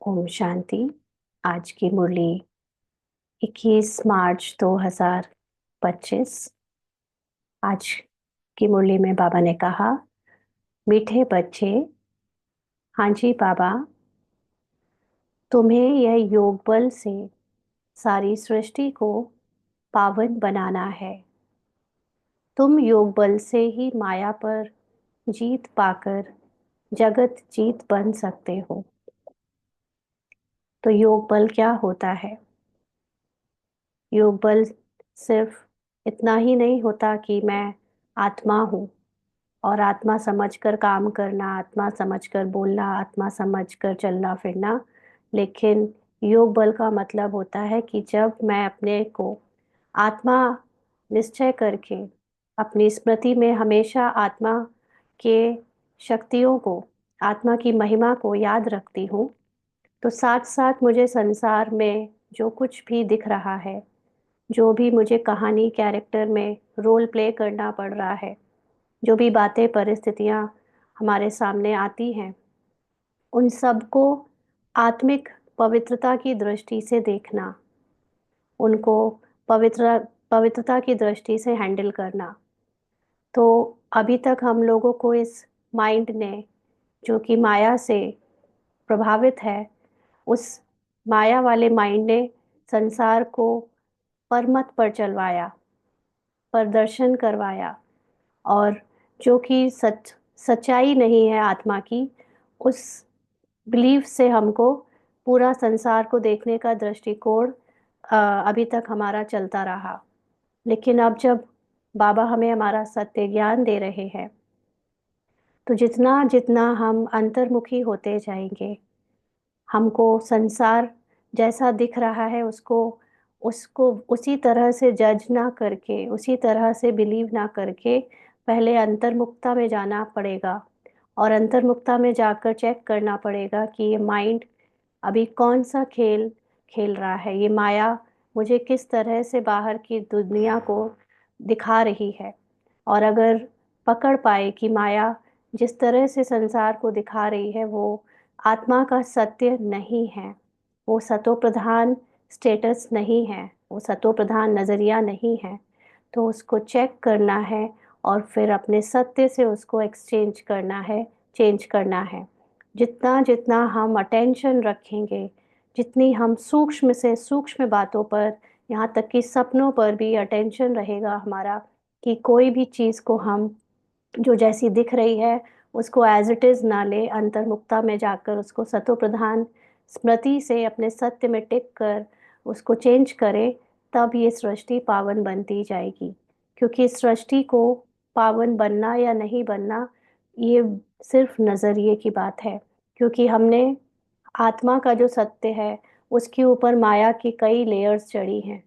ओम शांति। आज की मुरली 21 मार्च 2025। आज की मुरली में बाबा ने कहा, मीठे बच्चे, हाँ जी बाबा, तुम्हें यह योग बल से सारी सृष्टि को पावन बनाना है। तुम योग बल से ही माया पर जीत पाकर जगत जीत बन सकते हो। तो योग बल क्या होता है? योग बल सिर्फ इतना ही नहीं होता कि मैं आत्मा हूँ और आत्मा समझकर काम करना, आत्मा समझकर बोलना, आत्मा समझकर चलना फिरना। लेकिन योग बल का मतलब होता है कि जब मैं अपने को आत्मा निश्चय करके अपनी स्मृति में हमेशा आत्मा के शक्तियों को, आत्मा की महिमा को याद रखती हूँ, तो साथ साथ मुझे संसार में जो कुछ भी दिख रहा है, जो भी मुझे कहानी कैरेक्टर में रोल प्ले करना पड़ रहा है, जो भी बातें परिस्थितियां हमारे सामने आती हैं, उन सब को आत्मिक पवित्रता की दृष्टि से देखना, उनको पवित्रता की दृष्टि से हैंडल करना। तो अभी तक हम लोगों को इस माइंड ने, जो कि माया से प्रभावित है, उस माया वाले माइंड ने संसार को परमत पर चलवाया, प्रदर्शन करवाया, और जो कि सच्चाई नहीं है आत्मा की, उस बिलीफ से हमको पूरा संसार को देखने का दृष्टिकोण अभी तक हमारा चलता रहा। लेकिन अब जब बाबा हमें हमारा सत्य ज्ञान दे रहे हैं, तो जितना जितना हम अंतर्मुखी होते जाएंगे, हमको संसार जैसा दिख रहा है उसको उसको उसी तरह से जज ना करके, उसी तरह से बिलीव ना करके, पहले अंतर्मुखता में जाना पड़ेगा। और अंतर्मुखता में जाकर चेक करना पड़ेगा कि ये माइंड अभी कौन सा खेल खेल रहा है, ये माया मुझे किस तरह से बाहर की दुनिया को दिखा रही है। और अगर पकड़ पाए कि माया जिस तरह से संसार को दिखा रही है वो आत्मा का सत्य नहीं है, वो सतो प्रधान स्टेटस नहीं है, वो सतो प्रधान नज़रिया नहीं है, तो उसको चेक करना है और फिर अपने सत्य से उसको एक्सचेंज करना है, चेंज करना है। जितना जितना हम अटेंशन रखेंगे, जितनी हम सूक्ष्म से सूक्ष्म बातों पर, यहाँ तक कि सपनों पर भी अटेंशन रहेगा हमारा, कि कोई भी चीज़ को हम जो जैसी दिख रही है उसको एज इट इज़ ना ले, अंतर्मुखता में जाकर उसको सतो प्रधान स्मृति से अपने सत्य में टिक कर उसको चेंज करें, तब ये सृष्टि पावन बनती जाएगी। क्योंकि इस सृष्टि को पावन बनना या नहीं बनना, ये सिर्फ नज़रिए की बात है। क्योंकि हमने आत्मा का जो सत्य है उसके ऊपर माया की कई लेयर्स चढ़ी हैं।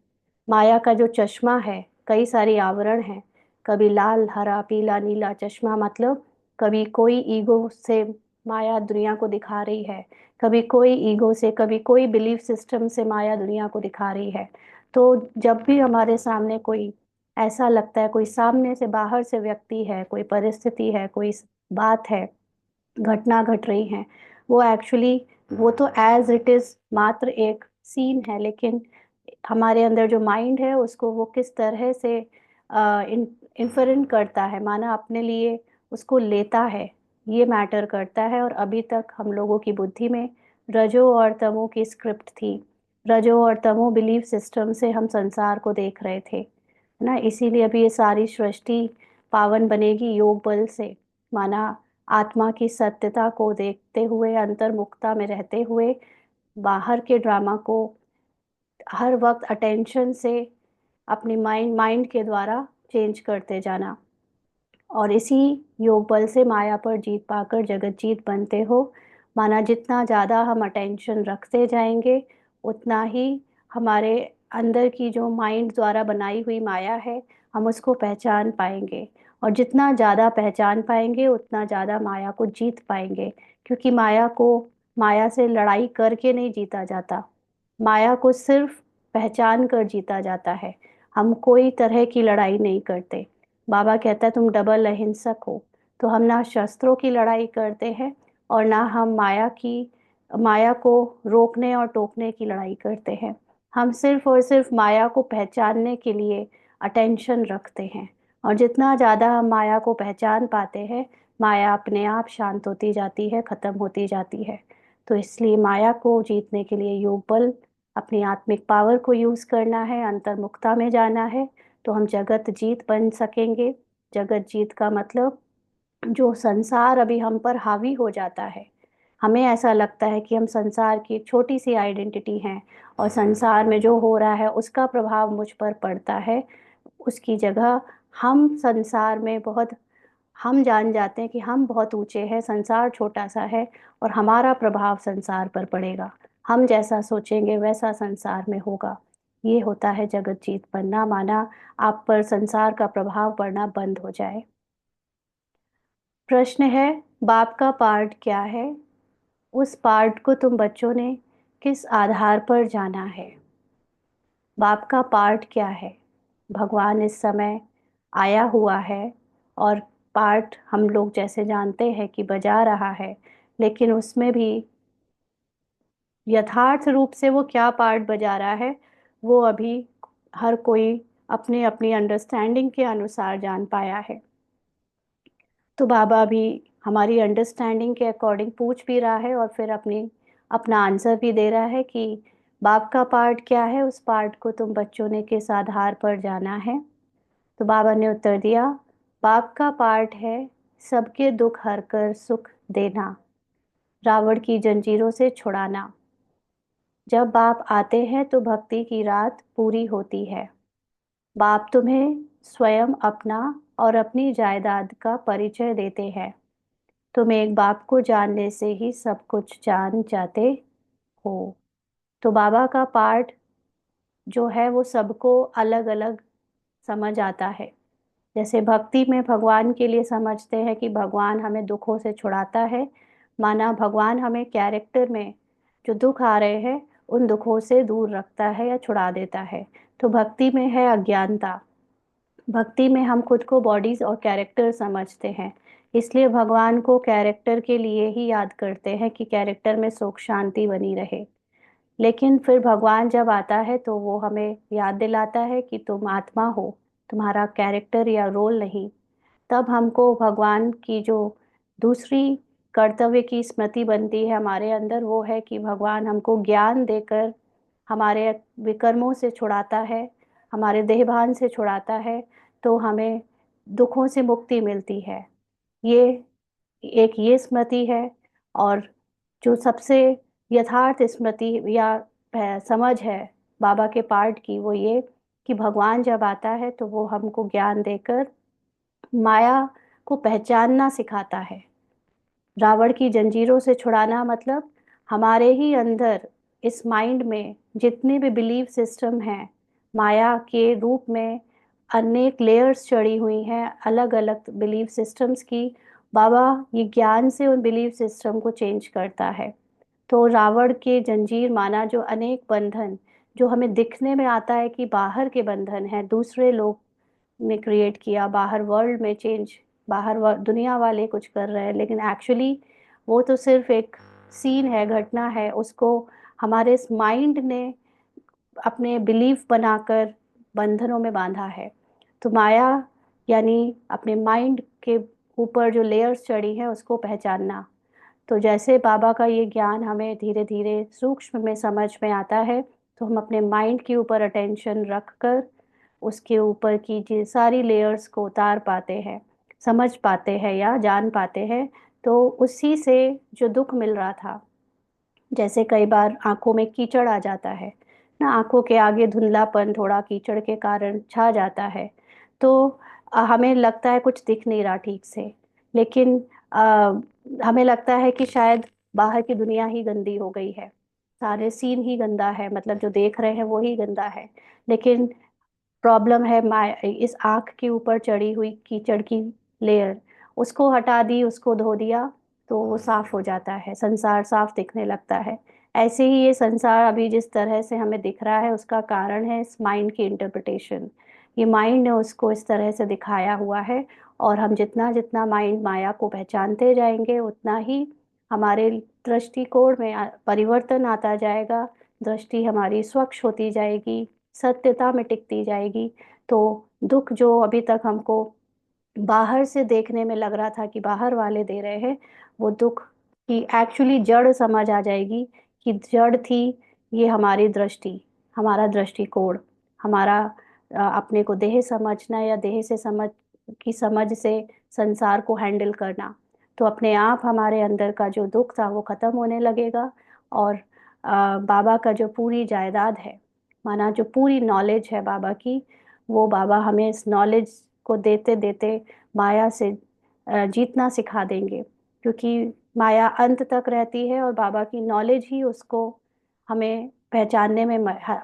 माया का जो चश्मा है, कई सारी आवरण हैं, कभी लाल हरा पीला नीला चश्मा, मतलब कभी कोई ईगो से माया दुनिया को दिखा रही है, कभी कोई ईगो से, कभी कोई बिलीफ सिस्टम से माया दुनिया को दिखा रही है। तो जब भी हमारे सामने कोई ऐसा लगता है, कोई सामने से बाहर से व्यक्ति है, कोई परिस्थिति है, कोई बात है, घटना घट रही है, वो एक्चुअली, वो तो एज इट इज मात्र एक सीन है, लेकिन हमारे अंदर जो माइंड है उसको वो किस तरह से इन्फरेंट करता है, माना अपने लिए उसको लेता है, ये मैटर करता है। और अभी तक हम लोगों की बुद्धि में रजो और तमो की स्क्रिप्ट थी, रजो और तमो बिलीफ सिस्टम से हम संसार को देख रहे थे, है ना। इसीलिए अभी ये सारी सृष्टि पावन बनेगी योग बल से, माना आत्मा की सत्यता को देखते हुए, अंतर्मुखता में रहते हुए, बाहर के ड्रामा को हर वक्त अटेंशन से अपनी माइंड के द्वारा चेंज करते जाना। और इसी योग बल से माया पर जीत पाकर जगत जीत बनते हो। माना जितना ज़्यादा हम अटेंशन रखते जाएंगे, उतना ही हमारे अंदर की जो माइंड द्वारा बनाई हुई माया है, हम उसको पहचान पाएंगे। और जितना ज़्यादा पहचान पाएंगे उतना ज़्यादा माया को जीत पाएंगे। क्योंकि माया को माया से लड़ाई करके नहीं जीता जाता, माया को सिर्फ पहचान कर जीता जाता है। हम कोई तरह की लड़ाई नहीं करते। बाबा कहता है तुम डबल अहिंसक हो। तो हम ना शस्त्रों की लड़ाई करते हैं और ना हम माया की माया को रोकने और टोकने की लड़ाई करते हैं। हम सिर्फ और सिर्फ माया को पहचानने के लिए अटेंशन रखते हैं, और जितना ज़्यादा हम माया को पहचान पाते हैं, माया अपने आप शांत होती जाती है, ख़त्म होती जाती है। तो इसलिए माया को जीतने के लिए योग बल, अपनी आत्मिक पावर को यूज़ करना है, अंतर्मुखता में जाना है, तो हम जगत जीत बन सकेंगे। जगत जीत का मतलब, जो संसार अभी हम पर हावी हो जाता है, हमें ऐसा लगता है कि हम संसार की एक छोटी सी आइडेंटिटी हैं, और संसार में जो हो रहा है उसका प्रभाव मुझ पर पड़ता है, उसकी जगह हम संसार में बहुत, हम जान जाते हैं कि हम बहुत ऊंचे हैं, संसार छोटा सा है, और हमारा प्रभाव संसार पर पड़ेगा। हम जैसा सोचेंगे वैसा संसार में होगा। ये होता है जगत जीत बनना, माना आप पर संसार का प्रभाव पड़ना बंद हो जाए। प्रश्न है, बाप का पार्ट क्या है? उस पार्ट को तुम बच्चों ने किस आधार पर जाना है? बाप का पार्ट क्या है? भगवान इस समय आया हुआ है, और पार्ट हम लोग जैसे जानते हैं कि बजा रहा है, लेकिन उसमें भी यथार्थ रूप से वो क्या पार्ट बजा रहा है, वो अभी हर कोई अपने अपनी अंडरस्टैंडिंग के अनुसार जान पाया है। तो बाबा भी हमारी अंडरस्टैंडिंग के अकॉर्डिंग पूछ भी रहा है, और फिर अपना आंसर भी दे रहा है कि बाप का पार्ट क्या है, उस पार्ट को तुम बच्चों ने किस आधार पर जाना है। तो बाबा ने उत्तर दिया, बाप का पार्ट है सबके दुख हरकर सुख देना, रावण की जंजीरों से छुड़ाना। जब बाप आते हैं तो भक्ति की रात पूरी होती है। बाप तुम्हें स्वयं अपना और अपनी जायदाद का परिचय देते हैं। तुम एक बाप को जानने से ही सब कुछ जान जाते हो। तो बाबा का पार्ट जो है वो सबको अलग अलग समझ आता है। जैसे भक्ति में भगवान के लिए समझते हैं कि भगवान हमें दुखों से छुड़ाता है, माना भगवान हमें कैरेक्टर में जो दुख आ रहे हैं उन दुखों से दूर रखता है या छुड़ा देता है। तो भक्ति में है अज्ञानता, भक्ति में हम खुद को बॉडीज और कैरेक्टर समझते हैं, इसलिए भगवान को कैरेक्टर के लिए ही याद करते हैं कि कैरेक्टर में सुख शांति बनी रहे। लेकिन फिर भगवान जब आता है तो वो हमें याद दिलाता है कि तुम आत्मा हो, तुम्हारा कैरेक्टर या रोल नहीं। तब हमको भगवान की जो दूसरी कर्तव्य की स्मृति बनती है हमारे अंदर, वो है कि भगवान हमको ज्ञान देकर हमारे विकर्मों से छुड़ाता है, हमारे देहभान से छुड़ाता है, तो हमें दुखों से मुक्ति मिलती है। ये एक ये स्मृति है। और जो सबसे यथार्थ स्मृति या समझ है बाबा के पार्ट की, वो ये कि भगवान जब आता है तो वो हमको ज्ञान देकर माया को पहचानना सिखाता है। रावण की जंजीरों से छुड़ाना मतलब हमारे ही अंदर इस माइंड में जितने भी बिलीफ सिस्टम हैं, माया के रूप में अनेक लेयर्स चढ़ी हुई हैं अलग अलग बिलीफ सिस्टम्स की। बाबा ये ज्ञान से उन बिलीफ सिस्टम को चेंज करता है। तो रावण के जंजीर माना जो अनेक बंधन, जो हमें दिखने में आता है कि बाहर के बंधन हैं, दूसरे लोग ने क्रिएट किया, बाहर वर्ल्ड में चेंज, बाहर दुनिया वाले कुछ कर रहे हैं, लेकिन एक्चुअली वो तो सिर्फ एक सीन है, घटना है, उसको हमारे इस माइंड ने अपने बिलीफ बनाकर बंधनों में बांधा है। तो माया यानी अपने माइंड के ऊपर जो लेयर्स चढ़ी हैं उसको पहचानना। तो जैसे बाबा का ये ज्ञान हमें धीरे धीरे सूक्ष्म में समझ में आता है, तो हम अपने माइंड के ऊपर अटेंशन रख कर उसके ऊपर की जी सारी लेयर्स को उतार पाते हैं, समझ पाते हैं या जान पाते हैं। तो उसी से जो दुख मिल रहा था, जैसे कई बार आंखों में कीचड़ आ जाता है ना, आंखों के आगे धुंधलापन थोड़ा कीचड़ के कारण छा जाता है, तो हमें लगता है कुछ दिख नहीं रहा ठीक से, लेकिन अ, हमें लगता है कि शायद बाहर की दुनिया ही गंदी हो गई है, सारे सीन ही गंदा है, मतलब जो देख रहे हैं वो ही गंदा है। लेकिन प्रॉब्लम है इस आँख के ऊपर चढ़ी हुई कीचड़ की लेयर, उसको हटा दी, उसको धो दिया, तो वो साफ हो जाता है, संसार साफ दिखने लगता है। ऐसे ही ये संसार अभी जिस तरह से हमें दिख रहा है उसका कारण है इस माइंड की इंटरप्रिटेशन। ये माइंड ने उसको इस तरह से दिखाया हुआ है, और हम जितना जितना माइंड माया को पहचानते जाएंगे उतना ही हमारे दृष्टिकोण में परिवर्तन आता जाएगा, दृष्टि हमारी स्वच्छ होती जाएगी, सत्यता में टिकती जाएगी। तो दुख जो अभी तक हमको बाहर से देखने में लग रहा था कि बाहर वाले दे रहे हैं, वो दुख की एक्चुअली जड़ समझ आ जाएगी कि जड़ थी ये हमारी दृष्टि, हमारा दृष्टिकोण, हमारा अपने को देह समझना या देह से समझ से संसार को हैंडल करना। तो अपने आप हमारे अंदर का जो दुख था वो खत्म होने लगेगा। और बाबा का जो पूरी जायदाद है, माना जो पूरी नॉलेज है बाबा की, वो बाबा हमें इस नॉलेज को देते देते माया से जीतना सिखा देंगे। क्योंकि माया अंत तक रहती है और बाबा की नॉलेज ही उसको हमें पहचानने में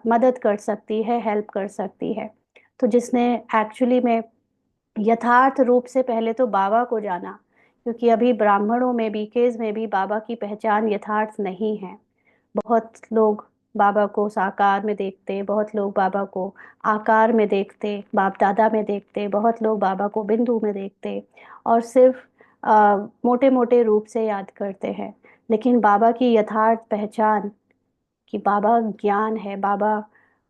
मदद कर सकती है, हेल्प कर सकती है। तो जिसने एक्चुअली में यथार्थ रूप से पहले तो बाबा को जाना, क्योंकि अभी ब्राह्मणों में भी, केस में भी बाबा की पहचान यथार्थ नहीं है। बहुत लोग बाबा को साकार में देखते, बहुत लोग बाबा को आकार में देखते, बाप दादा में देखते, बहुत लोग बाबा को बिंदु में देखते और सिर्फ मोटे मोटे रूप से याद करते हैं। लेकिन बाबा की यथार्थ पहचान कि बाबा ज्ञान है, बाबा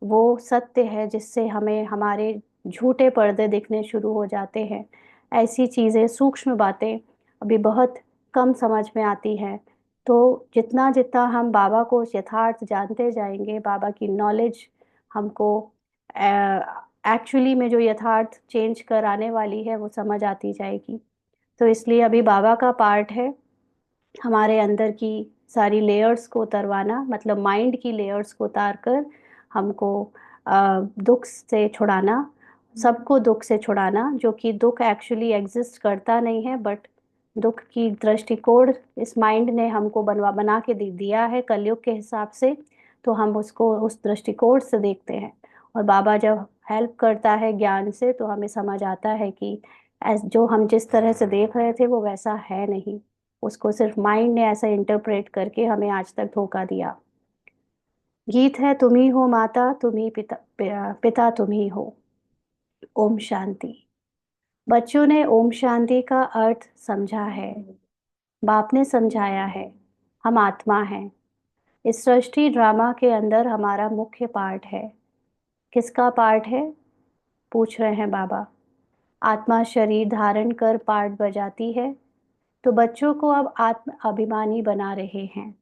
वो सत्य है जिससे हमें हमारे झूठे पर्दे दिखने शुरू हो जाते हैं। ऐसी चीज़ें, सूक्ष्म बातें अभी बहुत कम समझ में आती हैं। तो जितना जितना हम बाबा को यथार्थ जानते जाएंगे, बाबा की नॉलेज हमको एक्चुअली में जो यथार्थ चेंज कर आने वाली है वो समझ आती जाएगी। तो इसलिए अभी बाबा का पार्ट है हमारे अंदर की सारी लेयर्स को उतरवाना, मतलब माइंड की लेयर्स को उतार कर हमको दुख से छुड़ाना, सबको दुख से छुड़ाना। जो कि दुख एक्चुअली एग्जिस्ट करता नहीं है, बट दुख की दृष्टिकोण इस माइंड ने हमको बना के दिया है कलयुग के हिसाब से। तो हम उसको उस दृष्टिकोण से देखते हैं। और बाबा जब हेल्प करता है ज्ञान से, तो हमें समझ आता है कि जो हम जिस तरह से देख रहे थे वो वैसा है नहीं। उसको सिर्फ माइंड ने ऐसा इंटरप्रेट करके हमें आज तक धोखा दिया। गीत है तुम ही हो माता, तुम ही पिता, पिता तुम ही हो। ओम शांति। बच्चों ने ओम शांति का अर्थ समझा है, बाप ने समझाया है। हम आत्मा हैं। इस सृष्टि ड्रामा के अंदर हमारा मुख्य पार्ट है। किसका पार्ट है, पूछ रहे हैं बाबा। आत्मा शरीर धारण कर पार्ट बजाती है। तो बच्चों को अब आत्म अभिमानी बना रहे हैं,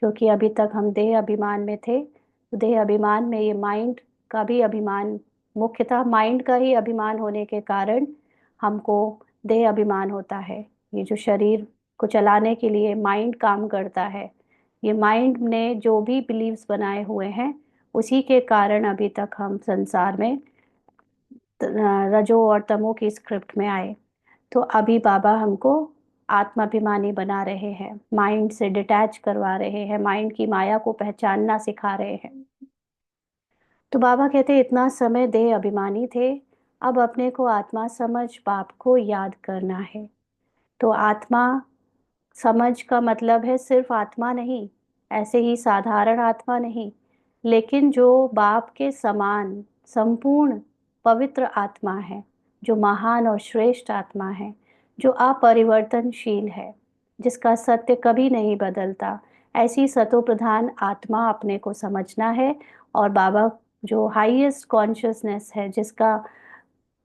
क्योंकि अभी तक हम देह अभिमान में थे। तो देह अभिमान में ये माइंड का भी अभिमान, मुख्यतः माइंड का ही अभिमान होने के कारण हमको देह अभिमान होता है। ये जो शरीर को चलाने के लिए माइंड काम करता है, ये माइंड ने जो भी बिलीव्स बनाए हुए हैं, उसी के कारण अभी तक हम संसार में रजो और तमो की स्क्रिप्ट में आए। तो अभी बाबा हमको आत्माभिमानी बना रहे हैं, माइंड से डिटैच करवा रहे हैं, माइंड की माया को पहचानना सिखा रहे हैं। तो बाबा कहते हैं इतना समय देह अभिमानी थे, अब अपने को आत्मा समझ बाप को याद करना है। तो आत्मा समझ का मतलब है सिर्फ आत्मा नहीं, ऐसे ही साधारण आत्मा नहीं, लेकिन जो बाप के समान संपूर्ण पवित्र आत्मा है, जो महान और श्रेष्ठ आत्मा है, जो अपरिवर्तनशील है, जिसका सत्य कभी नहीं बदलता। ऐसी सतो प्रधान आत्मा अपने को समझना है। और बाबा जो हाईएस्ट कॉन्शियसनेस है, जिसका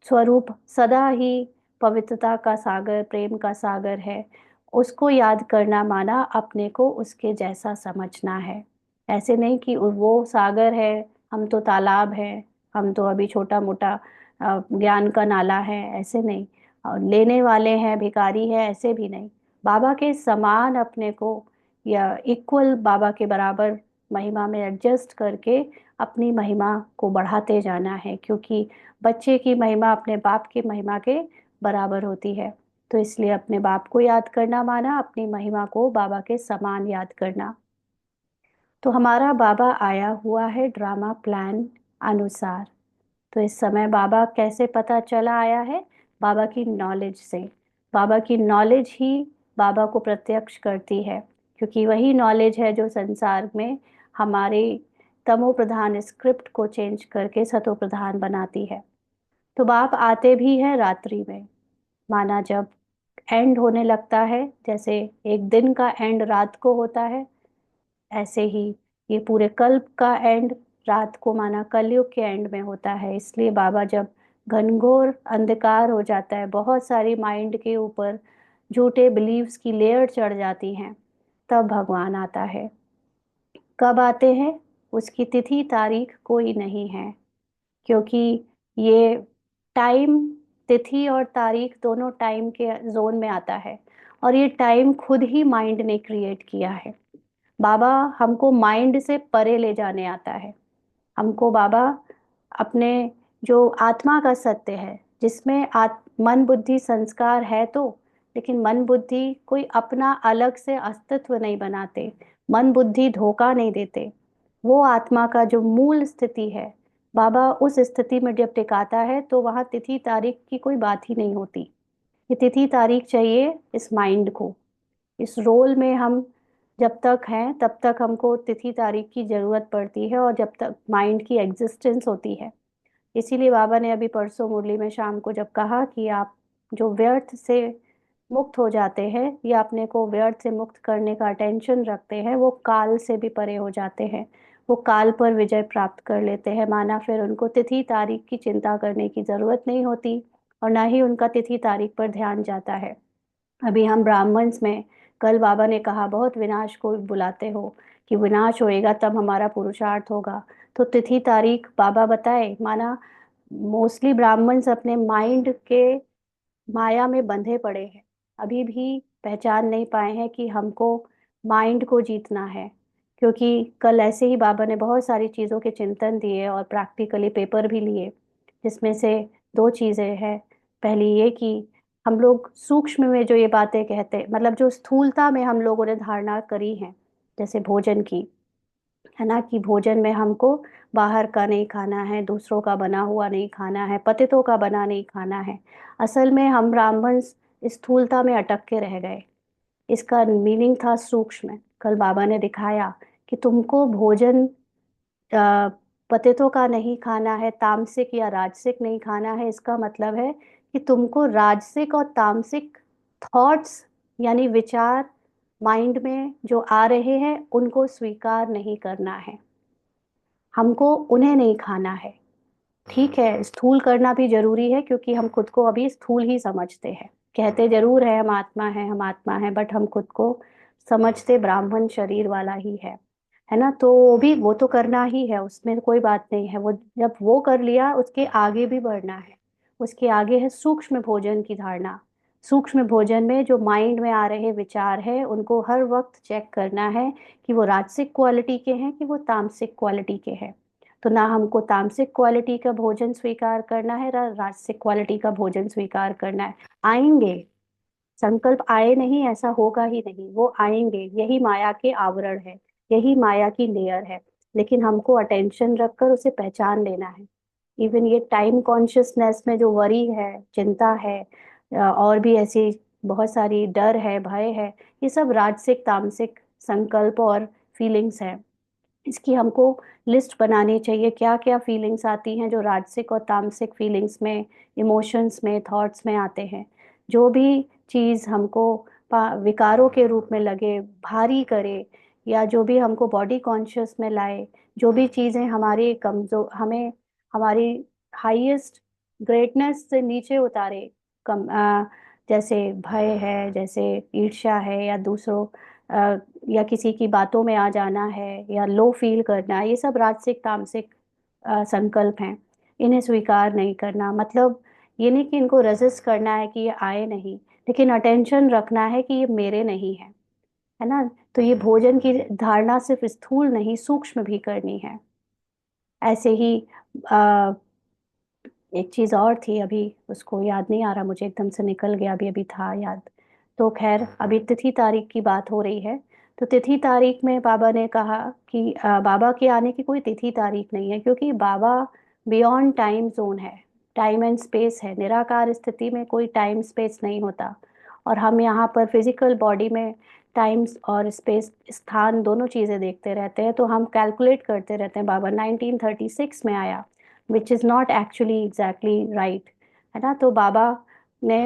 स्वरूप सदा ही पवित्रता का सागर, प्रेम का सागर है, उसको याद करना माना अपने को उसके जैसा समझना है। ऐसे नहीं कि वो सागर है, हम तो तालाब हैं, हम तो अभी छोटा मोटा ज्ञान का नाला है, ऐसे नहीं। और लेने वाले हैं, भिखारी है, ऐसे भी नहीं। बाबा के समान अपने को, या इक्वल बाबा के बराबर महिमा में एडजस्ट करके अपनी महिमा को बढ़ाते जाना है। क्योंकि बच्चे की महिमा अपने बाप की महिमा के बराबर होती है। तो इसलिए अपने बाप को याद करना माना अपनी महिमा को बाबा के समान याद करना। तो हमारा बाबा आया हुआ है ड्रामा प्लान अनुसार। तो इस समय बाबा कैसे पता चला आया है, बाबा की नॉलेज से। बाबा की नॉलेज ही बाबा को प्रत्यक्ष करती है, क्योंकि वही नॉलेज है जो संसार में हमारे तमो प्रधान स्क्रिप्ट को चेंज करके सतो प्रधान बनाती है। तो बाप आते भी हैं रात्रि में, माना जब एंड होने लगता है, जैसे एक दिन का एंड रात को होता है, ऐसे ही ये पूरे कल्प का एंड रात को माना कलयुग के एंड में होता है। इसलिए बाबा जब घनघोर अंधकार हो जाता है, बहुत सारी माइंड के ऊपर झूठे बिलीव्स की लेयर चढ़ जाती हैं, तब भगवान आता है। कब आते हैं? उसकी तिथि तारीख कोई नहीं है, क्योंकि ये टाइम, तिथि और तारीख दोनों टाइम के जोन में आता है, और ये टाइम खुद ही माइंड ने क्रिएट किया है। बाबा हमको माइंड से परे ले जाने आता है। हमको बाबा अपने जो आत्मा का सत्य है, जिसमें मन बुद्धि संस्कार है तो, लेकिन मन बुद्धि कोई अपना अलग से अस्तित्व नहीं बनाते, मन बुद्धि धोखा नहीं देते। वो आत्मा का जो मूल स्थिति है, बाबा उस स्थिति में जब टिकाता है तो वहाँ तिथि तारीख की कोई बात ही नहीं होती। ये तिथि तारीख चाहिए इस माइंड को। इस रोल में हम जब तक हैं तब तक हमको तिथि तारीख की जरूरत पड़ती है, और जब तक माइंड की एग्जिस्टेंस होती है। इसीलिए बाबा ने अभी परसों मुरली में शाम को जब कहा कि आप जो व्यर्थ से मुक्त हो जाते हैं या अपने को व्यर्थ से मुक्त करने का अटेंशन रखते हैं, वो काल से भी परे हो जाते हैं, वो काल पर विजय प्राप्त कर लेते हैं। माना फिर उनको तिथि तारीख की चिंता करने की जरूरत नहीं होती, और ना ही उनका तिथि तारीख पर ध्यान जाता है। अभी हम ब्राह्मण्स में कल बाबा ने कहा बहुत विनाश को बुलाते हो, कि विनाश होएगा तब हमारा पुरुषार्थ होगा। तो तिथि तारीख बाबा बताए, माना मोस्टली ब्राह्मण्स अपने माइंड के माया में बंधे पड़े हैं, अभी भी पहचान नहीं पाए हैं कि हमको माइंड को जीतना है। क्योंकि कल ऐसे ही बाबा ने बहुत सारी चीज़ों के चिंतन दिए और प्रैक्टिकली पेपर भी लिए, जिसमें से दो चीज़ें हैं। पहली ये कि हम लोग सूक्ष्म में जो ये बातें कहते, मतलब जो स्थूलता में हम लोगों ने धारणा करी है, जैसे भोजन की, है ना, कि भोजन में हमको बाहर का नहीं खाना है, दूसरों का बना हुआ नहीं खाना है, पतितों का बना नहीं खाना है। असल में हम ब्राह्मण स्थूलता में अटक के रह गए। इसका मीनिंग था सूक्ष्म। कल बाबा ने दिखाया कि तुमको भोजन अ, पतितों का नहीं खाना है, तामसिक या राजसिक नहीं खाना है। इसका मतलब है कि तुमको राजसिक और तामसिक थॉट्स, यानी विचार माइंड में जो आ रहे हैं उनको स्वीकार नहीं करना है, हमको उन्हें नहीं खाना है। ठीक है, स्थूल करना भी जरूरी है, क्योंकि हम खुद को अभी स्थूल ही समझते हैं। कहते जरूर है हम आत्मा है, हम आत्मा है, बट हम खुद को समझते ब्राह्मण शरीर वाला ही है ना। तो वो भी, वो तो करना ही है, उसमें कोई बात नहीं है। वो जब वो कर लिया, उसके आगे भी बढ़ना है। उसके आगे है सूक्ष्म भोजन की धारणा। सूक्ष्म भोजन में जो माइंड में आ रहे विचार है, उनको हर वक्त चेक करना है कि वो राजसिक क्वालिटी के हैं कि वो तामसिक क्वालिटी के हैं। तो ना हमको तामसिक क्वालिटी का भोजन स्वीकार करना है, ना राजसिक क्वालिटी का भोजन स्वीकार करना है। आएंगे, संकल्प आए नहीं ऐसा होगा ही नहीं, वो आएंगे, यही माया के आवरण है, यही माया की लेयर है। लेकिन हमको अटेंशन रखकर उसे पहचान लेना है। इवन ये टाइम कॉन्शियसनेस में जो वरी है, चिंता है, और भी ऐसी बहुत सारी डर है, भय है, ये सब राजसिक तामसिक संकल्प और फीलिंग्स हैं। इसकी हमको लिस्ट बनानी चाहिए, क्या क्या फीलिंग्स आती हैं जो राजसिक और तामसिक फीलिंग्स में, इमोशंस में, थॉट्स में आते हैं। जो भी चीज़ हमको विकारों के रूप में लगे, भारी करे, या जो भी हमको बॉडी कॉन्शियस में लाए, जो भी चीज़ें हमारी कमजोर, हमें हमारी हाईएस्ट ग्रेटनेस से नीचे उतारे, जैसे भय है, जैसे ईर्ष्या है, या दूसरों या किसी की बातों में आ जाना है, या लो फील करना, ये सब राजसिक तामसिक संकल्प हैं। इन्हें स्वीकार नहीं करना मतलब ये नहीं कि इनको रेजिस्ट करना है कि ये आए नहीं, लेकिन अटेंशन रखना है कि ये मेरे नहीं है ना। तो ये भोजन की धारणा सिर्फ स्थूल नहीं, सूक्ष्म भी करनी है। ऐसे ही आ, एक चीज और थी, अभी उसको याद नहीं आ रहा मुझे, एकदम से निकल गया, अभी अभी था याद। तो खैर, अभी तिथि तारीख की बात हो रही है। तो तिथि तारीख में बाबा ने कहा कि बाबा के आने की कोई तिथि तारीख नहीं है, क्योंकि बाबा बियॉन्ड टाइम जोन है, टाइम एंड स्पेस है। निराकार स्थिति में कोई टाइम स्पेस नहीं होता, और हम यहाँ पर फिजिकल बॉडी में टाइम और स्पेस, स्थान, दोनों चीज़ें देखते रहते हैं। तो हम कैलकुलेट करते रहते हैं, बाबा 1936 में आया, which is not actually exactly right, है ना। तो बाबा ने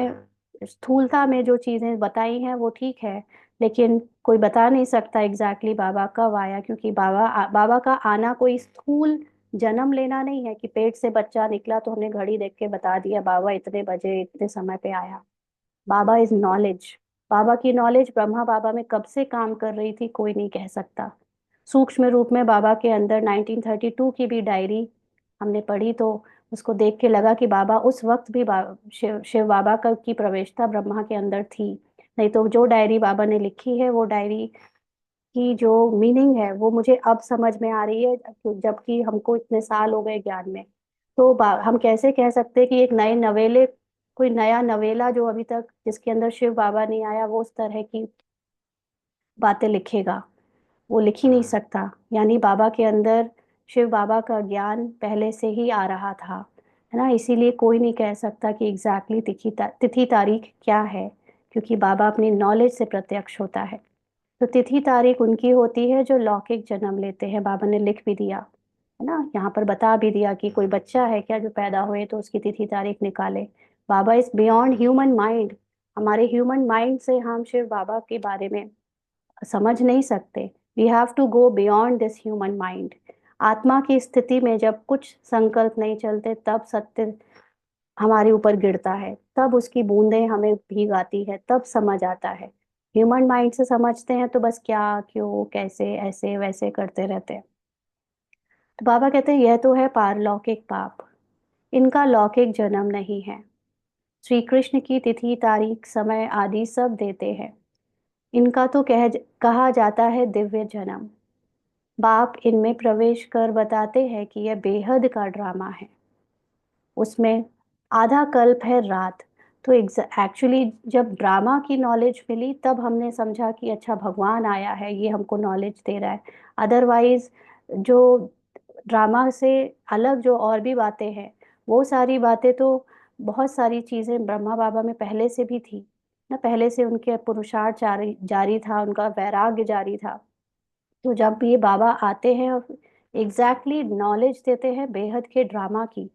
स्थूलता में जो चीजें बताई हैं वो ठीक है, लेकिन कोई बता नहीं सकता एग्जैक्टली बाबा कब आया, क्योंकि बाबा का आना कोई स्थूल जन्म लेना नहीं है कि पेट से बच्चा निकला तो हमने घड़ी देख के बता दिया बाबा इतने बजे इतने समय पे आया। बाबा इज नॉलेज। बाबा की नॉलेज ब्रह्मा बाबा में कब से काम कर रही थी कोई नहीं कह सकता। सूक्ष्म रूप में बाबा के अंदर 1932 की भी डायरी हमने पढ़ी तो उसको देख के लगा कि बाबा उस वक्त भी शिव बाबा का की प्रवेशता ब्रह्मा के अंदर थी। नहीं तो जो डायरी बाबा ने लिखी है वो डायरी की जो मीनिंग है वो मुझे अब समझ में आ रही है, जबकि हमको इतने साल हो गए ज्ञान में। तो हम कैसे कह सकते हैं कि एक नए नवेले, कोई नया नवेला जो अभी तक जिसके अंदर शिव बाबा नहीं आया वो उस तरह की बातें लिखेगा, वो लिख ही नहीं सकता। यानी बाबा के अंदर शिव बाबा का ज्ञान पहले से ही आ रहा था, है ना। इसीलिए कोई नहीं कह सकता कि एग्जैक्टली तिथि तारीख क्या है, क्योंकि बाबा अपनी नॉलेज से प्रत्यक्ष होता है। तो तिथि तारीख उनकी होती है जो लौकिक जन्म लेते हैं। बाबा ने लिख भी दिया, है ना, यहाँ पर बता भी दिया कि कोई बच्चा है क्या जो पैदा हुए तो उसकी तिथि तारीख निकाले। बाबा इज बियॉन्ड ह्यूमन माइंड। हमारे ह्यूमन माइंड से हम शिव बाबा के बारे में समझ नहीं सकते। We have to go beyond this human mind. आत्मा की स्थिति में जब कुछ संकल्प नहीं चलते तब सत्य हमारे ऊपर गिरता है, तब उसकी बूंदें हमें भीग आती है, तब समझ आता है। ह्यूमन माइंड से समझते हैं तो बस क्या क्यों कैसे ऐसे वैसे करते रहते हैं। तो बाबा कहते हैं यह तो है पारलौकिक पाप, इनका लौकिक जन्म नहीं है। श्री कृष्ण की तिथि तारीख समय आदि सब देते हैं, इनका तो कहा जाता है दिव्य जन्म। बाप इनमें प्रवेश कर बताते हैं कि यह बेहद का ड्रामा है, उसमें आधा कल्प है रात। तो एक्चुअली जब ड्रामा की नॉलेज मिली तब हमने समझा कि अच्छा भगवान आया है ये हमको नॉलेज दे रहा है। अदरवाइज जो ड्रामा से अलग जो और भी बातें हैं वो सारी बातें तो बहुत सारी चीज़ें ब्रह्मा बाबा में पहले से भी थी ना, पहले से उनके पुरुषार्थ जारी जारी था, उनका वैराग्य जारी था। तो जब ये बाबा आते हैं और एग्जैक्टली नॉलेज देते हैं बेहद के ड्रामा की,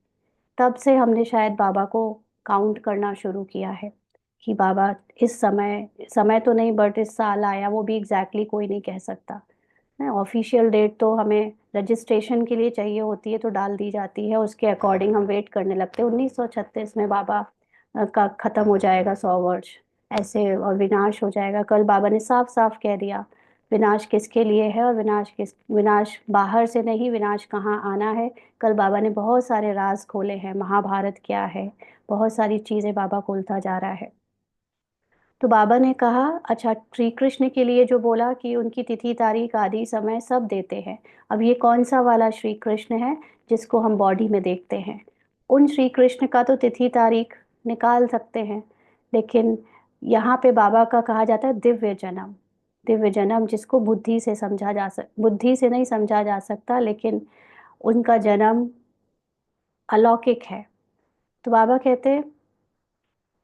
तब से हमने शायद बाबा को काउंट करना शुरू किया है कि बाबा इस समय समय तो नहीं बट इस साल आया, वो भी एग्जैक्टली कोई नहीं कह सकता है। ऑफिशियल डेट तो हमें रजिस्ट्रेशन के लिए चाहिए होती है तो डाल दी जाती है, उसके अकॉर्डिंग हम वेट करने लगते हैं। 1936 में बाबा का खत्म हो जाएगा 100 वर्ष ऐसे, और विनाश हो जाएगा। कल बाबा ने साफ साफ कह दिया विनाश किसके लिए है, और विनाश बाहर से नहीं, विनाश कहाँ आना है। कल बाबा ने बहुत सारे राज खोले हैं, महाभारत क्या है, बहुत सारी चीजें बाबा खोलता जा रहा है। तो बाबा ने कहा अच्छा श्री कृष्ण के लिए जो बोला कि उनकी तिथि तारीख आदि समय सब देते हैं, अब ये कौन सा वाला श्री कृष्ण है जिसको हम बॉडी में देखते हैं। उन श्री कृष्ण का तो तिथि तारीख निकाल सकते हैं, लेकिन यहाँ पे बाबा का कहा जाता है दिव्य जन्म। दिव्य जन्म जिसको बुद्धि से नहीं समझा जा सकता, लेकिन उनका जन्म अलौकिक है। तो बाबा कहते हैं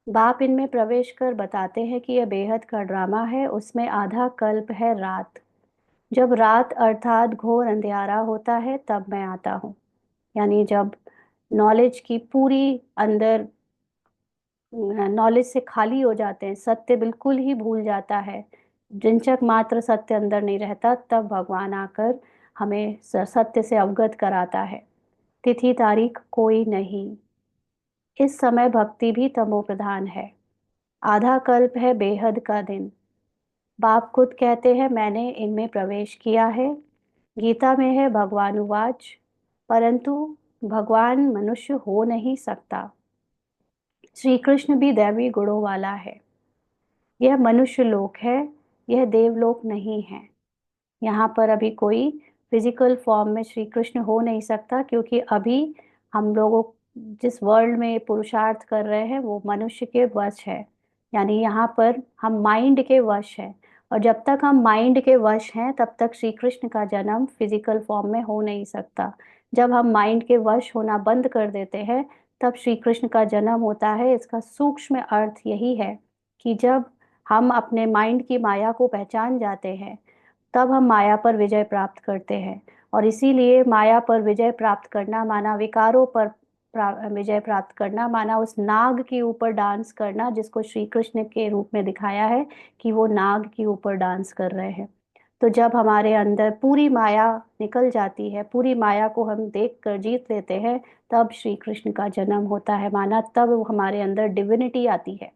बाप इनमें प्रवेश कर बताते हैं कि यह बेहद का ड्रामा है, उसमें आधा कल्प है रात। जब रात अर्थात घोर अंधियारा होता है तब मैं आता हूँ। यानी जब नॉलेज की पूरी अंदर नॉलेज से खाली हो जाते हैं, सत्य बिल्कुल ही भूल जाता है, जिनचक मात्र सत्य अंदर नहीं रहता, तब भगवान आकर हमें सत्य से अवगत कराता है। तिथि तारीख कोई नहीं, इस समय भक्ति भी तमो प्रधान है। आधा कल्प है बेहद का दिन। बाप खुद कहते हैं मैंने इनमें प्रवेश किया है। गीता में है भगवान उवाच, परंतु भगवान मनुष्य हो नहीं सकता। श्री कृष्ण भी दैवी गुणों वाला है। यह मनुष्य लोक है, यह देवलोक नहीं है। यहाँ पर अभी कोई फिजिकल फॉर्म में श्री कृष्ण हो नहीं सकता, क्योंकि अभी हम लोगों जिस वर्ल्ड में पुरुषार्थ कर रहे हैं वो मनुष्य के वश है। यानी यहाँ पर हम माइंड के वश हैं, और जब तक हम माइंड के वश हैं तब तक श्री कृष्ण का जन्म फिजिकल फॉर्म में हो नहीं सकता। जब हम माइंड के वश होना बंद कर देते हैं तब श्री कृष्ण का जन्म होता है। इसका सूक्ष्म अर्थ यही है कि जब हम अपने माइंड की माया को पहचान जाते हैं तब हम माया पर विजय प्राप्त करते हैं। और इसीलिए माया पर विजय प्राप्त करना माना विकारों पर विजय प्राप्त करना, माना उस नाग के ऊपर डांस करना, जिसको श्री कृष्ण के रूप में दिखाया है कि वो नाग के ऊपर डांस कर रहे हैं। तो जब हमारे अंदर पूरी माया निकल जाती है, पूरी माया को हम देख कर जीत लेते हैं, तब श्री कृष्ण का जन्म होता है, माना तब हमारे अंदर डिविनिटी आती है,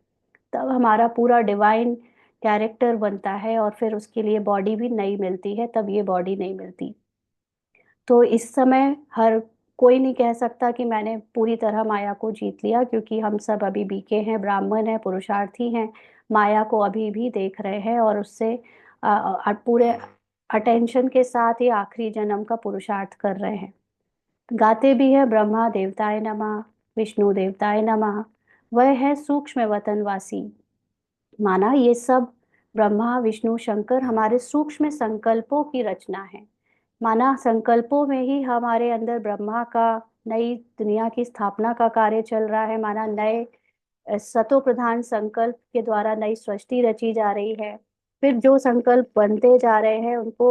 तब हमारा पूरा डिवाइन कैरेक्टर बनता है, और फिर उसके लिए बॉडी भी नई मिलती है, तब ये बॉडी नहीं मिलती। तो इस समय हर कोई नहीं कह सकता कि मैंने पूरी तरह माया को जीत लिया, क्योंकि हम सब अभी बीके हैं, ब्राह्मण हैं, पुरुषार्थी हैं, माया को अभी भी देख रहे हैं, और उससे पूरे अटेंशन के साथ ही आखिरी जन्म का पुरुषार्थ कर रहे हैं। गाते भी है ब्रह्मा देवताय नमः, विष्णु देवताय नमः, वह है सूक्ष्म वतनवासी। माना ये सब ब्रह्मा विष्णु शंकर हमारे सूक्ष्म संकल्पों की रचना है। माना संकल्पों में ही हमारे अंदर ब्रह्मा का नई दुनिया की स्थापना का कार्य चल रहा है। माना नए सतो प्रधान संकल्प के द्वारा नई सृष्टि रची जा रही है। फिर जो संकल्प बनते जा रहे हैं उनको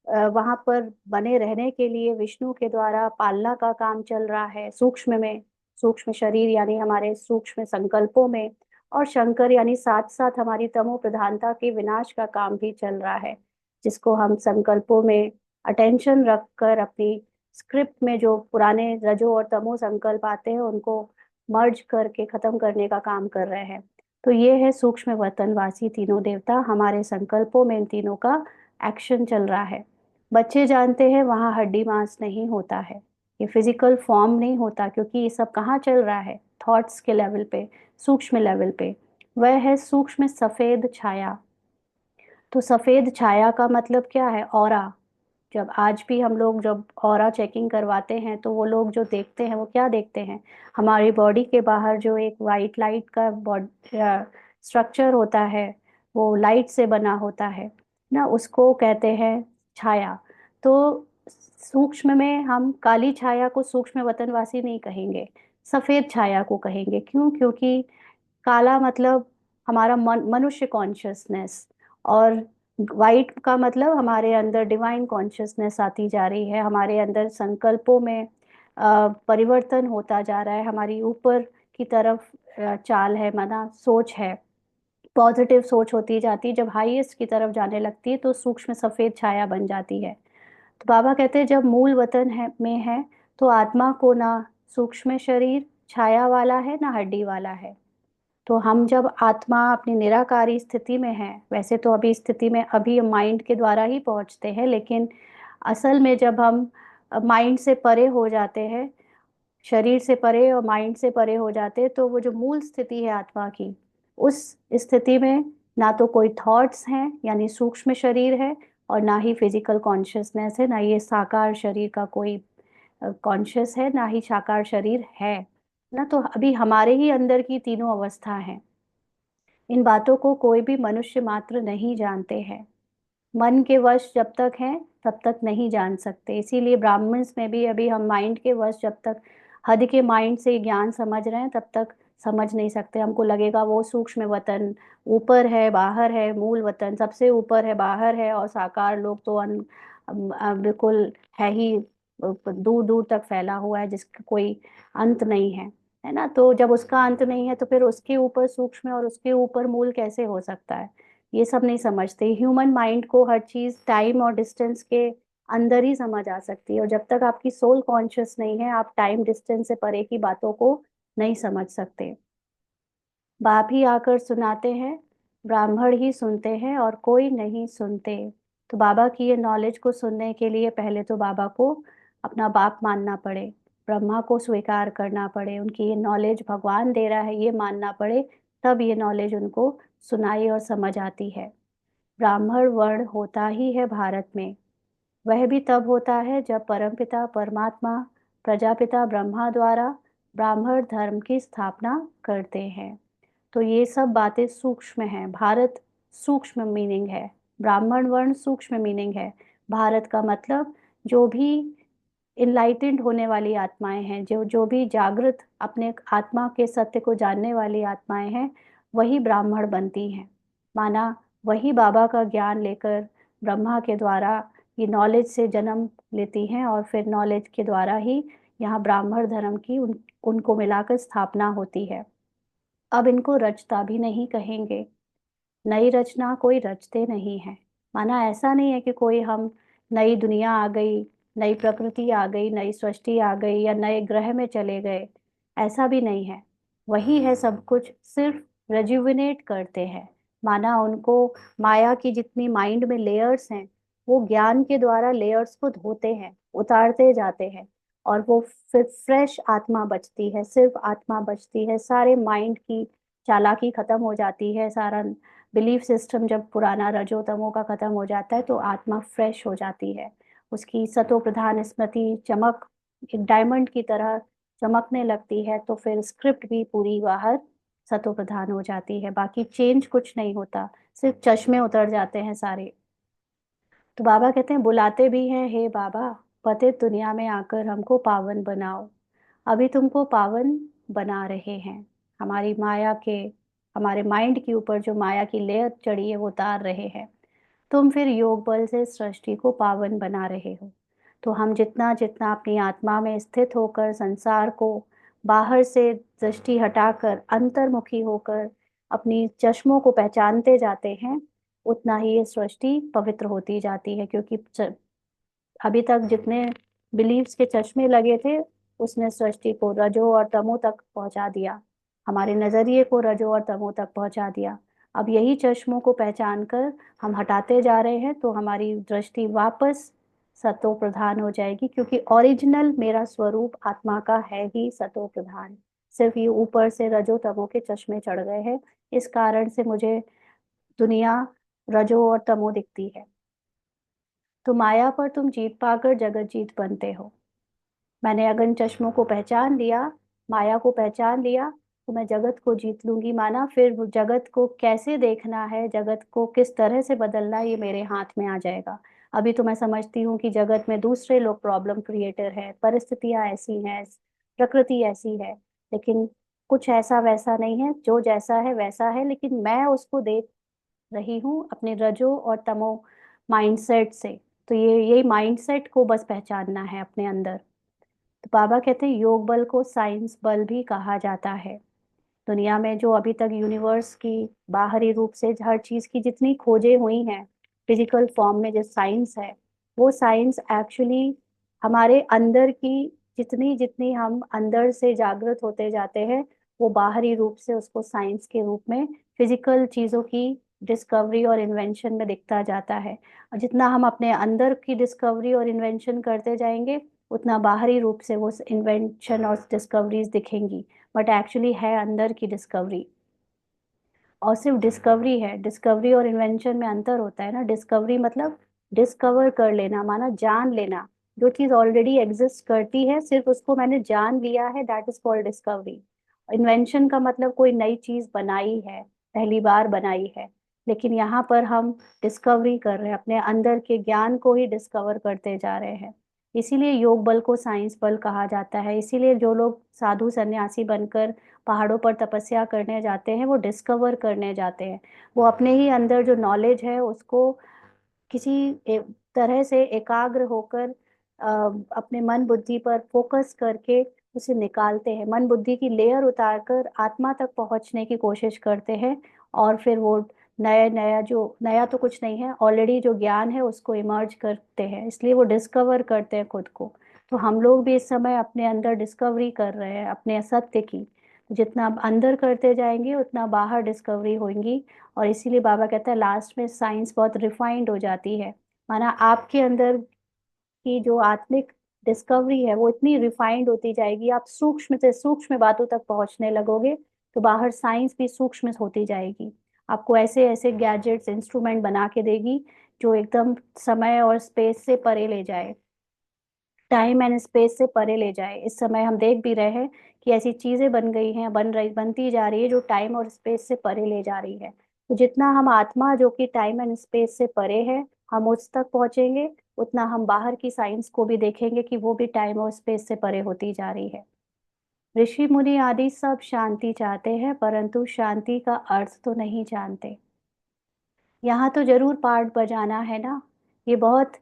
वहां पर बने रहने के लिए विष्णु के द्वारा पालना का काम चल रहा है, सूक्ष्म में, सूक्ष्म शरीर यानी हमारे सूक्ष्म संकल्पों में। और शंकर यानी साथ साथ हमारी तमो प्रधानता के विनाश का काम भी चल रहा है, जिसको हम संकल्पों में अटेंशन रखकर अपनी स्क्रिप्ट में जो पुराने रजो और तमो संकल्प आते हैं उनको मर्ज करके खत्म करने का काम कर रहे हैं। तो ये है सूक्ष्म वतनवासी तीनों देवता, हमारे संकल्पों में इन तीनों का एक्शन चल रहा है। बच्चे जानते हैं वहाँ हड्डी मांस नहीं होता है, ये फिजिकल फॉर्म नहीं होता, क्योंकि ये सब कहाँ चल रहा है, थॉट्स के लेवल पे, सूक्ष्म लेवल पे। वह है सूक्ष्म सफेद छाया। तो सफेद छाया का मतलब क्या है, ऑरा। जब आज भी हम लोग जब ऑरा चेकिंग करवाते हैं तो वो लोग जो देखते हैं वो क्या देखते हैं, हमारी बॉडी के बाहर जो एक वाइट लाइट का स्ट्रक्चर होता है, वो लाइट से बना होता है ना, उसको कहते हैं छाया। तो सूक्ष्म में हम काली छाया को सूक्ष्म वतनवासी नहीं कहेंगे, सफेद छाया को कहेंगे। क्यों? क्योंकि काला मतलब हमारा मनुष्य कॉन्शियसनेस, और वाइट का मतलब हमारे अंदर डिवाइन कॉन्शियसनेस आती जा रही है, हमारे अंदर संकल्पों में परिवर्तन होता जा रहा है, हमारी ऊपर की तरफ चाल है, माना सोच है, पॉजिटिव सोच होती जाती है। जब हाईएस्ट की तरफ जाने लगती है तो सूक्ष्म सफेद छाया बन जाती है। तो बाबा कहते हैं जब मूल वतन है में है तो आत्मा को ना सूक्ष्म शरीर छाया वाला है ना हड्डी वाला है। तो हम जब आत्मा अपनी निराकारी स्थिति में है, वैसे तो अभी स्थिति में अभी माइंड के द्वारा ही पहुंचते हैं, लेकिन असल में जब हम माइंड से परे हो जाते हैं, शरीर से परे और माइंड से परे हो जाते हैं, तो वो जो मूल स्थिति है आत्मा की, उस स्थिति में ना तो कोई थॉट्स हैं यानी सूक्ष्म शरीर है, और ना ही फिजिकल कॉन्शियसनेस है, ना ये साकार शरीर का कोई कॉन्शियस है, ना ही साकार शरीर है ना। तो अभी हमारे ही अंदर की तीनों अवस्था हैं। इन बातों को कोई भी मनुष्य मात्र नहीं जानते हैं। मन के वश जब तक हैं तब तक नहीं जान सकते। इसीलिए ब्राह्मण्स में भी अभी हम माइंड के वश जब तक हद के माइंड से ज्ञान समझ रहे हैं तब तक समझ नहीं सकते। हमको लगेगा वो सूक्ष्म वतन ऊपर है बाहर है, मूल वतन सबसे ऊपर है बाहर है, और साकार लोग तो बिल्कुल है ही, दूर दूर तक फैला हुआ है जिसका कोई अंत नहीं है ना। तो जब उसका अंत नहीं है तो फिर उसके ऊपर सूक्ष्म और उसके ऊपर मूल कैसे हो सकता है, ये सब नहीं समझते। ह्यूमन माइंड को हर चीज टाइम और डिस्टेंस के अंदर ही समझ आ सकती है, और जब तक आपकी सोल कॉन्शियस नहीं है आप टाइम डिस्टेंस से परे की बातों को नहीं समझ सकते। बाप ही आकर सुनाते हैं, ब्राह्मण ही सुनते हैं और कोई नहीं सुनते। तो बाबा की ये नॉलेज को सुनने के लिए पहले तो बाबा को अपना बाप मानना पड़े, ब्रह्मा को स्वीकार करना पड़े, उनकी ये नॉलेज भगवान दे रहा है ये मानना पड़े, तब ये नॉलेज उनको सुनाई और समझ आती है। ब्राह्मण वर्ण होता ही है भारत में, वह भी तब होता है जब परमपिता परमात्मा प्रजापिता ब्रह्मा द्वारा ब्राह्मण धर्म की स्थापना करते हैं। तो ये सब बातें सूक्ष्म हैं। भारत सूक्ष्म मीनिंग है, ब्राह्मण वर्ण सूक्ष्म मीनिंग है। भारत का मतलब जो भी इनलाइटेंड होने वाली आत्माएं हैं, जो जो भी जागृत अपने आत्मा के सत्य को जानने वाली आत्माएं हैं, वही ब्राह्मण बनती हैं। माना वही बाबा का ज्ञान लेकर ब्रह्मा के द्वारा ये नॉलेज से जन्म लेती हैं, और फिर नॉलेज के द्वारा ही यहाँ ब्राह्मण धर्म की उनको मिलाकर स्थापना होती है। अब इनको रचता भी नहीं कहेंगे। नई रचना कोई रचते नहीं है। माना ऐसा नहीं है कि कोई हम नई दुनिया आ गई, नई प्रकृति आ गई, नई सृष्टि आ गई या नए ग्रह में चले गए, ऐसा भी नहीं है। वही है सब कुछ, सिर्फ रेजुविनेट करते हैं। माना उनको माया की जितनी माइंड में लेयर्स हैं, वो ज्ञान के द्वारा लेयर्स को धोते हैं, उतारते जाते हैं, और वो फिर फ्रेश आत्मा बचती है, सिर्फ आत्मा बचती है। सारे माइंड की चालाकी खत्म हो जाती है, सारा बिलीफ सिस्टम जब पुराना रजो तमो का खत्म हो जाता है तो आत्मा फ्रेश हो जाती है। उसकी सतो प्रधान स्मृति चमक एक डायमंड की तरह चमकने लगती है, तो फिर स्क्रिप्ट भी पूरी बाहर सतो प्रधान हो जाती है। बाकी चेंज कुछ नहीं होता, सिर्फ चश्मे उतर जाते हैं सारे। तो बाबा कहते हैं, बुलाते भी हैं, हे बाबा पतित दुनिया में आकर हमको पावन बनाओ। अभी तुमको पावन बना रहे हैं। हमारी माया के, हमारे माइंड के ऊपर जो माया की लेयर चढ़ी है वो उतार रहे हैं। तुम फिर योग बल से सृष्टि को पावन बना रहे हो। तो हम जितना जितना अपनी आत्मा में स्थित होकर संसार को बाहर से दृष्टि हटाकर अंतर्मुखी होकर अपनी चश्मों को पहचानते जाते हैं, उतना ही ये सृष्टि पवित्र होती जाती है। क्योंकि अभी तक जितने बिलीव्स के चश्मे लगे थे, उसने सृष्टि को रजो और तमो तक पहुंचा दिया, हमारे नजरिए को रजो और तमो तक पहुंचा दिया। अब यही चश्मों को पहचान कर हम हटाते जा रहे हैं, तो हमारी दृष्टि वापस सतो प्रधान हो जाएगी। क्योंकि ओरिजिनल मेरा स्वरूप आत्मा का है ही सतो प्रधान। सिर्फ ये ऊपर से रजो तमो के चश्मे चढ़ गए हैं, इस कारण से मुझे दुनिया रजो और तमो दिखती है। तो माया पर तुम जीत पाकर जगत जीत बनते हो। मैंने अगर इन चश्मों को पहचान लिया, माया को पहचान लिया, तो मैं जगत को जीत लूंगी। माना फिर वो जगत को कैसे देखना है, जगत को किस तरह से बदलना है, ये मेरे हाथ में आ जाएगा। अभी तो मैं समझती हूँ कि जगत में दूसरे लोग प्रॉब्लम क्रिएटर है, परिस्थितियां ऐसी हैं, प्रकृति ऐसी है, लेकिन कुछ ऐसा वैसा नहीं है। जो जैसा है वैसा है, लेकिन मैं उसको देख रही हूँ अपने रजो और तमो माइंडसेट से। तो ये माइंडसेट को बस पहचानना है अपने अंदर। तो बाबा कहते हैं, योग बल को साइंस बल भी कहा जाता है। दुनिया में जो अभी तक यूनिवर्स की बाहरी रूप से हर चीज की जितनी खोजें हुई हैं, फिजिकल फॉर्म में जो साइंस है, वो साइंस एक्चुअली हमारे अंदर की, जितनी जितनी हम अंदर से जागृत होते जाते हैं, वो बाहरी रूप से उसको साइंस के रूप में फिजिकल चीजों की डिस्कवरी और इन्वेंशन में दिखता जाता है। और जितना हम अपने अंदर की डिस्कवरी और इन्वेंशन करते जाएंगे, उतना बाहरी रूप से वो इन्वेंशन और डिस्कवरीज दिखेंगी। बट एक्चुअली है अंदर की डिस्कवरी। और सिर्फ डिस्कवरी है, डिस्कवरी और इन्वेंशन में अंतर होता है ना। डिस्कवरी मतलब डिस्कवर कर लेना, माना जान लेना। जो चीज ऑलरेडी एग्जिस्ट करती है, सिर्फ उसको मैंने जान लिया है, that is called discovery. Invention का मतलब कोई नई चीज बनाई है, पहली बार बनाई है। लेकिन यहाँ पर हम डिस्कवरी कर रहे हैं, अपने अंदर के ज्ञान को ही डिस्कवर करते जा रहे हैं। इसीलिए योग बल को साइंस बल कहा जाता है। इसीलिए जो लोग साधु सन्यासी बनकर पहाड़ों पर तपस्या करने जाते हैं, वो डिस्कवर करने जाते हैं। वो अपने ही अंदर जो नॉलेज है उसको किसी तरह से एकाग्र होकर अपने मन बुद्धि पर फोकस करके उसे निकालते हैं। मन बुद्धि की लेयर उतारकर आत्मा तक पहुंचने की कोशिश करते हैं। और फिर वो नया नया, जो नया तो कुछ नहीं है, ऑलरेडी जो ज्ञान है उसको इमर्ज करते हैं, इसलिए वो डिस्कवर करते हैं खुद को। तो हम लोग भी इस समय अपने अंदर डिस्कवरी कर रहे हैं अपने सत्य की। जितना आप अंदर करते जाएंगे उतना बाहर डिस्कवरी होंगी। और इसीलिए बाबा कहता है लास्ट में साइंस बहुत रिफाइंड हो जाती है। माना आपके अंदर की जो आत्मिक डिस्कवरी है वो इतनी रिफाइंड होती जाएगी, आप सूक्ष्म से सूक्ष्म बातों तक पहुंचने लगोगे, तो बाहर साइंस भी सूक्ष्म होती जाएगी। आपको ऐसे ऐसे गैजेट्स इंस्ट्रूमेंट बना के देगी जो एकदम समय और स्पेस से परे ले जाए, टाइम एंड स्पेस से परे ले जाए। इस समय हम देख भी रहे हैं कि ऐसी चीजें बन गई हैं, बनती जा रही है जो टाइम और स्पेस से परे ले जा रही है। तो जितना हम आत्मा जो कि टाइम एंड स्पेस से परे है, हम उस तक पहुंचेंगे, उतना हम बाहर की साइंस को भी देखेंगे कि वो भी टाइम और स्पेस से परे होती जा रही है। ऋषि मुनि आदि सब शांति चाहते हैं, परंतु शांति का अर्थ तो नहीं जानते। यहाँ तो जरूर पार्ट बजाना है ना, ये बहुत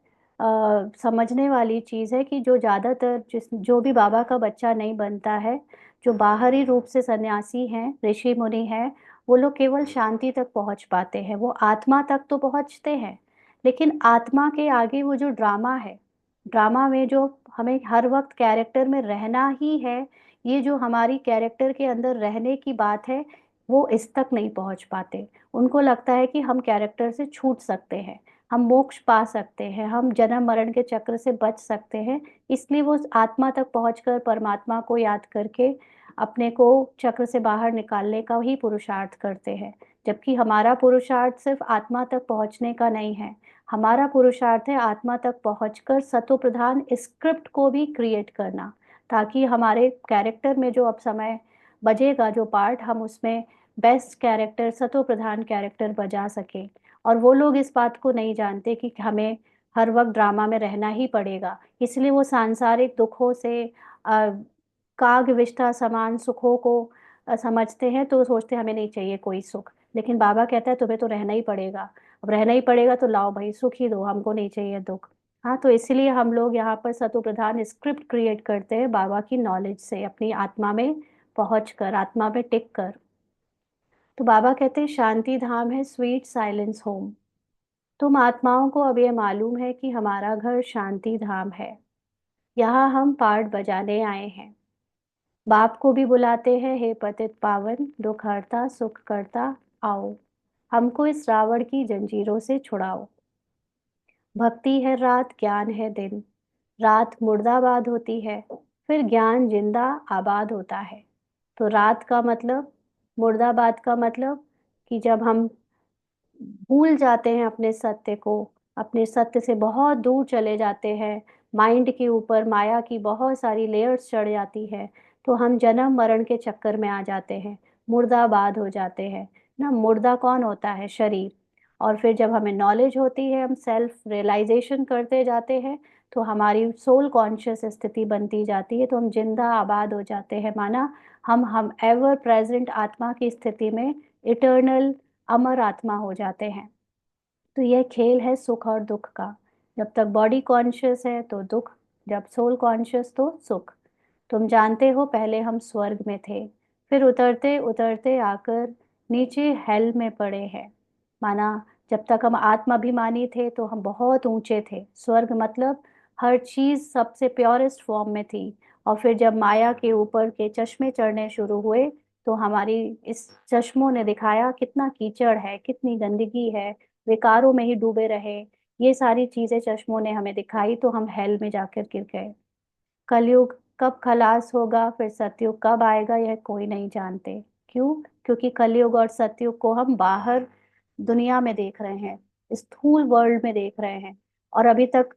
समझने वाली चीज़ है कि जो ज़्यादातर जो भी बाबा का बच्चा नहीं बनता है, जो बाहरी रूप से सन्यासी हैं, ऋषि मुनि हैं, वो लोग केवल शांति तक पहुंच पाते हैं। वो आत्मा तक तो पहुंचते हैं, लेकिन आत्मा के आगे वो जो ड्रामा है, ड्रामा में जो हमें हर वक्त कैरेक्टर में रहना ही है, ये जो हमारी कैरेक्टर के अंदर रहने की बात है, वो इस तक नहीं पहुंच पाते। उनको लगता है कि हम कैरेक्टर से छूट सकते हैं, हम मोक्ष पा सकते हैं, हम जन्म मरण के चक्र से बच सकते हैं। इसलिए वो आत्मा तक पहुंचकर परमात्मा को याद करके अपने को चक्र से बाहर निकालने का ही पुरुषार्थ करते हैं। जबकि हमारा पुरुषार्थ सिर्फ आत्मा तक पहुंचने का नहीं है, हमारा पुरुषार्थ है आत्मा तक पहुंचकर सतो प्रधान स्क्रिप्ट को भी क्रिएट करना, ताकि हमारे कैरेक्टर में जो अब समय बजेगा, जो पार्ट, हम उसमें बेस्ट कैरेक्टर, सतो प्रधान कैरेक्टर बजा सके। और वो लोग इस बात को नहीं जानते कि हमें हर वक्त ड्रामा में रहना ही पड़ेगा, इसलिए वो सांसारिक दुखों से काग विष्ठा समान सुखों को समझते हैं, तो सोचते हैं हमें नहीं चाहिए कोई सुख। लेकिन बाबा कहता है तुम्हें तो रहना ही पड़ेगा, अब रहना ही पड़ेगा तो लाओ भाई सुख ही दो, हमको नहीं चाहिए दुख। हाँ, तो इसलिए हम लोग यहाँ पर सतो प्रधान स्क्रिप्ट क्रिएट करते हैं बाबा की नॉलेज से, अपनी आत्मा में पहुंच कर, आत्मा में टिक कर। तो बाबा कहते हैं शांति धाम है स्वीट साइलेंस होम। तुम आत्माओं को अब ये मालूम है कि हमारा घर शांति धाम है, यहाँ हम पार्ट बजाने आए हैं। बाप को भी बुलाते हैं, हे पतित पावन दुख हरता सुख करता, आओ हमको इस रावण की जंजीरों से छुड़ाओ। भक्ति है रात, ज्ञान है दिन, रात मुर्दाबाद होती है, फिर ज्ञान जिंदा आबाद होता है। तो रात का मतलब, मुर्दाबाद का मतलब कि जब हम भूल जाते हैं अपने सत्य को, अपने सत्य से बहुत दूर चले जाते हैं, माइंड के ऊपर माया की बहुत सारी लेयर्स चढ़ जाती है, तो हम जन्म मरण के चक्कर में आ जाते हैं, मुर्दाबाद हो जाते हैं। ना, मुर्दा कौन होता है? शरीर। और फिर जब हमें नॉलेज होती है, हम सेल्फ रियलाइजेशन करते जाते हैं, तो हमारी सोल कॉन्शियस स्थिति बनती जाती है, तो हम जिंदा आबाद हो जाते हैं। माना हम एवर प्रेजेंट आत्मा की स्थिति में इटर्नल अमर आत्मा हो जाते हैं। तो यह खेल है सुख और दुख का। जब तक बॉडी कॉन्शियस है तो दुख, जब सोल कॉन्शियस तो सुख। तुम जानते हो पहले हम स्वर्ग में थे, फिर उतरते उतरते आकर नीचे हेल में पड़े हैं। माना जब तक हम आत्माभिमानी थे तो हम बहुत ऊंचे थे, स्वर्ग मतलब हर चीज सबसे प्योरेस्ट फॉर्म में थी। और फिर जब माया के ऊपर के चश्मे चढ़ने शुरू हुए, तो हमारी इस चश्मों ने दिखाया कितना कीचड़ है, कितनी गंदगी है, विकारों में ही डूबे रहे। ये सारी चीजें चश्मों ने हमें दिखाई, तो हम हेल में जाकर गिर गए। कलयुग कब खलास होगा, फिर सतयुग कब आएगा, यह कोई नहीं जानते। क्यों? क्योंकि कलयुग और सतयुग को हम बाहर दुनिया में देख रहे हैं, स्थूल वर्ल्ड में देख रहे हैं। और अभी तक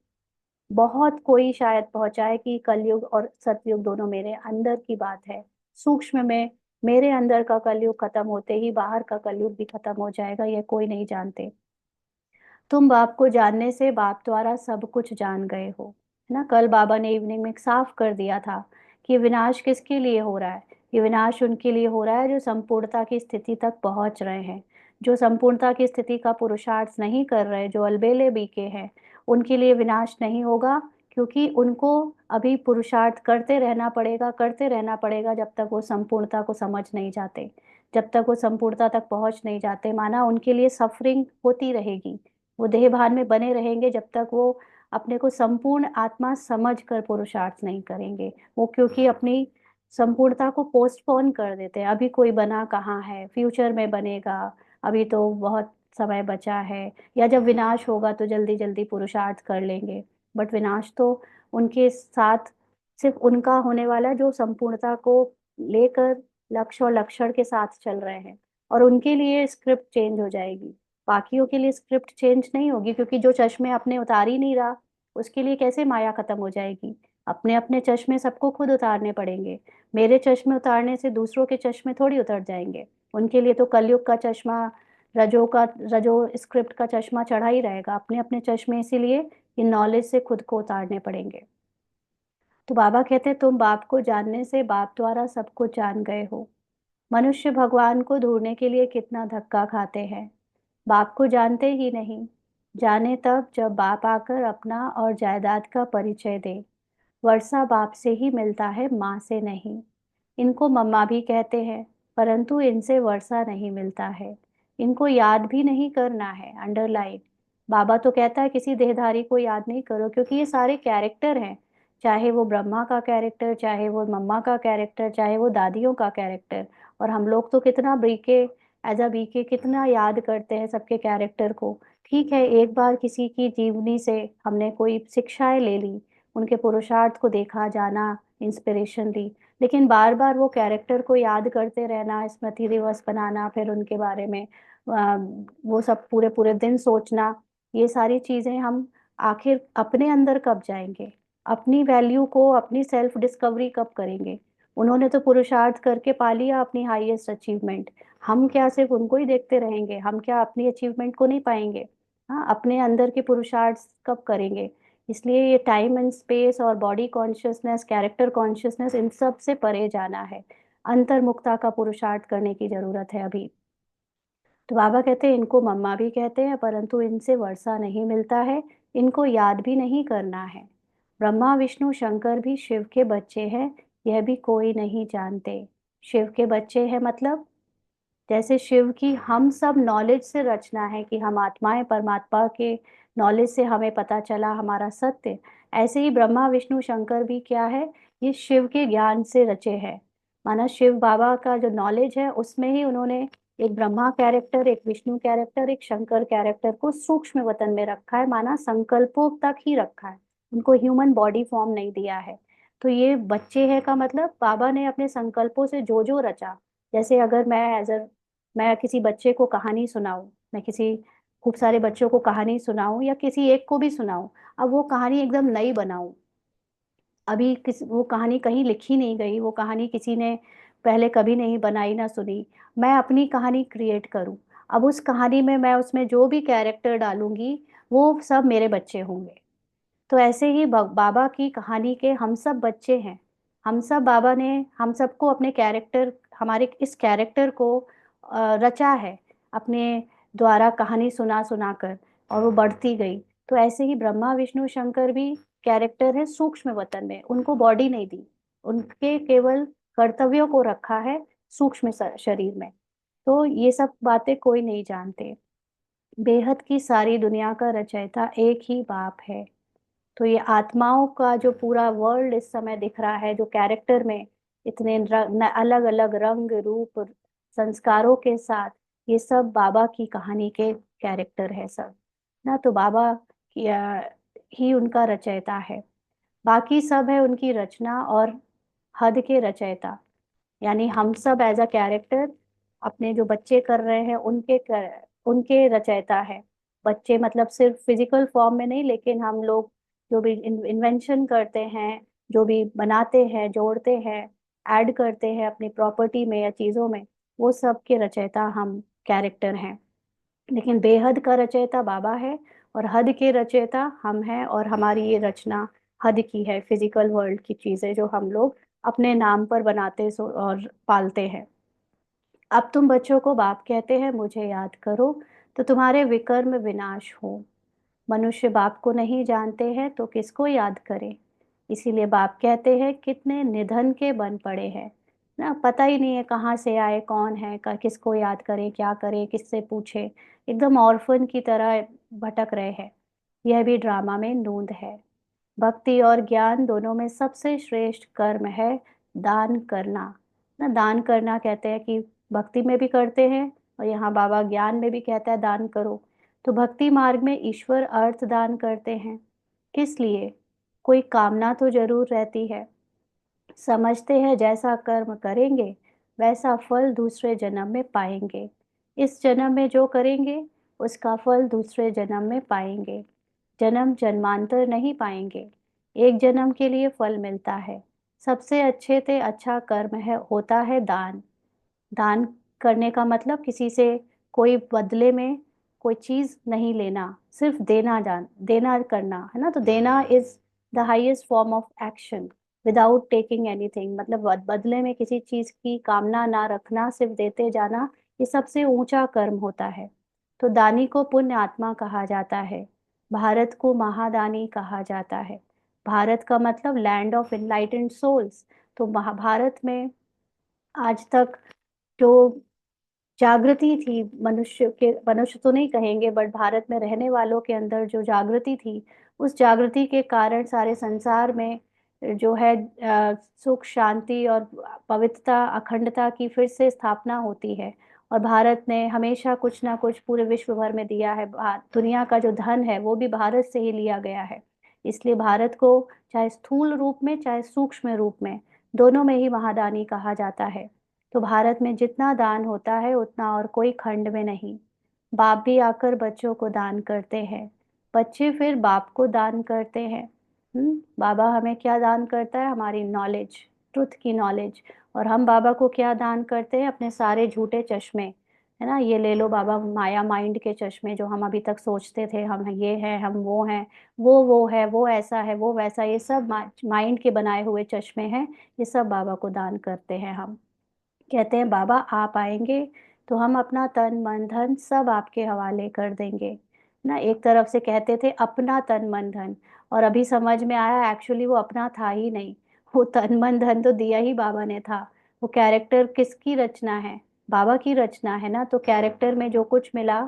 बहुत कोई शायद पहुंचा है कि कलयुग और सतयुग दोनों मेरे अंदर की बात है। सूक्ष्म में मेरे अंदर का कलयुग खत्म होते ही बाहर का कलयुग भी खत्म हो जाएगा, यह कोई नहीं जानते। तुम बाप को जानने से बाप द्वारा सब कुछ जान गए हो, है ना। कल बाबा ने इवनिंग में साफ कर दिया था कि विनाश किसके लिए हो रहा है। ये विनाश उनके लिए हो रहा है जो संपूर्णता की स्थिति तक पहुंच रहे हैं। जो संपूर्णता की स्थिति का पुरुषार्थ नहीं कर रहे, जो अलबेले बीके हैं, उनके लिए विनाश नहीं होगा, क्योंकि उनको अभी पुरुषार्थ करते रहना पड़ेगा, करते रहना पड़ेगा, जब तक वो संपूर्णता को समझ नहीं जाते, जब तक वो संपूर्णता तक पहुंच नहीं जाते। माना उनके लिए सफरिंग होती रहेगी, वो देह भान में बने रहेंगे जब तक वो अपने को संपूर्ण आत्मा समझ कर पुरुषार्थ नहीं करेंगे। वो क्योंकि अपनी संपूर्णता को पोस्टपोन कर देते हैं, अभी कोई बना कहाँ है, फ्यूचर में बनेगा, अभी तो बहुत समय बचा है, या जब विनाश होगा तो जल्दी जल्दी पुरुषार्थ कर लेंगे। बट विनाश तो उनके साथ सिर्फ उनका होने वाला है जो संपूर्णता को लेकर लक्ष्य और लक्षण के साथ चल रहे हैं, और उनके लिए स्क्रिप्ट चेंज हो जाएगी। बाकियों के लिए स्क्रिप्ट चेंज नहीं होगी, क्योंकि जो चश्मे अपने उतार ही नहीं रहा, उसके लिए कैसे माया खत्म हो जाएगी। अपने अपने चश्मे सबको खुद उतारने पड़ेंगे। मेरे चश्मे उतारने से दूसरों के चश्मे थोड़ी उतर जाएंगे। उनके लिए तो कलयुग का चश्मा, रजो स्क्रिप्ट का चश्मा चढ़ा ही रहेगा, अपने अपने चश्मे, इसीलिए इन नॉलेज से खुद को उतारने पड़ेंगे। तो बाबा कहते हैं तुम बाप को जानने से बाप द्वारा सब कुछ जान गए हो। मनुष्य भगवान को ढूंढने के लिए कितना धक्का खाते हैं, बाप को जानते ही नहीं। जाने तब जब बाप आकर अपना और जायदाद का परिचय दे। वर्षा बाप से ही मिलता है, माँ से नहीं। इनको मम्मा भी कहते हैं, परंतु इनसे वर्षा नहीं मिलता है। इनको याद भी नहीं करना है, अंडरलाइन। बाबा तो कहता है किसी देहधारी को याद नहीं करो, क्योंकि ये सारे कैरेक्टर हैं। चाहे वो ब्रह्मा का कैरेक्टर, चाहे वो मम्मा का कैरेक्टर, चाहे वो दादियों का कैरेक्टर। और हम लोग तो कितना बीके, एज अ बीके कितना याद करते हैं सबके कैरेक्टर को। ठीक है, एक बार किसी की जीवनी से हमने कोई शिक्षाएं ले ली, उनके पुरुषार्थ को देखा, जाना, इंस्पिरेशन ली। लेकिन बार बार वो कैरेक्टर को याद करते रहना, स्मृति दिवस बनाना, फिर उनके बारे में वो सब पूरे पूरे दिन सोचना, ये सारी चीजें हम आखिर अपने अंदर कब जाएंगे? अपनी वैल्यू को, अपनी सेल्फ डिस्कवरी कब करेंगे? उन्होंने तो पुरुषार्थ करके पा लिया अपनी हाईएस्ट अचीवमेंट। हम क्या सिर्फ उनको ही देखते रहेंगे? हम क्या अपनी अचीवमेंट को नहीं पाएंगे? हाँ, अपने अंदर के पुरुषार्थ कब करेंगे? इसलिए ये टाइम एंड स्पेस और बॉडी कॉन्शियसनेस, कैरेक्टर कॉन्शियसनेस, इन सब से परे जाना है। अंतर्मुखता का पुरुषार्थ करने की जरूरत है अभी। तो बाबा कहते हैं इनको मम्मा भी कहते हैं, परंतु इनसे वर्षा नहीं मिलता है। इनको याद भी नहीं करना है। ब्रह्मा विष्णु शंकर भी शिव के बच्चे हैं, यह भी कोई नहीं जानते। शिव के बच्चे हैं मतलब, जैसे शिव की हम सब नॉलेज से रचना है कि हम आत्माएं, परमात्मा के नॉलेज से हमें पता चला हमारा सत्य। ऐसे ही ब्रह्मा विष्णु शंकर भी क्या है? ये शिव के ज्ञान से रचे हैं। माना शिव बाबा का जो नॉलेज है उसमें ही उन्होंने एक ब्रह्मा कैरेक्टर, एक विष्णु कैरेक्टर, एक शंकर कैरेक्टर को सूक्ष्म वतन में रखा है, माना संकल्पों तक ही रखा है। उनको ह्यूमन बॉडी फॉर्म नहीं दिया है। तो ये बच्चे हैं का मतलब बाबा ने अपने संकल्पों से जो जो रचा। जैसे अगर मैं किसी बच्चे को कहानी सुनाऊं, मैं किसी खूब सारे बच्चों को कहानी सुनाऊं या किसी एक को भी सुनाऊं, अब वो कहानी एकदम नई बनाऊं। अभी वो कहानी कहीं लिखी नहीं गई, वो कहानी किसी ने पहले कभी नहीं बनाई ना सुनी। मैं अपनी कहानी क्रिएट करूं। अब उस कहानी में मैं उसमें जो भी कैरेक्टर डालूंगी, वो सब मेरे बच्चे होंगे। तो ऐसे ही बाबा की कहानी के हम सब बच्चे हैं। हम सब, बाबा ने हम सबको अपने कैरेक्टर, हमारे इस कैरेक्टर को रचा है अपने द्वारा, कहानी सुना सुना कर, और वो बढ़ती गई। तो ऐसे ही ब्रह्मा विष्णु शंकर भी कैरेक्टर है सूक्ष्म वतन में, उनको बॉडी नहीं दी। उनके केवल कर्तव्यों को रखा है सूक्ष्म शरीर में। तो ये सब बातें कोई नहीं जानते। बेहद की सारी दुनिया का रचयिता एक ही बाप है। तो ये आत्माओं का जो पूरा वर्ल्ड इस समय दिख रहा है, जो कैरेक्टर में इतने अलग अलग रंग रूप संस्कारों के साथ, ये सब बाबा की कहानी के कैरेक्टर है सब ना। तो बाबा की, ही उनका रचयिता है। बाकी सब है उनकी रचना और हद के रचयिता। यानी हम सब एज अ कैरेक्टर अपने जो बच्चे कर रहे हैं उनके रचयिता है। बच्चे मतलब सिर्फ फिजिकल फॉर्म में नहीं, लेकिन हम लोग जो भी इन्वेंशन करते हैं, जो भी बनाते हैं, जोड़ते हैं, ऐड करते हैं अपनी प्रॉपर्टी में या चीजों में, वो सब के रचयिता हम कैरेक्टर हैं। लेकिन बेहद का रचयिता बाबा है, और हद के रचयिता हम हैं। और हमारी ये रचना हद की है, फिजिकल वर्ल्ड की चीजें जो हम लोग अपने नाम पर बनाते और पालते हैं। अब तुम बच्चों को बाप कहते हैं, मुझे याद करो तो तुम्हारे विकर्म विनाश हो। मनुष्य बाप को नहीं जानते हैं तो किसको याद करें? इसीलिए बाप कहते हैं कितने निधन के बन पड़े हैं ना, पता ही नहीं है कहाँ से आए, कौन है, किसको याद करें, क्या करें, किससे पूछे। एकदम ऑर्फन की तरह भटक रहे हैं। यह भी ड्रामा में नूंद है। भक्ति और ज्ञान दोनों में सबसे श्रेष्ठ कर्म है दान करना ना। दान करना कहते हैं कि भक्ति में भी करते हैं, और यहाँ बाबा ज्ञान में भी कहता है दान करो। तो भक्ति मार्ग में ईश्वर अर्थ दान करते हैं। किस लिए? कोई कामना तो जरूर रहती है। समझते हैं जैसा कर्म करेंगे वैसा फल दूसरे जन्म में पाएंगे। इस जन्म में जो करेंगे उसका फल दूसरे जन्म में पाएंगे। जन्म जन्मांतर नहीं पाएंगे, एक जन्म के लिए फल मिलता है। सबसे अच्छे से अच्छा कर्म है, होता है दान। दान करने का मतलब किसी से कोई बदले में कोई चीज नहीं लेना, सिर्फ देना करना है ना। तो देना is the highest form of action without taking anything. मतलब बदले में किसी चीज की कामना ना रखना, सिर्फ देते जाना, ये सबसे ऊंचा कर्म होता है। तो दानी को पुण्य आत्मा कहा जाता है। भारत को महादानी कहा जाता है। भारत का मतलब लैंड ऑफ इनलाइटेंड सोल्स। तो महाभारत में आज तक जो जागृति थी मनुष्य के, मनुष्य तो नहीं कहेंगे बट भारत में रहने वालों के अंदर जो जागृति थी, उस जागृति के कारण सारे संसार में जो है सुख शांति और पवित्रता अखंडता की फिर से स्थापना होती है। और भारत ने हमेशा कुछ ना कुछ पूरे विश्व भर में दिया है। दुनिया का जो धन है वो भी भारत से ही लिया गया है। इसलिए भारत को चाहे स्थूल रूप में चाहे सूक्ष्म रूप में, दोनों में ही महादानी कहा जाता है। तो भारत में जितना दान होता है उतना और कोई खंड में नहीं। बाप भी आकर बच्चों को दान करते हैं, बच्चे फिर बाप को दान करते हैं। बाबा हमें क्या दान करता है? हमारी नॉलेज, ट्रुथ की नॉलेज। और हम बाबा को क्या दान करते हैं? अपने सारे झूठे चश्मे, है ना। ये ले लो बाबा, माया माइंड के चश्मे, जो हम अभी तक सोचते थे हम ये हैं हम वो हैं, वो है, वो ऐसा है, वो वैसा, ये सब माइंड के बनाए हुए चश्मे हैं। ये सब बाबा को दान करते हैं हम। कहते हैं बाबा आप आएंगे तो हम अपना तन मन धन सब आपके हवाले कर देंगे ना। एक तरफ से कहते थे अपना तन मन धन, और अभी समझ में आया एक्चुअली वो अपना था ही नहीं। वो तन मन धन तो दिया ही बाबा ने था। वो कैरेक्टर किसकी रचना है? बाबा की रचना है ना। तो कैरेक्टर में जो कुछ मिला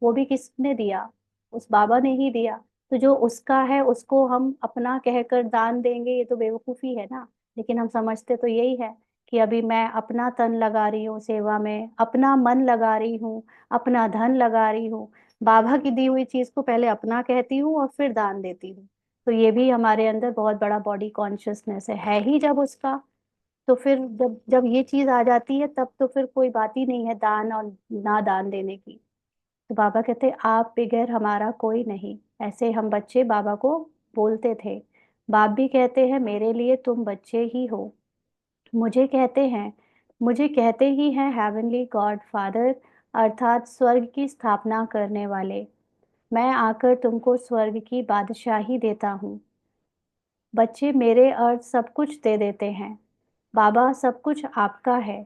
वो भी किसने दिया? उस बाबा ने ही दिया। तो जो उसका है उसको हम अपना कहकर दान देंगे, ये तो बेवकूफी है ना। लेकिन हम समझते तो यही है कि अभी मैं अपना तन लगा रही हूँ सेवा में, अपना मन लगा रही हूँ, अपना धन लगा रही हूँ। बाबा की दी हुई चीज को पहले अपना कहती हूँ और फिर दान देती हूँ। तो ये भी हमारे अंदर बहुत बड़ा बॉडी कॉन्शियसनेस है ही जब उसका। तो फिर जब जब ये चीज आ जाती है तब तो फिर कोई बात ही नहीं है दान और ना दान देने की। तो बाबा कहते आप बगैर हमारा कोई नहीं, ऐसे हम बच्चे बाबा को बोलते थे। बाप भी कहते हैं मेरे लिए तुम बच्चे ही हो। मुझे कहते हैं, मुझे कहते ही हैं हेवनली गॉड फादर, अर्थात स्वर्ग की स्थापना करने वाले। मैं आकर तुमको स्वर्ग की बादशाही देता हूँ। बच्चे मेरे अर्थ सब कुछ दे देते हैं। बाबा सब कुछ आपका है।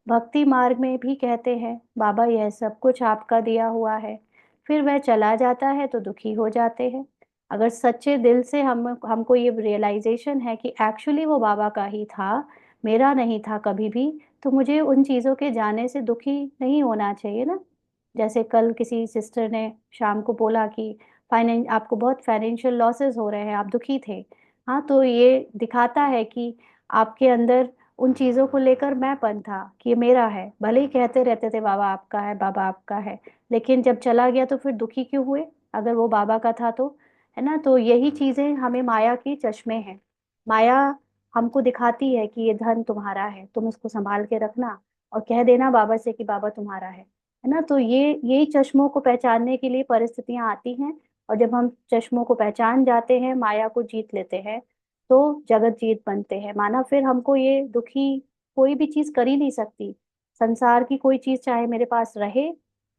भक्ति मार्ग में भी कहते हैं बाबा यह सब कुछ आपका दिया हुआ है। फिर वह चला जाता है तो दुखी हो जाते हैं। अगर सच्चे दिल से हमको ये रियलाइजेशन है कि एक्चुअली वो बाबा का ही था, मेरा नहीं था कभी भी, तो मुझे उन चीज़ों के जाने से दुखी नहीं होना चाहिए ना। जैसे कल किसी सिस्टर ने शाम को बोला कि फाइनेंस आपको बहुत फाइनेंशियल लॉसेस हो रहे हैं, आप दुखी थे। हाँ, तो ये दिखाता है कि आपके अंदर उन चीज़ों को लेकर मैंपन था कि ये मेरा है। भले ही कहते रहते थे बाबा आपका है, बाबा आपका है, लेकिन जब चला गया तो फिर दुखी क्यों हुए? अगर वो बाबा का था तो, है ना। तो यही चीज़ें हमें माया के चश्मे हैं। माया हमको दिखाती है कि ये धन तुम्हारा है, तुम इसको संभाल के रखना, और कह देना बाबा से कि बाबा तुम्हारा है ना। तो ये यही चश्मों को पहचानने के लिए परिस्थितियां आती हैं। और जब हम चश्मों को पहचान जाते हैं, माया को जीत लेते हैं, तो जगत जीत बनते हैं। माना फिर हमको ये दुखी कोई भी चीज कर ही नहीं सकती। संसार की कोई चीज चाहे मेरे पास रहे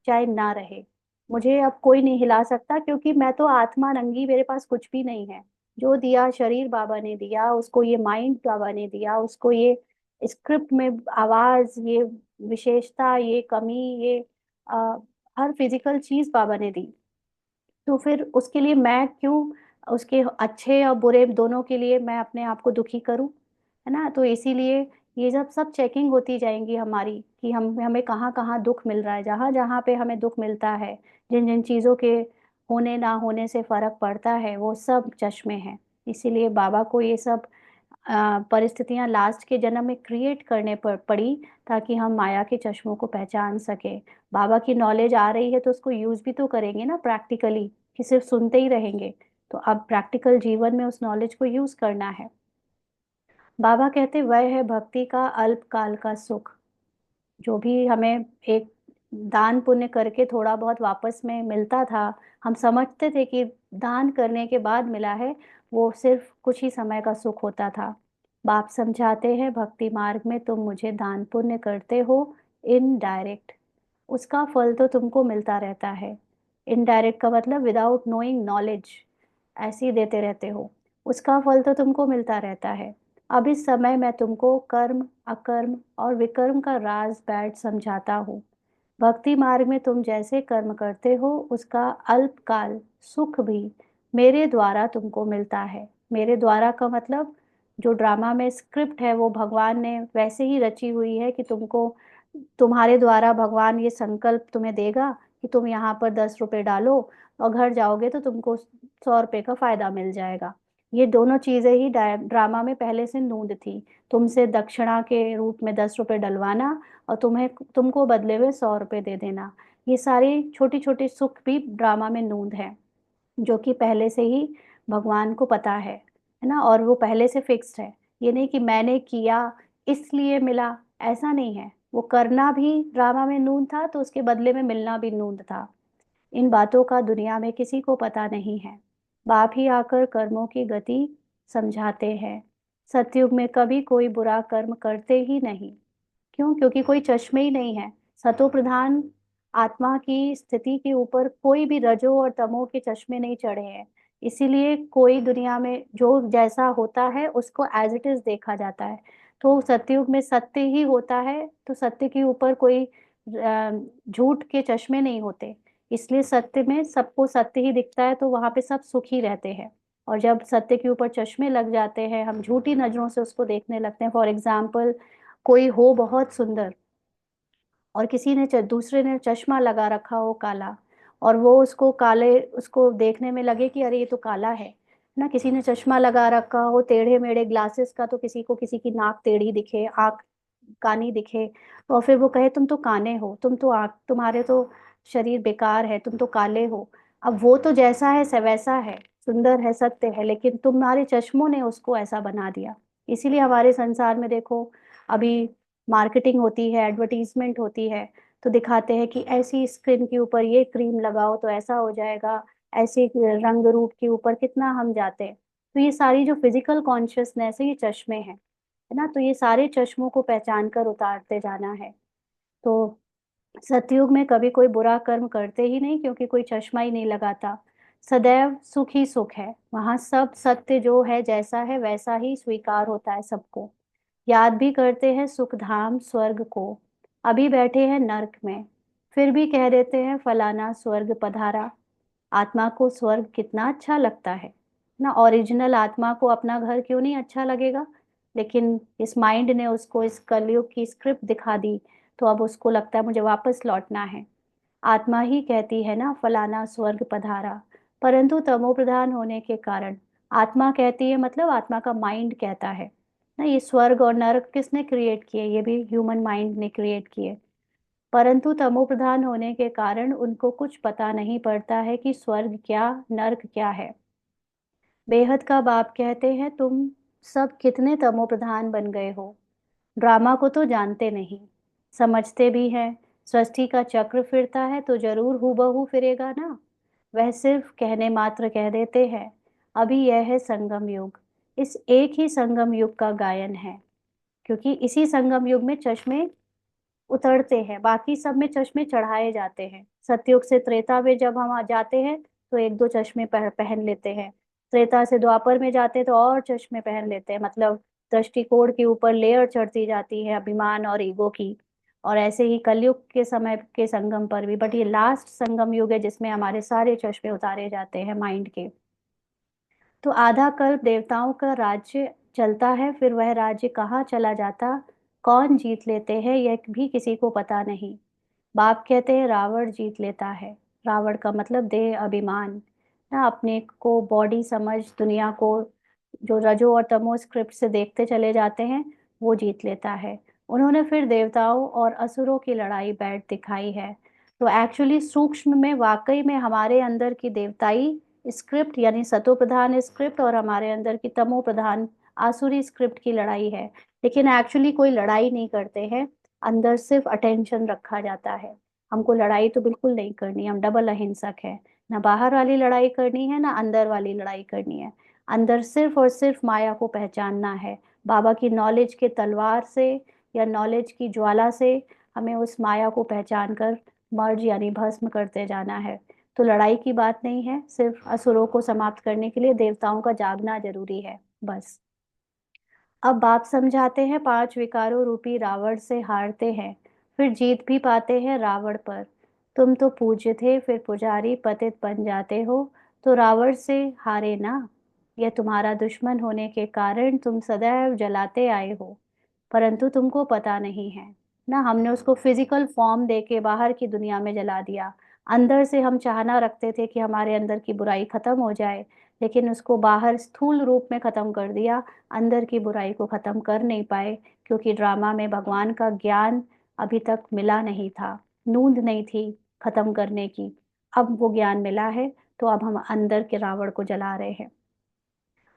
चाहे ना रहे, मुझे अब कोई नहीं हिला सकता, क्योंकि मैं तो आत्मा नंगी, मेरे पास कुछ भी नहीं है। जो दिया शरीर बाबा ने दिया, उसको ये माइंड बाबा ने दिया, उसको ये स्क्रिप्ट में आवाज, ये विशेषता, ये कमी, ये आ, हर फिजिकल चीज बाबा ने दी। तो फिर उसके लिए मैं क्यों, उसके अच्छे और बुरे दोनों के लिए मैं अपने आप को दुखी करूं? है ना। तो इसीलिए ये जब सब चेकिंग होती जाएंगी हमारी कि हम हमें कहाँ कहाँ दुख मिल रहा है, जहाँ जहाँ पे हमें दुख मिलता है, जिन जिन चीज़ों के होने ना होने से फर्क पड़ता है, वो सब चश्मे हैं। इसीलिए बाबा को ये सब परिस्थितियां लास्ट के जन्म में क्रिएट करने पड़ी, ताकि हम माया के चश्मों को पहचान सके। बाबा की नॉलेज आ रही है तो उसको यूज भी तो करेंगे ना प्रैक्टिकली, कि सिर्फ सुनते ही रहेंगे। तो अब प्रैक्टिकल जीवन में उस नॉलेज को यूज करना है। बाबा कहते वह है भक्ति का अल्पकाल का सुख। जो भी हमें एक दान पुण्य करके थोड़ा बहुत वापस में मिलता था, हम समझते थे कि दान करने के बाद मिला है, वो सिर्फ कुछ ही समय का सुख होता था। बाप समझाते हैं भक्ति मार्ग में तुम मुझे दान पुण्य करते हो इनडायरेक्ट, उसका फल तो तुमको मिलता रहता है। इनडायरेक्ट का मतलब विदाउट नोइंग नॉलेज, ऐसे ही देते रहते हो, उसका फल तो तुमको मिलता रहता है। अब इस समय मैं तुमको कर्म, अकर्म और विकर्म का राज बैठ समझाता हूँ। भक्ति मार्ग में तुम जैसे कर्म करते हो उसका अल्पकाल सुख भी मेरे द्वारा तुमको मिलता है। मेरे द्वारा का मतलब जो ड्रामा में स्क्रिप्ट है वो भगवान ने वैसे ही रची हुई है कि तुमको, तुम्हारे द्वारा भगवान ये संकल्प तुम्हें देगा कि तुम यहाँ पर 10 रुपए डालो और घर जाओगे तो तुमको 100 रुपए का फायदा मिल जाएगा। ये दोनों चीजें ही ड्रामा में पहले से नूंद थी। तुमसे दक्षिणा के रूप में 10 रुपए डलवाना और तुम्हें, तुमको बदले में 100 रुपए दे देना। ये सारी छोटी छोटी सुख भी ड्रामा में नूंद है, जो कि पहले से ही भगवान को पता है ना, और वो पहले से फिक्स्ड है। ये नहीं कि मैंने किया इसलिए मिला, ऐसा नहीं है। वो करना भी ड्रामा में नून था तो उसके बदले में मिलना भी नून था। इन बातों का दुनिया में किसी को पता नहीं है। बाप ही आकर कर्मों की गति समझाते हैं। सतयुग में कभी कोई बुरा कर्म करते ही नहीं। क्यों? क्योंकि कोई चश्मे ही नहीं है। सतो प्रधान आत्मा की स्थिति के ऊपर कोई भी रजो और तमो के चश्मे नहीं चढ़े हैं। इसीलिए कोई दुनिया में जो जैसा होता है उसको एज इट इज देखा जाता है। तो सतयुग में सत्य ही होता है, तो सत्य के ऊपर कोई झूठ के चश्मे नहीं होते। इसलिए सत्य में सबको सत्य ही दिखता है, तो वहां पे सब सुखी रहते हैं। और जब सत्य के ऊपर चश्मे लग जाते हैं, हम झूठी नजरों से उसको देखने लगते हैं। फॉर एग्जाम्पल, कोई हो बहुत सुंदर और किसी ने दूसरे ने चश्मा लगा रखा हो काला, और वो उसको काले, उसको देखने में लगे कि अरे ये तो काला है ना। किसी ने चश्मा लगा रखा हो टेढ़े मेढ़े ग्लासेस का, तो किसी को किसी की नाक टेढ़ी दिखे, आंख कानी दिखे, और फिर वो कहे तुम तो काने हो, तुम तो आंख, तुम्हारे तो शरीर बेकार है, तुम तो काले हो। अब वो तो जैसा है वैसा है, सुंदर है, सत्य है, लेकिन तुम्हारे चश्मों ने उसको ऐसा बना दिया। इसीलिए हमारे संसार में देखो, अभी मार्केटिंग होती है, एडवर्टीजमेंट होती है, तो दिखाते हैं कि ऐसी स्किन के ऊपर ये क्रीम लगाओ तो ऐसा हो जाएगा, ऐसे रंग रूप के ऊपर कितना हम जाते हैं। तो ये सारी जो फिजिकल कॉन्शियसनेस है, ये चश्मे हैं, है ना। तो ये सारे चश्मों को पहचान कर उतारते जाना है। तो सतयुग में कभी कोई बुरा कर्म करते ही नहीं, क्योंकि कोई चश्मा ही नहीं लगाता। सदैव सुख ही सुख है वहां, सब सत्य जो है जैसा है वैसा ही स्वीकार होता है सबको। याद भी करते हैं सुख धाम स्वर्ग को, अभी बैठे हैं नर्क में, फिर भी कह देते हैं फलाना स्वर्ग पधारा। आत्मा को स्वर्ग कितना अच्छा लगता है ना। ओरिजिनल आत्मा को अपना घर क्यों नहीं अच्छा लगेगा, लेकिन इस माइंड ने उसको इस कलयुग की स्क्रिप्ट दिखा दी, तो अब उसको लगता है मुझे वापस लौटना है। आत्मा ही कहती है ना फलाना स्वर्ग पधारा, परंतु तमो प्रधान होने के कारण आत्मा कहती है, मतलब आत्मा का माइंड कहता है ना। ये स्वर्ग और नरक किसने क्रिएट किए? ये भी ह्यूमन माइंड ने क्रिएट किए। परंतु तमो प्रधान होने के कारण उनको कुछ पता नहीं पड़ता है कि स्वर्ग क्या, नर्क क्या है। बेहद का बाप कहते हैं तुम सब कितने तमो प्रधान बन गए हो। ड्रामा को तो जानते नहीं, समझते भी हैं। सृष्टि का चक्र फिरता है तो जरूर हूबहू फिरेगा ना। वह सिर्फ कहने मात्र कह देते हैं। अभी यह है संगम युग, इस एक ही संगम युग का गायन है। क्योंकि इसी संगम युग में चश्मे उतरते हैं, बाकी सब में चश्मे चढ़ाए जाते हैं। सतयुग से त्रेता में जब हम आ जाते हैं तो एक दो चश्मे पहन लेते हैं। त्रेता से द्वापर में जाते हैं तो और चश्मे पहन लेते हैं, मतलब दृष्टिकोण के ऊपर लेयर चढ़ती जाती है अभिमान और ईगो की। और ऐसे ही कलयुग के समय के संगम पर भी, बट ये लास्ट संगम युग है जिसमें हमारे सारे चश्मे उतारे जाते हैं माइंड के। तो आधा कल्प देवताओं का राज्य चलता है, फिर वह राज्य कहाँ चला जाता, कौन जीत लेते हैं, यह भी किसी को पता नहीं। बाप कहते हैं रावण जीत लेता है। रावण का मतलब देह अभिमान ना, अपने को बॉडी समझ दुनिया को जो रजो और तमो स्क्रिप्ट से देखते चले जाते हैं, वो जीत लेता है। उन्होंने फिर देवताओं और असुरों की लड़ाई बैठ दिखाई है। तो एक्चुअली सूक्ष्म में वाकई में हमारे अंदर की देवताई स्क्रिप्ट यानी सतो प्रधान स्क्रिप्ट और हमारे अंदर की तमो प्रधान आसुरी स्क्रिप्ट की लड़ाई है। लेकिन एक्चुअली कोई लड़ाई नहीं करते हैं, अंदर सिर्फ अटेंशन रखा जाता है। हमको लड़ाई तो बिल्कुल नहीं करनी, हम डबल अहिंसक है। ना बाहर वाली लड़ाई करनी है, ना अंदर वाली लड़ाई करनी है। अंदर सिर्फ और सिर्फ माया को पहचानना है। बाबा की नॉलेज के तलवार से या नॉलेज की ज्वाला से हमें उस माया को पहचान कर मर्ज यानी भस्म करते जाना है। तो लड़ाई की बात नहीं है, सिर्फ असुरों को समाप्त करने के लिए देवताओं का जागना जरूरी है, बस। अब बाप समझाते हैं 5 विकारों रूपी रावण से हारते हैं, फिर जीत भी पाते हैं रावण पर। तुम तो पूज्य थे, फिर पुजारी पतित बन जाते हो, तो रावण से हारे ना। यह तुम्हारा दुश्मन होने के कारण तुम सदैव जलाते आए हो, परंतु तुमको पता नहीं है ना। हमने उसको फिजिकल फॉर्म दे के बाहर की दुनिया में जला दिया। अंदर से हम चाहना रखते थे कि हमारे अंदर की बुराई खत्म हो जाए, लेकिन उसको बाहर स्थूल रूप में खत्म कर दिया। अंदर की बुराई को खत्म कर नहीं पाए, क्योंकि ड्रामा में भगवान का ज्ञान अभी तक मिला नहीं था, नूंद नहीं थी खत्म करने की। अब वो ज्ञान मिला है, तो अब हम अंदर के रावण को जला रहे हैं।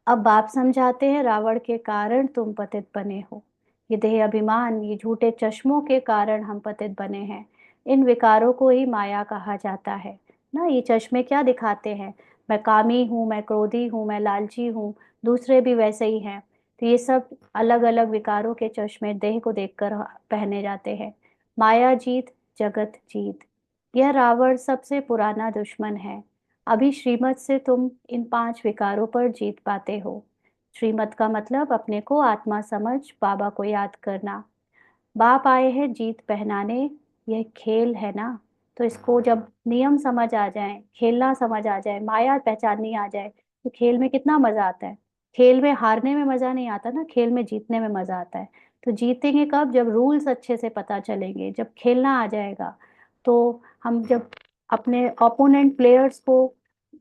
अब बाप समझाते हैं, रावण के कारण तुम पतित बने हो। ये देह अभिमान, ये झूठे चश्मों के कारण हम पतित बने हैं। इन विकारों को ही माया कहा जाता है ना। ये चश्मे क्या दिखाते हैं? मैं कामी हूँ, मैं क्रोधी हूँ, मैं लालची हूँ, दूसरे भी वैसे ही हैं। तो ये सब अलग अलग विकारों के चश्मे देह को देखकर पहने जाते हैं। माया जीत, जगत जीत, यह रावण सबसे पुराना दुश्मन है। अभी श्रीमत से तुम इन 5 विकारों पर जीत पाते हो। श्रीमत का मतलब अपने को आत्मा समझ बाबा को याद करना। बाप आए हैं जीत पहनाने, यह खेल है ना। तो इसको जब नियम समझ आ जाए, खेलना समझ आ जाए, माया पहचाननी आ जाए, तो खेल में कितना मजा आता है। खेल में हारने में मजा नहीं आता ना, खेल में जीतने में मजा आता है। तो जीतेंगे कब? जब रूल्स अच्छे से पता चलेंगे, जब खेलना आ जाएगा। तो हम जब अपने ओपोनेंट प्लेयर्स को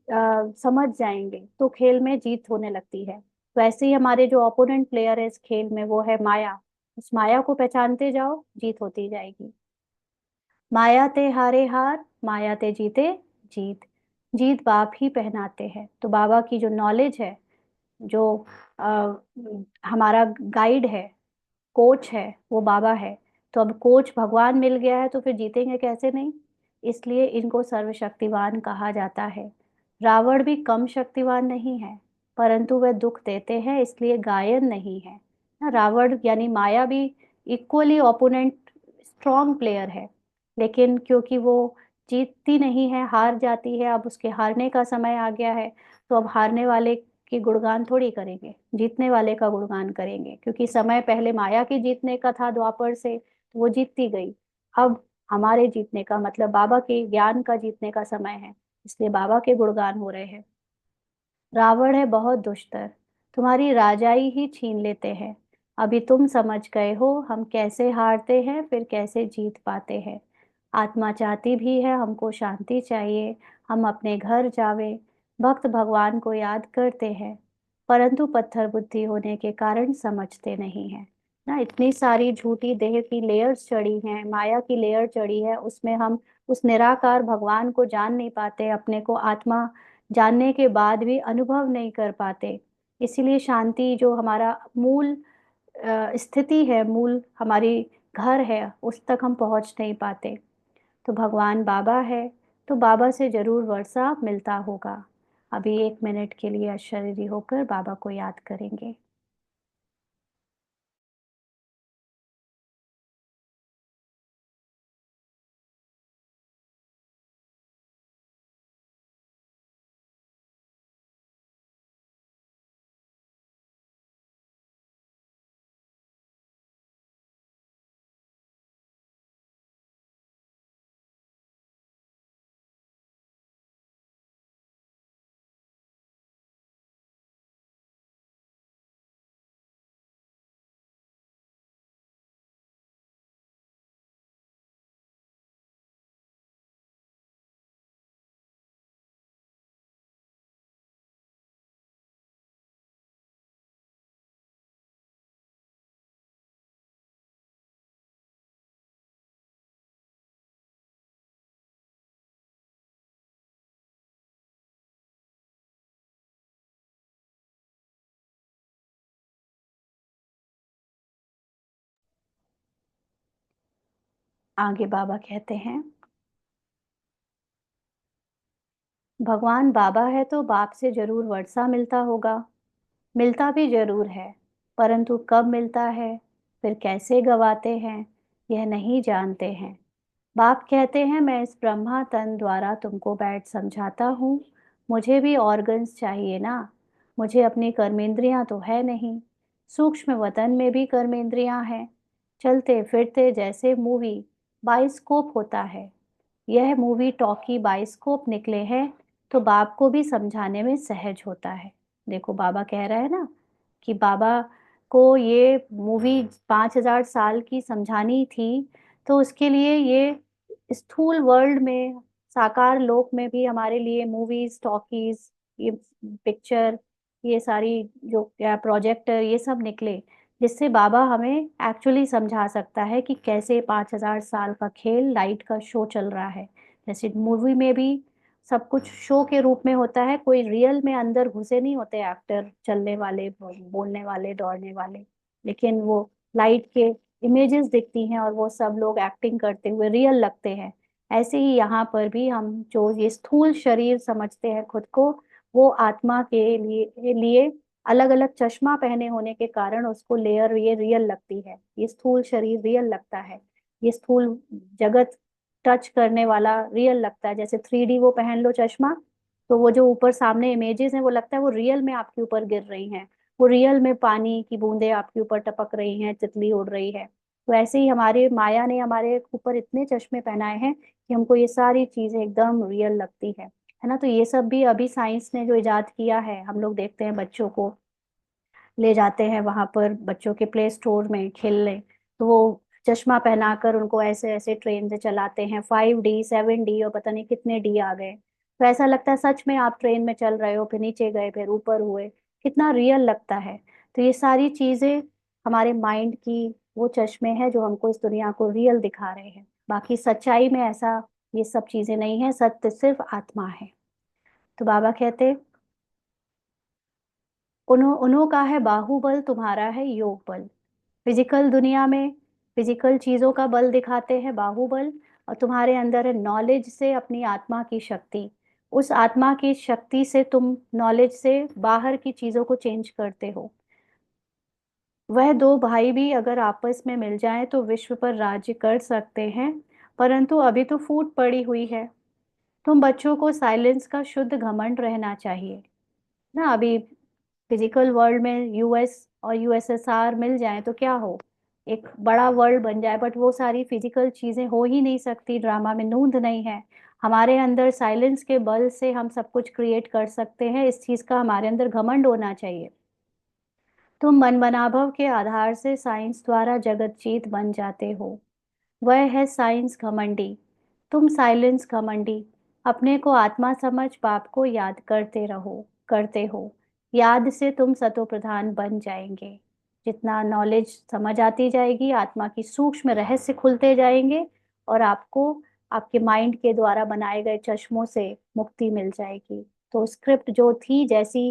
समझ जाएंगे, तो खेल में जीत होने लगती है। वैसे ही हमारे जो ओपोनेंट प्लेयर है इस खेल में, वो है माया। उस माया को पहचानते जाओ, जीत होती जाएगी। माया ते हारे हार, माया ते जीते जीत। जीत बाप ही पहनाते हैं। तो बाबा की जो नॉलेज है, जो आ, हमारा गाइड है, कोच है, वो बाबा है। तो अब कोच भगवान मिल गया है, तो फिर जीतेंगे कैसे नहीं। इसलिए इनको सर्वशक्तिवान कहा जाता है। रावण भी कम शक्तिवान नहीं है, परंतु वह दुख देते हैं, इसलिए गायन नहीं है ना। रावण यानी माया भी इक्वली ओपोनेंट, स्ट्रॉन्ग प्लेयर है। लेकिन क्योंकि वो जीतती नहीं है, हार जाती है, अब उसके हारने का समय आ गया है। तो अब हारने वाले की गुणगान थोड़ी करेंगे, जीतने वाले का गुणगान करेंगे। क्योंकि समय पहले माया के जीतने का था द्वापर से, तो वो जीतती गई। अब हमारे जीतने का मतलब बाबा के ज्ञान का जीतने का समय है, इसलिए बाबा के गुणगान हो रहे हैं। रावण है बहुत दुष्टर, तुम्हारी राजाई ही छीन लेते हैं। अभी तुम समझ गए हो हम कैसे हारते हैं, फिर कैसे जीत पाते हैं। आत्मा चाहती भी है हमको शांति चाहिए, हम अपने घर जावे। भक्त भगवान को याद करते हैं, परंतु पत्थर बुद्धि होने के कारण समझते नहीं हैं ना। इतनी सारी झूठी देह की लेयर्स चढ़ी हैं, माया की लेयर चढ़ी है, उसमें हम उस निराकार भगवान को जान नहीं पाते, अपने को आत्मा जानने के बाद भी अनुभव नहीं कर पाते। इसीलिए शांति जो हमारा मूल स्थिति है, मूल हमारी घर है, उस तक हम पहुंच नहीं पाते। तो भगवान बाबा है, तो बाबा से जरूर वर्षा मिलता होगा। अभी 1 मिनट के लिए अशरीरी होकर बाबा को याद करेंगे। आगे बाबा कहते हैं, भगवान बाबा है तो बाप से जरूर वर्षा मिलता होगा। मिलता भी जरूर है, परंतु कब मिलता है, फिर कैसे गवाते हैं, यह नहीं जानते हैं। बाप कहते हैं, मैं इस ब्रह्मा तन द्वारा तुमको बैठ समझाता हूँ। मुझे भी ऑर्गन्स चाहिए ना। मुझे अपनी कर्मेंद्रियां तो है नहीं, सूक्ष्म वतन में भी कर्मेंद्रियां हैं। चलते फिरते जैसे मूवी, बाइस्कोप होता है। यह मूवी टॉकी बाइस्कोप निकले हैं तो बाप को भी समझाने में सहज होता है। देखो बाबा कह रहा है ना कि बाबा को ये मूवी 5,000 साल की समझानी थी, तो उसके लिए ये स्थूल वर्ल्ड में, साकार लोक में भी हमारे लिए मूवीज, टॉकीज, ये पिक्चर, ये सारी जो क्या प्रोजेक्टर, ये सब निकले, जिससे बाबा हमें एक्चुअली समझा सकता है कि कैसे 5,000 साल का खेल, लाइट का शो चल रहा है। जैसे मूवी में भी सब कुछ शो के रूप में होता है, कोई रियल में अंदर घुसे नहीं होते एक्टर, चलने वाले, बोलने वाले, दौड़ने वाले, लेकिन वो लाइट के इमेजेस दिखती हैं और वो सब लोग एक्टिंग करते हुए रियल लगते हैं। ऐसे ही यहाँ पर भी हम जो ये स्थूल शरीर समझते हैं खुद को, वो आत्मा के लिए अलग अलग चश्मा पहने होने के कारण उसको लेयर ये रियल लगती है, ये स्थूल शरीर रियल लगता है, ये स्थूल जगत टच करने वाला रियल लगता है। जैसे 3D वो पहन लो चश्मा, तो वो जो ऊपर सामने इमेजेस हैं वो लगता है वो रियल में आपके ऊपर गिर रही हैं, वो रियल में पानी की बूंदें आपके ऊपर टपक रही हैं, तितली उड़ रही है। तो ऐसे ही हमारे माया ने हमारे ऊपर इतने चश्मे पहनाए हैं कि हमको ये सारी चीजें एकदम रियल लगती है ना। तो ये सब भी अभी साइंस ने जो इजाद किया है, हम लोग देखते हैं बच्चों को ले जाते हैं वहां पर बच्चों के प्ले स्टोर में खेलने, तो वो चश्मा पहनाकर उनको ऐसे ऐसे ट्रेन से चलाते हैं, 5D 7D और पता नहीं कितने डी आ गए, तो ऐसा लगता है सच में आप ट्रेन में चल रहे हो, फिर नीचे गए, फिर ऊपर हुए, कितना रियल लगता है। तो ये सारी चीजें हमारे माइंड की वो चश्मे हैं जो हमको इस दुनिया को रियल दिखा रहे हैं। बाकी सच्चाई में ऐसा ये सब चीजें नहीं है, सत्य सिर्फ आत्मा है। तो बाबा कहते, उन्हों उन्हों का है बाहुबल, तुम्हारा है योग बल। फिजिकल दुनिया में फिजिकल चीजों का बल दिखाते हैं बाहुबल, और तुम्हारे अंदर है नॉलेज से अपनी आत्मा की शक्ति। उस आत्मा की शक्ति से तुम नॉलेज से बाहर की चीजों को चेंज करते हो। वह दो भाई भी अगर आपस में मिल जाएं तो विश्व पर राज्य कर सकते हैं, परंतु अभी तो फूट पड़ी हुई है। तुम बच्चों को साइलेंस का शुद्ध घमंड रहना चाहिए ना। अभी फिजिकल वर्ल्ड में यूएस और यूएसएसआर मिल जाए तो क्या हो, एक बड़ा वर्ल्ड बन जाए, बट वो सारी फिजिकल चीजें हो ही नहीं सकती, ड्रामा में नूंद नहीं है। हमारे अंदर साइलेंस के बल से हम सब कुछ क्रिएट कर सकते हैं, इस चीज का हमारे अंदर घमंड होना चाहिए। तुम मनमनाभव के आधार से साइंस द्वारा जगत जीत बन जाते हो। वह है साइंस घमंडी, तुम साइलेंस घमंडी। अपने को आत्मा समझ पाप को याद करते रहो, करते हो। याद से तुम सतो प्रधान बन जाएंगे। जितना नॉलेज समझ आती जाएगी, आत्मा की सूक्ष्म रहस्य खुलते जाएंगे, और आपको आपके माइंड के द्वारा बनाए गए चश्मों से मुक्ति मिल जाएगी। तो स्क्रिप्ट जो थी जैसी,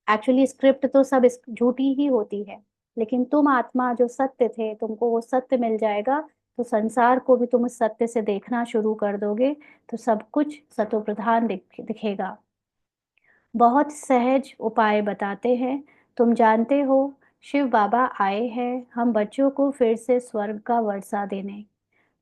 एक्चुअली स्क्रिप्ट तो सब झूठी ही होती है, लेकिन तुम आत्मा जो सत्य थे, तुमको वो सत्य मिल जाएगा, तो संसार को भी तुम उस सत्य से देखना शुरू कर दोगे, तो सब कुछ सतो प्रधान दिखेगा। बहुत सहज उपाय बताते हैं, तुम जानते हो। शिव बाबा आए हैं हम बच्चों को फिर से स्वर्ग का वर्षा देने।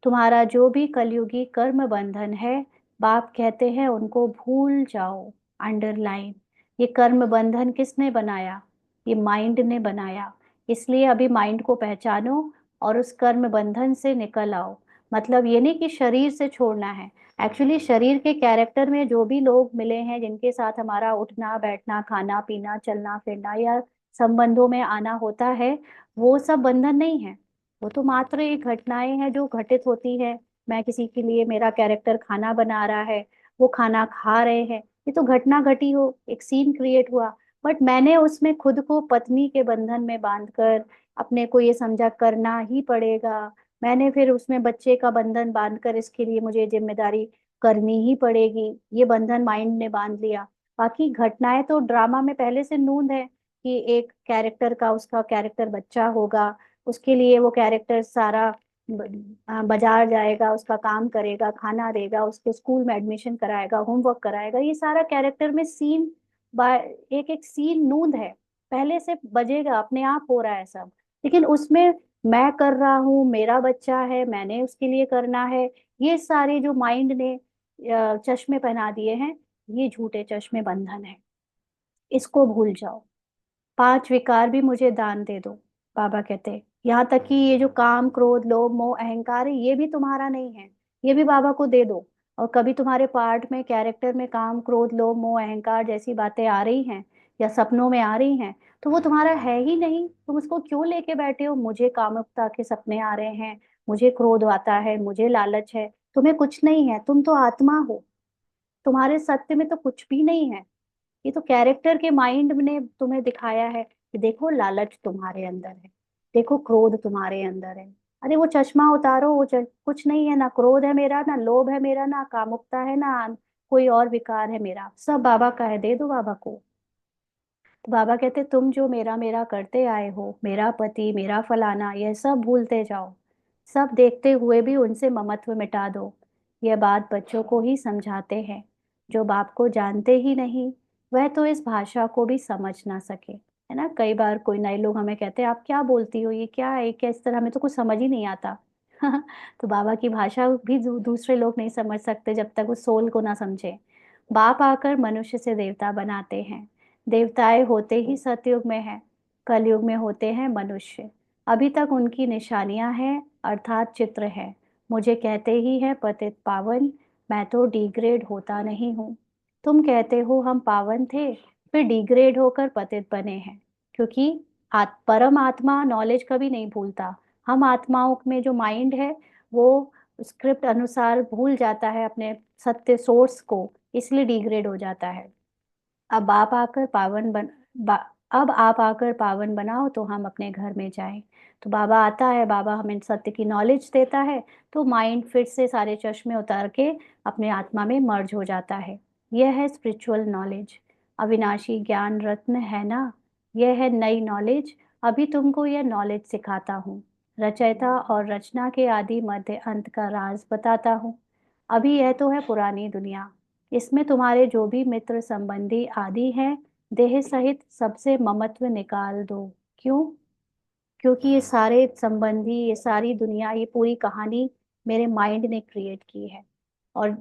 तुम्हारा जो भी कलयुगी कर्म बंधन है, बाप कहते हैं उनको भूल जाओ। अंडरलाइन, ये कर्म बंधन किसने बनाया? ये माइंड ने बनाया। इसलिए अभी माइंड को पहचानो और उस कर्म बंधन से निकल आओ। मतलब ये नहीं कि शरीर से छोड़ना है, एक्चुअली शरीर के कैरेक्टर में जो भी लोग मिले हैं, जिनके साथ हमारा उठना बैठना, खाना पीना, चलना फिरना या संबंधों में आना होता है, वो सब बंधन नहीं है। वो तो मात्र एक घटनाएं हैं जो घटित होती है। मैं किसी के लिए, मेरा कैरेक्टर खाना बना रहा है, वो खाना खा रहे हैं, ये तो घटना घटी, हो एक सीन क्रिएट हुआ, बट मैंने उसमें खुद को पत्नी के बंधन में बांधकर अपने को ये समझा करना ही पड़ेगा। मैंने फिर उसमें बच्चे का बंधन बांधकर इसके लिए मुझे जिम्मेदारी करनी ही पड़ेगी, ये बंधन माइंड ने बांध लिया। बाकी घटनाएं तो ड्रामा में पहले से नूंद है कि एक कैरेक्टर का, उसका कैरेक्टर बच्चा होगा, उसके लिए वो कैरेक्टर सारा बाजार जाएगा, उसका काम करेगा, खाना देगा, उसके स्कूल में एडमिशन कराएगा, होमवर्क कराएगा, ये सारा कैरेक्टर में सीन बाय एक एक सीन नूंद है, पहले से बजेगा, अपने आप हो रहा है सब। लेकिन उसमें मैं कर रहा हूँ, मेरा बच्चा है, मैंने उसके लिए करना है, ये सारे जो माइंड ने चश्मे पहना दिए हैं, ये झूठे चश्मे बंधन है, इसको भूल जाओ। 5 विकार भी मुझे दान दे दो, बाबा कहते। यहाँ तक कि ये जो काम क्रोध लोभ मोह अहंकार है, ये भी तुम्हारा नहीं है, ये भी बाबा को दे दो। और कभी तुम्हारे पार्ट में कैरेक्टर में काम क्रोध लोभ मोह अहंकार जैसी बातें आ रही हैं या सपनों में आ रही हैं, तो वो तुम्हारा है ही नहीं, तुम उसको क्यों लेके बैठे हो? मुझे कामुकता के सपने आ रहे हैं, मुझे क्रोध आता है, मुझे लालच है। तुम्हें कुछ नहीं है, तुम तो आत्मा हो। तुम्हारे सत्य में तो कुछ भी नहीं है। ये तो कैरेक्टर के माइंड ने तुम्हें दिखाया है कि देखो लालच तुम्हारे अंदर है, देखो क्रोध तुम्हारे अंदर है। अरे वो चश्मा उतारो, कुछ नहीं है, ना क्रोध है मेरा, ना लोभ है मेरा, ना कामुकता है, ना कोई और विकार है मेरा, सब बाबा का है, दे दो बाबा को। तो बाबा कहते तुम जो मेरा मेरा करते आए हो, मेरा पति मेरा फलाना, यह सब भूलते जाओ। सब देखते हुए भी उनसे ममत्व मिटा दो। यह बात बच्चों को ही समझाते हैं। जो बाप को जानते ही नहीं, वह तो इस भाषा को भी समझ ना सके, है ना। कई बार कोई नए लोग हमें कहते हैं आप क्या बोलती हो, ये क्या है, क्या इस तरह, हमें तो कुछ समझ ही नहीं आता। तो बाबा की भाषा भी दूसरे लोग नहीं समझ सकते जब तक वो सोल को ना समझे। बाप आकर मनुष्य से देवता बनाते हैं। देवताएं होते ही सतयुग में है, कलयुग में होते हैं मनुष्य। अभी तक उनकी निशानियां हैं, अर्थात चित्र है। मुझे कहते ही है पतित पावन, मैं तो डिग्रेड होता नहीं हूँ। तुम कहते हो हम पावन थे, फिर डिग्रेड होकर पतित बने हैं। क्योंकि परम आत्मा नॉलेज कभी नहीं भूलता। हम आत्माओं में जो माइंड है, वो स्क्रिप्ट अनुसार भूल जाता है अपने सत्य सोर्स को, इसलिए डिग्रेड हो जाता है। अब आप आकर पावन बन बा, अब आप आकर पावन बनाओ तो हम अपने घर में जाएं। तो बाबा आता है, बाबा हमें सत्य की नॉलेज देता है, तो माइंड फिर से सारे चश्मे उतार के अपने आत्मा में मर्ज हो जाता है। यह है स्पिरिचुअल नॉलेज, अविनाशी ज्ञान रत्न है ना। यह है नई नॉलेज। अभी तुमको यह नॉलेज सिखाता हूँ। रचयिता और रचना के आदि मध्य अंत का राज बताता हूँ। अभी यह तो है पुरानी दुनिया, इसमें तुम्हारे जो भी मित्र संबंधी आदि हैं, देह सहित सबसे ममत्व निकाल दो। क्यों? क्योंकि ये सारे संबंधी, ये सारी दुनिया, ये पूरी कहानी मेरे माइंड ने क्रिएट की है। और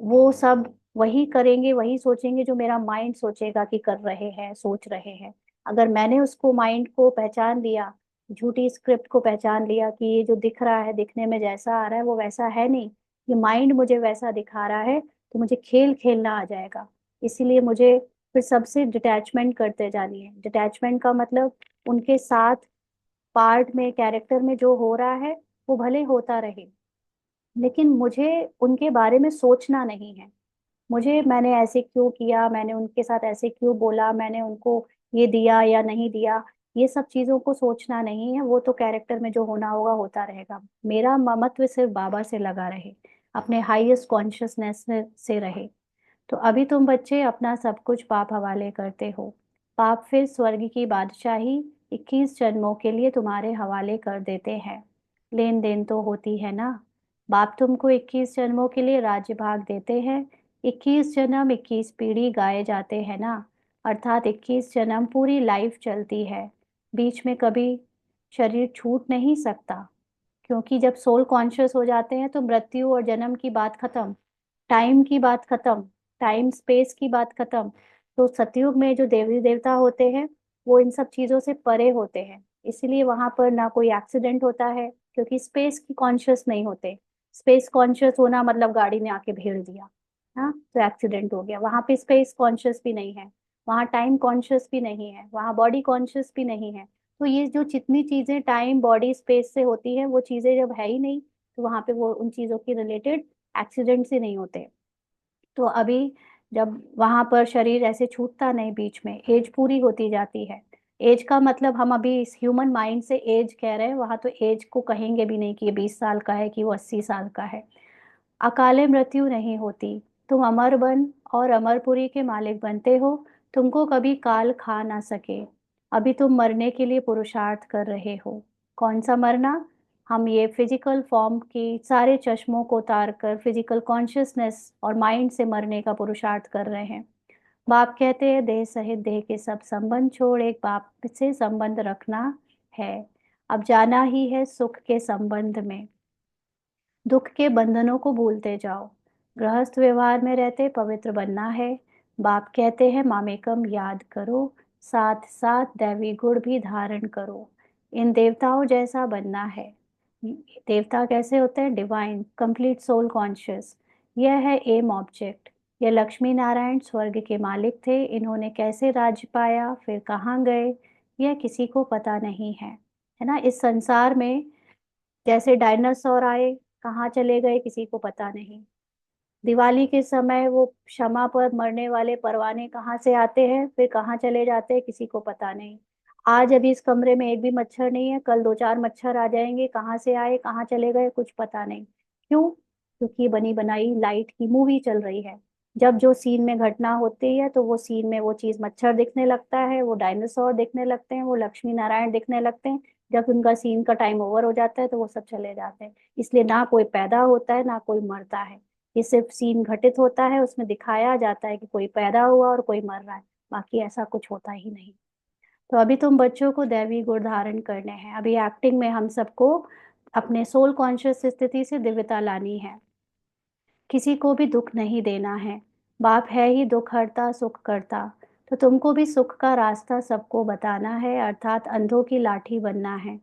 वो सब वही करेंगे, वही सोचेंगे जो मेरा माइंड सोचेगा कि कर रहे हैं, सोच रहे हैं। अगर मैंने उसको माइंड को पहचान लिया, झूठी स्क्रिप्ट को पहचान लिया कि ये जो दिख रहा है, दिखने में जैसा आ रहा है वो वैसा है नहीं, ये माइंड मुझे वैसा दिखा रहा है, तो मुझे खेल खेलना आ जाएगा। इसीलिए मुझे फिर सबसे डिटैचमेंट करते जानी है। डिटैचमेंट का मतलब उनके साथ पार्ट में कैरेक्टर में जो हो रहा है वो भले होता रहे, लेकिन मुझे उनके बारे में सोचना नहीं है। मुझे मैंने ऐसे क्यों किया, मैंने उनके साथ ऐसे क्यों बोला, मैंने उनको ये दिया या नहीं दिया, ये सब चीजों को सोचना नहीं है। वो तो कैरेक्टर में जो होना होगा होता रहेगा। मेरा ममत्व सिर्फ बाबा से लगा रहे, अपने हाईएस्ट कॉन्शियसनेस से रहे। तो अभी तुम बच्चे अपना सब कुछ पाप हवाले करते हो। पाप फिर स्वर्ग की बादशाही 21 जन्मों के लिए तुम्हारे हवाले कर देते हैं। लेन देन तो होती है ना। बाप तुमको 21 जन्मों के लिए राज्य भाग देते हैं। 21 जन्म 21 पीढ़ी गाए जाते हैं ना। अर्थात 21 जन्म पूरी लाइफ चलती है। बीच में कभी शरीर छूट नहीं सकता। क्योंकि जब सोल कॉन्शियस हो जाते हैं तो मृत्यु और जन्म की बात खत्म, टाइम की बात खत्म, टाइम स्पेस की बात खत्म। तो सतयुग में जो देवी देवता होते हैं, वो इन सब चीजों से परे होते हैं। इसीलिए वहां पर ना कोई एक्सीडेंट होता है, क्योंकि स्पेस की कॉन्शियस नहीं होते। स्पेस कॉन्शियस होना मतलब गाड़ी ने आके घेर दिया, हाँ तो एक्सीडेंट हो गया। वहां पे स्पेस कॉन्शियस भी नहीं है, वहां टाइम कॉन्शियस भी नहीं है, वहां बॉडी कॉन्शियस भी नहीं है। तो ये जो जितनी चीजें टाइम बॉडी स्पेस से होती है, वो चीजें जब है ही नहीं, तो वहां पे वो उन चीजों की रिलेटेड एक्सीडेंट्स ही नहीं होते। तो अभी जब वहां पर शरीर ऐसे छूटता नहीं, बीच में एज पूरी होती जाती है। एज का मतलब हम अभी इस ह्यूमन माइंड से एज कह रहे हैं, वहां तो एज को कहेंगे भी नहीं कि ये 20 साल का है कि वो 80 साल का है। अकाले मृत्यु नहीं होती। तुम अमर बन और अमरपुरी के मालिक बनते हो। तुमको कभी काल खा ना सके। अभी तुम मरने के लिए पुरुषार्थ कर रहे हो। कौन सा मरना? हम ये फिजिकल फॉर्म की सारे चश्मों को उतार कर फिजिकल कॉन्शियसनेस और माइंड से मरने का पुरुषार्थ कर रहे हैं। बाप कहते हैं देह सहित देह के सब संबंध छोड़ एक बाप से संबंध रखना है। अब जाना ही है सुख के संबंध में। दुख के बंधनों को भूलते जाओ। गृहस्थ व्यवहार में रहते पवित्र बनना है। बाप कहते हैं मामेकम याद करो, साथ साथ दैवी गुण भी धारण करो। इन देवताओं जैसा बनना है। देवता कैसे होते हैं? Divine, complete soul conscious. यह है एम ऑब्जेक्ट। यह लक्ष्मी नारायण स्वर्ग के मालिक थे। इन्होंने कैसे राज्य पाया, फिर कहाँ गए, यह किसी को पता नहीं है ना। इस संसार में जैसे डायनासोर आए, कहाँ चले गए किसी को पता नहीं। दिवाली के समय वो क्षमा पर मरने वाले परवाने कहाँ से आते हैं, फिर कहाँ चले जाते हैं, किसी को पता नहीं। आज अभी इस कमरे में एक भी मच्छर नहीं है, कल दो चार मच्छर आ जाएंगे, कहाँ से आए कहाँ चले गए कुछ पता नहीं। क्यों? क्योंकि बनी बनाई लाइट की मूवी चल रही है। जब जो सीन में घटना होती है तो वो सीन में वो चीज मच्छर दिखने लगता है, वो डायनासोर दिखने लगते हैं, वो लक्ष्मी नारायण दिखने लगते हैं। जब उनका सीन का टाइम ओवर हो जाता है तो वो सब चले जाते हैं। इसलिए ना कोई पैदा होता है ना कोई मरता है। ये सिर्फ सीन घटित होता है, उसमें दिखाया जाता है कि कोई पैदा हुआ और कोई मर रहा है। बाकी ऐसा कुछ होता ही नहीं। तो अभी तुम बच्चों को दैवी गुण धारण करने हैं। अभी एक्टिंग में हम सबको अपने सोल कॉन्शियस स्थिति से दिव्यता लानी है। किसी को भी दुख नहीं देना है। बाप है ही दुख हरता सुख करता। तो तुमको भी सुख का रास्ता सबको बताना है, अर्थात अंधों की लाठी बनना है।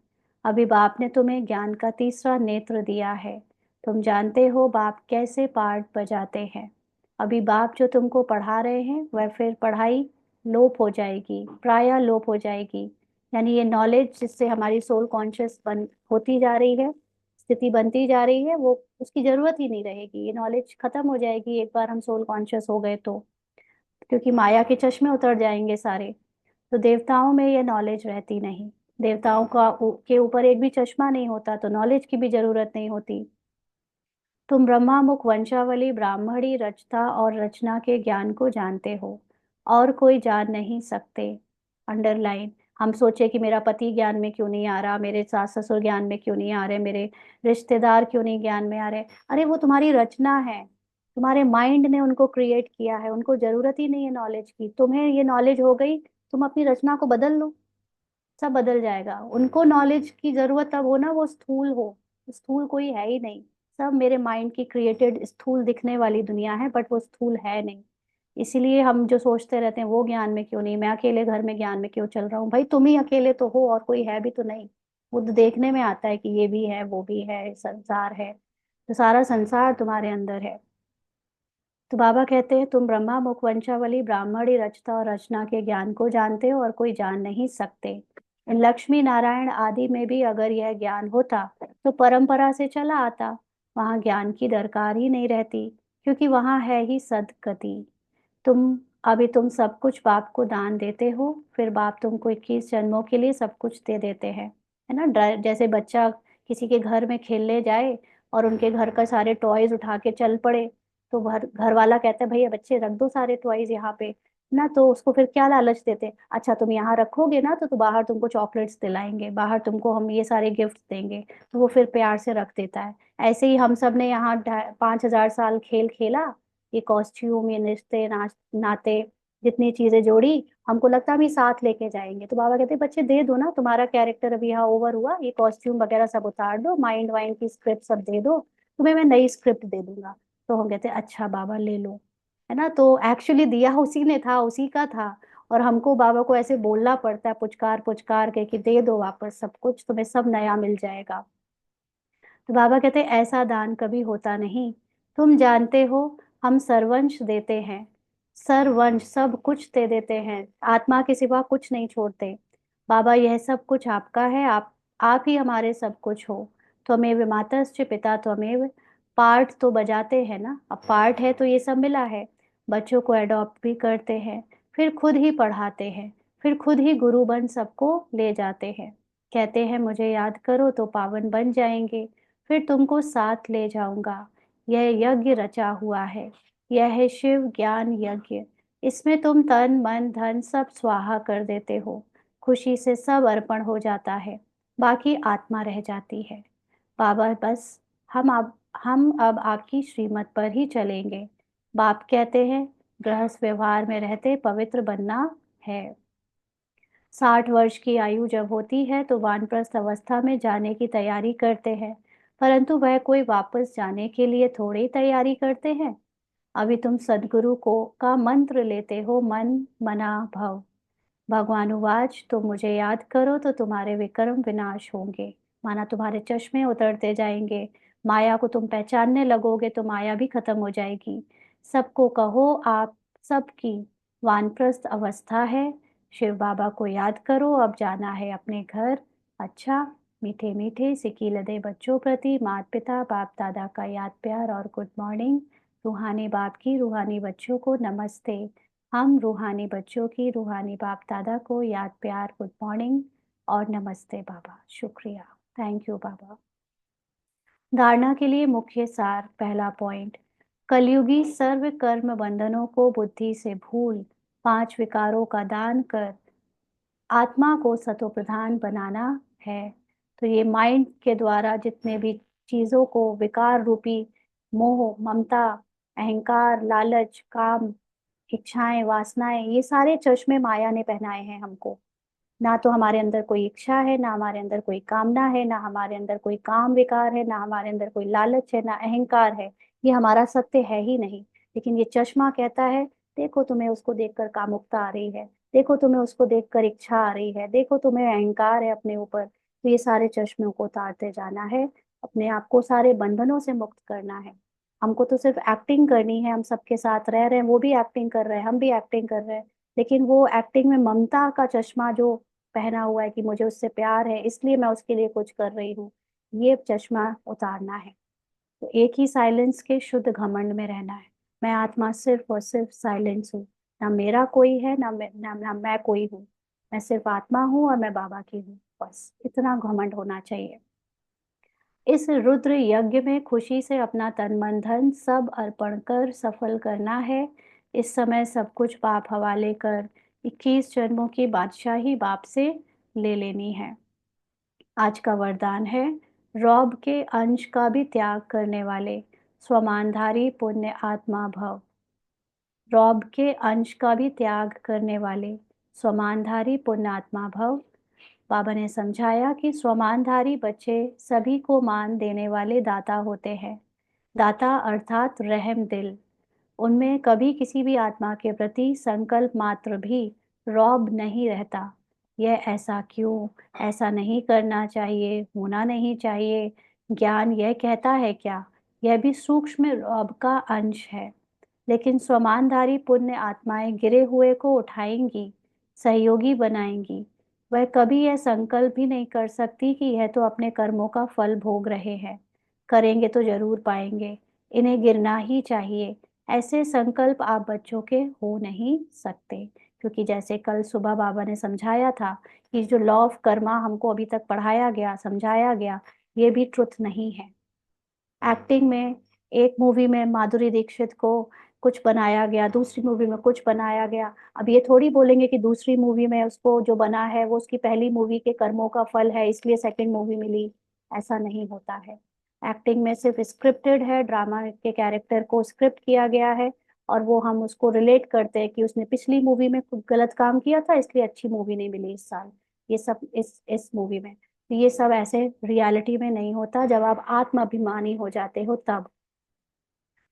अभी बाप ने तुम्हें ज्ञान का तीसरा नेत्र दिया है। तुम जानते हो बाप कैसे पार्ट बजाते हैं। अभी बाप जो तुमको पढ़ा रहे हैं वह फिर पढ़ाई लोप हो जाएगी, प्रायः लोप हो जाएगी। यानी ये नॉलेज जिससे हमारी सोल कॉन्शियस बन होती जा रही है, स्थिति बनती जा रही है, वो उसकी जरूरत ही नहीं रहेगी। ये नॉलेज खत्म हो जाएगी एक बार हम सोल कॉन्शियस हो गए तो। क्योंकि माया के चश्मे उतर जाएंगे सारे। तो देवताओं में ये नॉलेज रहती नहीं। देवताओं का के ऊपर एक भी चश्मा नहीं होता तो नॉलेज की भी जरूरत नहीं होती। तुम ब्रह्मामुख वंशावली ब्राह्मणी रचता और रचना के ज्ञान को जानते हो, और कोई जान नहीं सकते। अंडरलाइन। हम सोचे कि मेरा पति ज्ञान में क्यों नहीं आ रहा, मेरे सास ससुर ज्ञान में क्यों नहीं आ रहे, मेरे रिश्तेदार क्यों नहीं ज्ञान में आ रहे। अरे वो तुम्हारी रचना है। तुम्हारे माइंड ने उनको क्रिएट किया है, उनको जरूरत ही नहीं है नॉलेज की। तुम्हें ये नॉलेज हो गई, तुम अपनी रचना को बदल लो, सब बदल जाएगा। उनको नॉलेज की जरूरत तब हो ना वो स्थूल हो। स्थूल कोई है ही नहीं। सब मेरे माइंड की क्रिएटेड स्थूल दिखने वाली दुनिया है, बट वो स्थूल है नहीं। इसीलिए हम जो सोचते रहते हैं वो ज्ञान में क्यों नहीं, मैं अकेले घर में ज्ञान में क्यों चल रहा हूँ। भाई तुम ही अकेले तो हो, और कोई है भी तो नहीं। वो तो देखने में आता है कि ये भी है वो भी है, संसार है। तो सारा संसार तुम्हारे अंदर है। तो बाबा कहते हैं तुम ब्रह्मा मुख वंशावली ब्राह्मणी रचता और रचना के ज्ञान को जानते हो, और कोई जान नहीं सकते। इन लक्ष्मी नारायण आदि में भी अगर यह ज्ञान होता तो परंपरा से चला आता। वहां ज्ञान की दरकार ही नहीं रहती, क्योंकि वहां है ही सदगति। तुम अभी तुम सब कुछ बाप को दान देते हो, फिर बाप तुमको 21 जन्मों के लिए सब कुछ दे देते हैं। है ना। जैसे बच्चा किसी के घर में खेलने जाए और उनके घर का सारे टॉयज उठा के चल पड़े, तो घर घर वाला कहता है भैया बच्चे रख दो सारे टॉयज यहाँ पे ना। तो उसको फिर क्या लालच देते हैं, अच्छा तुम यहाँ रखोगे ना तो बाहर तुमको चॉकलेट्स दिलाएंगे, बाहर तुमको हम ये सारे गिफ्ट देंगे। तो वो फिर प्यार से रख देता है। ऐसे ही हम सब ने यहाँ 5,000 साल खेल खेला। ये कॉस्ट्यूम, ये रिश्ते नाते, जितनी चीजें जोड़ी, हमको लगता है हम ये साथ लेके जाएंगे। तो बाबा कहते बच्चे दे दो ना, तुम्हारा कैरेक्टर अभी यहाँ ओवर हुआ, ये कॉस्ट्यूम वगैरह सब उतार दो, माइंड वाइंड की स्क्रिप्ट सब दे दो, तुम्हें मैं नई स्क्रिप्ट दे दूंगा। तो हम कहते अच्छा बाबा ले लो। है ना। तो एक्चुअली दिया उसी ने था, उसी का था। और हमको बाबा को ऐसे बोलना पड़ता है पुचकार पुचकार के कि दे दो वापस सब कुछ, तुम्हें सब नया मिल जाएगा। तो बाबा कहते ऐसा दान कभी होता नहीं। तुम जानते हो हम सर्वंश देते हैं। सर्वंश सब कुछ दे देते हैं, आत्मा के सिवा कुछ नहीं छोड़ते। बाबा यह सब कुछ आपका है, आप ही हमारे सब कुछ हो। त्वमेव मातश्च पिता त्वमेव। पार्ट तो बजाते हैं ना, अब पार्ट है तो ये सब मिला है। बच्चों को एडॉप्ट भी करते हैं, फिर खुद ही पढ़ाते हैं, फिर खुद ही गुरु बन सबको ले जाते हैं। कहते हैं मुझे याद करो तो पावन बन जाएंगे, फिर तुमको साथ ले जाऊंगा। यह यज्ञ रचा हुआ है, यह है शिव ज्ञान यज्ञ। इसमें तुम तन मन धन सब स्वाहा कर देते हो, खुशी से सब अर्पण हो जाता है, बाकी आत्मा रह जाती है। बाबा बस हम अब आपकी श्रीमत पर ही चलेंगे। बाप कहते हैं गृहस्थ व्यवहार में रहते पवित्र बनना है। 60 वर्ष की आयु जब होती है तो वानप्रस्थ अवस्था में जाने की तैयारी करते हैं, परंतु वह कोई वापस जाने के लिए थोड़ी तैयारी करते हैं। अभी तुम सदगुरु को का मंत्र लेते हो मन मना भव। भगवान उवाच, तुम मुझे याद करो तो तुम्हारे विक्रम विनाश होंगे। माना तुम्हारे चश्मे उतरते जाएंगे, माया को तुम पहचानने लगोगे तो माया भी खत्म हो जाएगी। सबको कहो आप सबकी वानप्रस्थ अवस्था है। शिव बाबा को याद करो, अब जाना है अपने घर। अच्छा, मीठे मीठे सिकी लदे बच्चों प्रति माता पिता बाप दादा का याद प्यार और गुड मॉर्निंग। रूहानी बाप की रूहानी बच्चों को नमस्ते। हम रूहानी बच्चों की रूहानी बाप दादा को याद प्यार गुड मॉर्निंग और नमस्ते बाबा। शुक्रिया। थैंक यू बाबा। धारणा के लिए मुख्य सार। पहला पॉइंट, कलयुगी सर्व कर्म बंधनों को बुद्धि से भूल 5 विकारों का दान कर आत्मा को सतो प्रधान बनाना है। तो ये माइंड के द्वारा जितने भी चीजों को विकार रूपी मोह, ममता, अहंकार, लालच, काम, इच्छाएं, वासनाएं, ये सारे चश्मे माया ने पहनाए हैं हमको। ना तो हमारे अंदर कोई इच्छा है, ना हमारे अंदर कोई कामना है, ना हमारे अंदर कोई काम विकार है, ना हमारे अंदर कोई लालच है, ना अहंकार है। ये हमारा सत्य है ही नहीं। लेकिन ये चश्मा कहता है, देखो तुम्हें उसको देखकर कामुकता आ रही है, देखो तुम्हें उसको देखकर इच्छा आ रही है, देखो तुम्हें अहंकार है अपने ऊपर। तो ये सारे चश्मों को उतारते जाना है, अपने आप को सारे बंधनों से मुक्त करना है। हमको तो सिर्फ एक्टिंग करनी है, हम सबके साथ रह रहे हैं, वो भी एक्टिंग कर रहे हैं, हम भी एक्टिंग कर रहे हैं। लेकिन वो एक्टिंग में ममता का चश्मा जो पहना हुआ है कि मुझे उससे प्यार है इसलिए मैं उसके लिए कुछ कर रही हूँ, ये चश्मा उतारना है। तो एक ही साइलेंस के शुद्ध घमंड में रहना है। मैं आत्मा सिर्फ और सिर्फ साइलेंस हूँ। ना मेरा कोई है, ना मैं कोई हूँ। मैं सिर्फ आत्मा हूँ और मैं बाबा की हूँ। बस इतना घमंड होना चाहिए। इस रुद्र यज्ञ में खुशी से अपना तन मन धन सब अर्पण कर सफल करना है। इस समय सब कुछ बाप हवाले कर 21 जन्मों की बादशाही बाप से ले लेनी है। आज का वरदान है, रौब के अंश का भी त्याग करने वाले स्वमानधारी पुण्य आत्मा भव। रौब के अंश का भी त्याग करने वाले स्वमानधारी पुण्यात्मा भव। बाबा ने समझाया कि स्वमानधारी बच्चे सभी को मान देने वाले दाता होते हैं। दाता अर्थात रहम दिल। उनमें कभी किसी भी आत्मा के प्रति संकल्प मात्र भी रौब नहीं रहता। यह ऐसा क्यों, ऐसा नहीं करना चाहिए, होना नहीं चाहिए, ज्ञान यह कहता है क्या, यह भी सूक्ष्म रौब का अंश है। लेकिन स्वमानधारी पुण्य आत्माएं गिरे हुए को उठाएंगी, सहयोगी बनाएंगी। वह कभी यह संकल्प भी नहीं कर सकती कि यह तो अपने कर्मों का फल भोग रहे हैं, करेंगे तो जरूर पाएंगे, इन्हें गिरना ही चाहिए। ऐसे संकल्प आप बच्चों के हो नहीं सकते। क्योंकि जैसे कल सुबह बाबा ने समझाया था कि जो लॉ ऑफ कर्मा हमको अभी तक पढ़ाया गया, समझाया गया, ये भी ट्रुथ नहीं है। एक्टिंग में एक मूवी में माधुरी दीक्षित को कुछ बनाया गया, दूसरी मूवी में कुछ बनाया गया। अब ये थोड़ी बोलेंगे कि दूसरी मूवी में उसको जो बना है वो उसकी पहली मूवी के कर्मों का फल है इसलिए सेकंड मूवी मिली। ऐसा नहीं होता है। एक्टिंग में सिर्फ स्क्रिप्टेड है, ड्रामा के कैरेक्टर को स्क्रिप्ट किया गया है और वो हम उसको रिलेट करते हैं कि उसने पिछली मूवी में कुछ गलत काम किया था इसलिए अच्छी मूवी नहीं मिली इस साल। ये सब इस मूवी में, तो ये सब ऐसे रियलिटी में नहीं होता। जब आप आत्म अभिमानी हो जाते हो तब।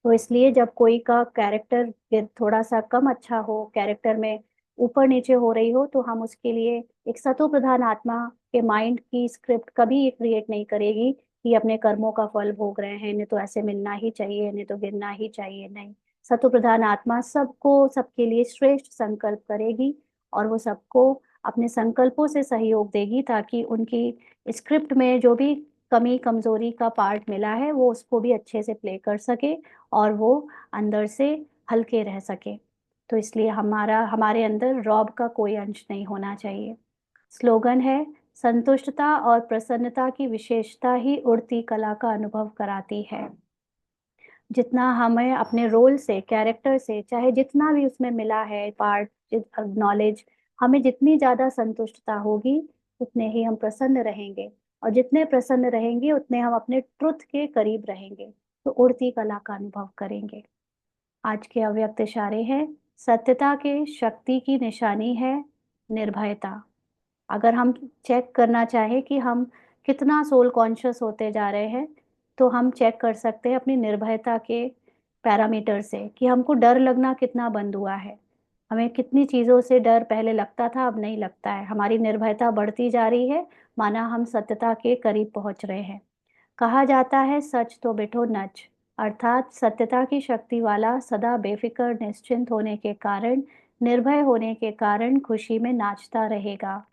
तो इसलिए जब कोई का कैरेक्टर थोड़ा सा कम अच्छा हो, कैरेक्टर में ऊपर नीचे हो रही हो, तो हम उसके लिए एक सतो प्रधान आत्मा के माइंड की स्क्रिप्ट कभी ये क्रिएट नहीं करेगी कि अपने कर्मों का फल भोग रहे हैं, इन्हें तो ऐसे मिलना ही चाहिए, इन्हें तो गिरना ही चाहिए। नहीं, सतो प्रधान आत्मा सबको सबके लिए श्रेष्ठ संकल्प करेगी और वो सबको अपने संकल्पों से सहयोग देगी ताकि उनकी स्क्रिप्ट में जो भी कमी कमजोरी का पार्ट मिला है वो उसको भी अच्छे से प्ले कर सके और वो अंदर से हल्के रह सके। तो इसलिए हमारे अंदर रौब का कोई अंश नहीं होना चाहिए। स्लोगन है, संतुष्टता और प्रसन्नता की विशेषता ही उड़ती कला का अनुभव कराती है। जितना हमें अपने रोल से, कैरेक्टर से, चाहे जितना भी उसमें मिला है पार्ट, नॉलेज, हमें जितनी ज्यादा संतुष्टता होगी उतने ही हम प्रसन्न रहेंगे और जितने प्रसन्न रहेंगे उतने हम अपने ट्रुथ के करीब रहेंगे, तो उड़ती कला का अनुभव करेंगे। आज के अव्यक्त इशारे हैं, सत्यता के शक्ति की निशानी है निर्भयता। अगर हम चेक करना चाहें कि हम कितना सोल कॉन्शियस होते जा रहे हैं, तो हम चेक कर सकते हैं अपनी निर्भयता के पैरामीटर से कि हमको डर लगना कितना बंद हुआ है। हमें कितनी चीजों से डर पहले लगता था, अब नहीं लगता है। हमारी निर्भयता बढ़ती जा रही है, माना हम सत्यता के करीब पहुंच रहे हैं। कहा जाता है सच तो बिठो नच, अर्थात सत्यता की शक्ति वाला सदा बेफिक्र निश्चिंत होने के कारण, निर्भय होने के कारण खुशी में नाचता रहेगा।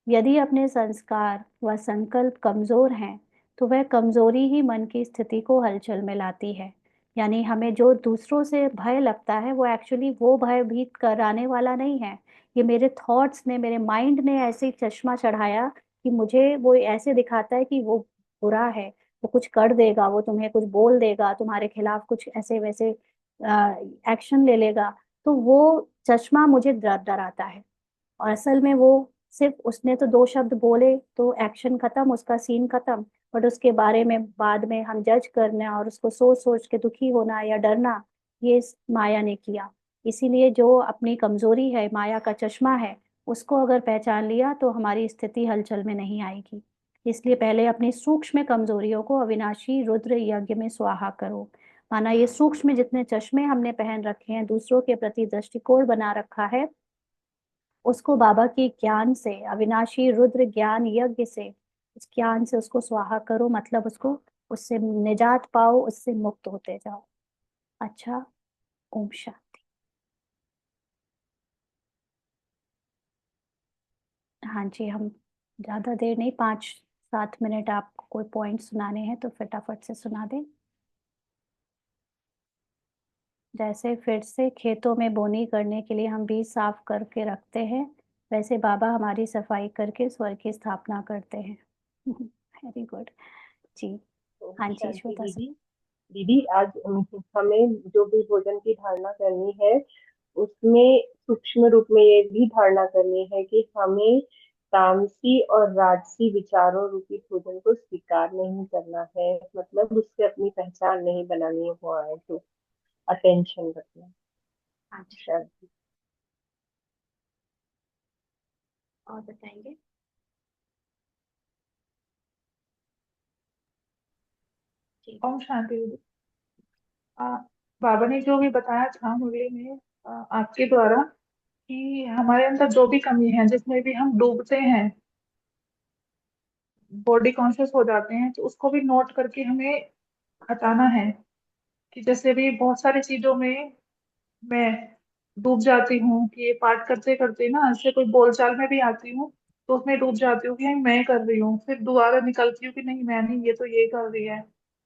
यदि अपने संस्कार व संकल्प कमजोर हैं, तो वह कमजोरी ही मन की स्थिति को हलचल में लाती है। यानी हमें जो दूसरों से भय लगता है, वो एक्चुअली वो भयभीत कराने वाला नहीं है। ये मेरे थॉट्स ने, मेरे माइंड ने ऐसे चश्मा चढ़ाया कि मुझे वो ऐसे दिखाता है कि वो बुरा है, वो कुछ कर देगा, वो तुम्हें कुछ बोल देगा, तुम्हारे खिलाफ कुछ ऐसे वैसे एक्शन ले लेगा। तो वो चश्मा मुझे डराता है। और असल में वो सिर्फ, उसने तो दो शब्द बोले तो एक्शन खत्म, उसका सीन खत्म। बट उसके बारे में बाद में हम जज करना और उसको सोच सोच के दुखी होना या डरना, ये इस माया ने किया। इसीलिए जो अपनी कमजोरी है, माया का चश्मा है, उसको अगर पहचान लिया तो हमारी स्थिति हलचल में नहीं आएगी। इसलिए पहले अपनी सूक्ष्म कमजोरियों को अविनाशी रुद्र यज्ञ में स्वाहा करो। माना ये सूक्ष्म जितने चश्मे हमने पहन रखे हैं, दूसरों के प्रति दृष्टिकोण बना रखा है, उसको बाबा के ज्ञान से, अविनाशी रुद्र ज्ञान यज्ञ से, उस ज्ञान से उसको स्वाहा करो। मतलब उसको, उससे निजात पाओ, उससे मुक्त होते जाओ। अच्छा, ओम शांति। हाँ जी, हम ज्यादा देर नहीं, 5-7 मिनट आपको कोई पॉइंट सुनाने हैं तो फटाफट से सुना दें। जैसे फिर से खेतों में बोनी करने के लिए हम बीज साफ करके रखते हैं, वैसे बाबा हमारी सफाई करके स्वर्ग की स्थापना करते हैं। वेरी गुड जी। ओम हाँ जी, शांति श्वेता सर। दीदी। दीदी आज हमें जो भी भोजन की धारणा करनी है, उसमें सूक्ष्म रूप में ये भी धारणा करनी है कि हमें तामसी और राजसी विचारों रूपी भोजन को स्वीकार नहीं करना है। मतलब उससे अपनी पहचान नहीं बनानी है, वो है तो अटेंशन रखना। हाँ जी, शांति। और बताएंगे। जी। ओम शांति दीदी। आ, बाबा ने जो भी बताया था मुरली में, आपके द्वारा, कि हमारे अंदर जो भी कमी है, जिसमें भी हम डूबते हैं, बॉडी कॉन्शियस हो जाते हैं, तो उसको भी नोट करके हमें हटाना है। कि जैसे भी बहुत सारी चीजों में मैं डूब जाती हूँ, कि ये पाठ करते करते ना ऐसे कोई बोलचाल में भी आती हूँ, तो उसमें डूब जाती हूँ कि मैं कर रही हूँ, फिर दोबारा निकलती हूँ कि नहीं मैं नहीं, ये तो ये कर रही है।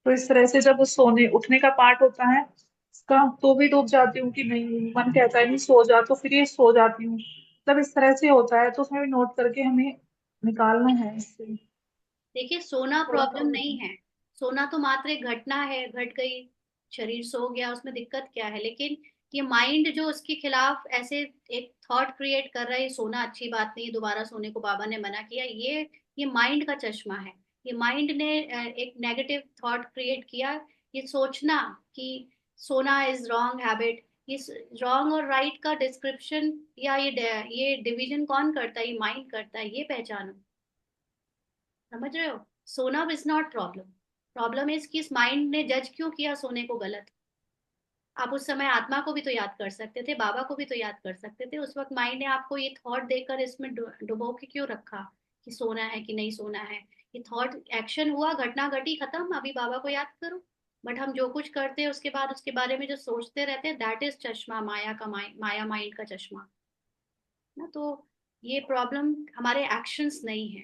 तो इस तरह से जब सोने उठने का पार्ट होता है इसका, तो भी डूब जाती हूँ कि नहीं, मन कहता है नहीं सो जा, तो फिर ये सो जाती हूँ। तब इस तरह से होता है, तो उसमें भी नोट करके हमें निकालना है इससे। देखिए, सोना थोड़ा सा प्रॉब्लम नहीं है। सोना तो मात्र एक घटना है, घट गई, शरीर सो गया, उसमें दिक्कत क्या है। लेकिन ये माइंड जो उसके खिलाफ ऐसे एक थॉट क्रिएट कर रहा है, ये सोना अच्छी बात नहीं, दोबारा सोने को बाबा ने मना किया, ये माइंड का चश्मा है। ये माइंड ने एक नेगेटिव थॉट क्रिएट किया। ये सोचना कि सोना इज रॉन्ग हैबिट। ये रॉन्ग और राइट का डिस्क्रिप्शन या ये डिवीजन कौन करता है? ये माइंड करता है। ये पहचानो, समझ रहे हो? सोना is not problem. Problem is कि इस माइंड ने जज क्यों किया सोने को गलत। आप उस समय आत्मा को भी तो याद कर सकते थे, बाबा को भी तो याद कर सकते थे। उस वक्त माइंड ने आपको ये थॉट देकर इसमें डुबो के क्यों रखा कि सोना है कि नहीं सोना है। ये थॉट एक्शन हुआ, घटना घटी, खत्म, अभी बाबा को याद करो। बट हम जो कुछ करते हैं उसके बाद उसके बारे में जो सोचते रहते हैं, दैट इज चश्मा, माया का माया माइंड का चश्मा ना। तो ये प्रॉब्लम हमारे एक्शंस नहीं है,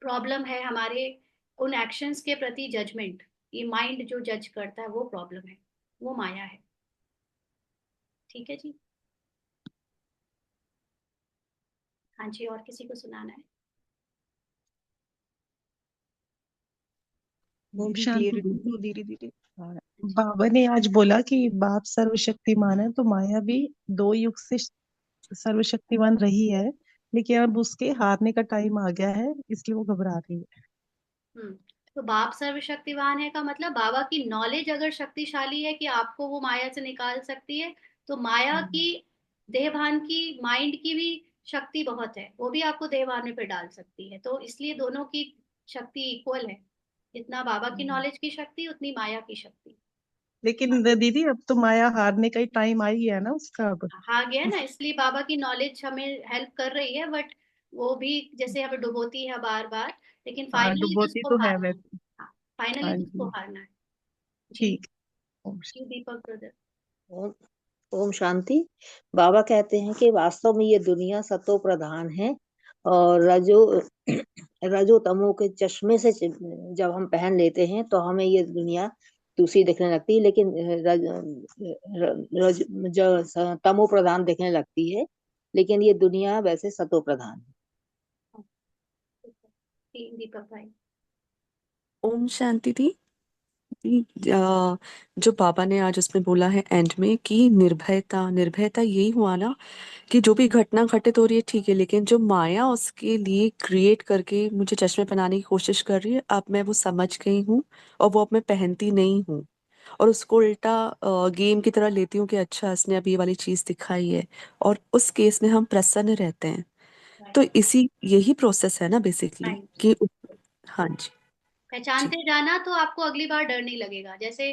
प्रॉब्लम है हमारे उन एक्शंस के प्रति जजमेंट। ये माइंड जो जज करता है वो प्रॉब्लम है, वो माया है। ठीक है जी। हाँ जी, और किसी को सुनाना है? ओम दीदी शांति। धीरे धीरे। हाँ। बाबा ने आज बोला कि बाप सर्वशक्तिमान है, तो माया भी 2 युग से सर्वशक्तिमान रही है, लेकिन अब उसके हारने का टाइम आ गया है, इसलिए वो घबरा रही है। हम्म। तो बाप सर्वशक्तिवान है का मतलब बाबा की नॉलेज अगर शक्तिशाली है कि आपको वो माया से निकाल सकती है, तो माया की, देह भान की, माइंड की भी शक्ति बहुत है, वो भी आपको देह भान में फिर डाल सकती है। तो इसलिए दोनों की शक्ति इक्वल है। जितना बाबा की नॉलेज की शक्ति, उतनी माया की शक्ति। लेकिन दीदी अब तो माया हारने का ही टाइम आ ही गया ना उसका अब। हाँ गया ना, इसलिए बाबा की नॉलेज हमें हेल्प कर रही है, बट वो भी जैसे हमें डुबोती है बार बार, लेकिन हाँ, फाइनली तो डुबोती उसको तो है हारना है। वैसे। हाँ, फाइनली हाँ तो उसको जी। हारना है। जी। ठीक है। ओम जी दीपक ब्रदर। ओम ओम शांति। बाबा कहते हैं कि वास्तव में ये दुनिया सतो प्रधान है, और रजो तमो के चश्मे से जब हम पहन लेते हैं तो हमें ये दुनिया दूसरी दिखने लगती है, लेकिन जो तमो प्रधान दिखने लगती है, लेकिन ये दुनिया वैसे सतो प्रधान है। जी दीपक भाई। ओम शांति थी। जो बाबा ने आज उसमें बोला है एंड में कि निर्भयता, निर्भयता यही हुआ ना कि जो भी घटना घटित हो रही है ठीक है, लेकिन जो माया उसके लिए क्रिएट करके मुझे चश्मे पहनाने की कोशिश कर रही है, अब मैं वो समझ गई हूँ और वो अब मैं पहनती नहीं हूँ, और उसको उल्टा गेम की तरह लेती हूँ कि अच्छा इसने अब ये वाली चीज दिखाई है, और उस केस में हम प्रसन्न रहते हैं। तो इसी यही प्रोसेस है ना बेसिकली राइट। कि हाँ जी। जी। पहचानते जाना तो आपको अगली बार डर नहीं लगेगा। जैसे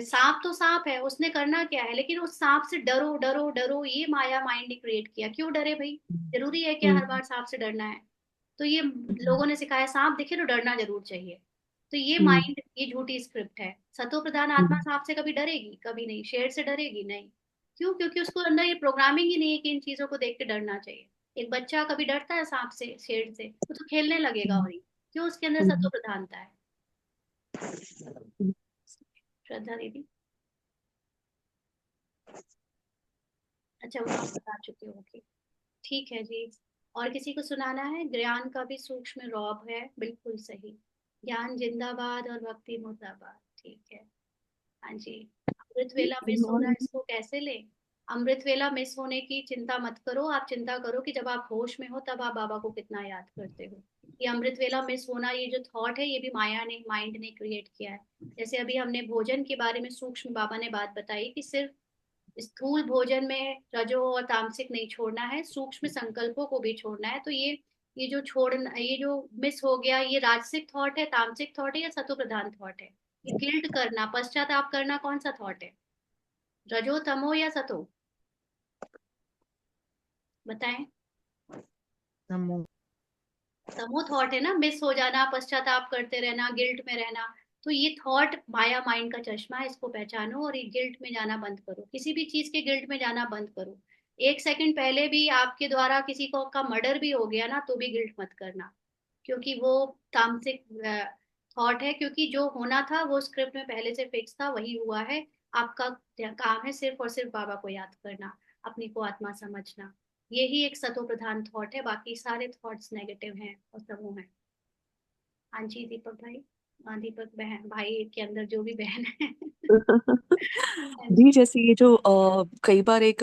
सांप तो सांप है, उसने करना क्या है, लेकिन उस सांप से डरो डरो डरो, ये माया माइंड ने क्रिएट किया। क्यों डरे भाई? जरूरी है क्या हर हम्म। बार सांप से डरना है? तो ये हम्म। लोगों ने सिखाया सांप दिखे तो डरना जरूर चाहिए। तो ये हम्म। माइंड, ये झूठी स्क्रिप्ट है। सतो प्रधान आत्मा हम्म। सांप से कभी डरेगी? कभी नहीं। शेर से डरेगी? नहीं। क्यों? क्योंकि उसको अंदर ये प्रोग्रामिंग ही नहीं है कि इन चीजों को देख के डरना चाहिए। एक बच्चा कभी डरता है सांप से, शेर से? वो तो खेलने लगेगा हम्म। वही। क्यों? उसके अंदर सतो हम्म। प्रधानता है। श्रद्धा दीदी। अच्छा, वो तो आप बता चुके हो। ओके, ठीक है जी। और किसी को सुनाना है? ज्ञान का भी सूक्ष्म रौब है, बिल्कुल सही। ज्ञान जिंदाबाद और भक्ति मुर्दाबाद। ठीक है। हाँ जी। अमृत वेला मिस हो रहा है, इसको कैसे ले? अमृत वेला मिस होने की चिंता मत करो। आप चिंता करो कि जब आप होश में हो तब आप बाबा को कितना याद करते हो। ये अमृत वेला मिस होना, ये जो थॉट है, ये भी माया ने, माइंड ने क्रिएट किया है। जैसे अभी हमने भोजन के बारे में सूक्ष्म बाबा ने बात बताई कि सिर्फ स्थूल भोजन में रजो और तामसिक नहीं छोड़ना है, सूक्ष्म संकल्पों को भी छोड़ना है। तो ये जो छोड़ना, ये जो मिस हो गया, ये राजसिक थॉट है, तामसिक थॉट है, या सतो प्रधान थॉट है? ये गिल्ट करना, पश्चाताप करना, कौन सा थॉट है? रजो, तमो या सतो? बताएं। नमो। तमो थॉट है ना, मिस हो जाना, पश्चाताप करते रहना, गिल्ट में रहना। तो ये थॉट माया माइंड का चश्मा है, इसको पहचानो और ये गिल्ट में जाना बंद करो। किसी भी चीज के गिल्ट में जाना बंद करो। एक सेकंड पहले भी आपके द्वारा किसी को का मर्डर भी हो गया ना, तो भी गिल्ट मत करना, क्योंकि वो तामसिक थॉट है। क्योंकि जो होना था वो स्क्रिप्ट में पहले से फिक्स था, वही हुआ है। आपका काम है सिर्फ और सिर्फ बाबा को याद करना, अपने को आत्मा समझना। यही एक सतो प्रधान थॉट है, बाकी सारे थॉट्स नेगेटिव हैं और तमो है। हाँ जी दीपक भाई। हाँ, दीपक बहन भाई के अंदर जो भी बहन है। हाँ जी, जी। जैसे ये जो कई बार एक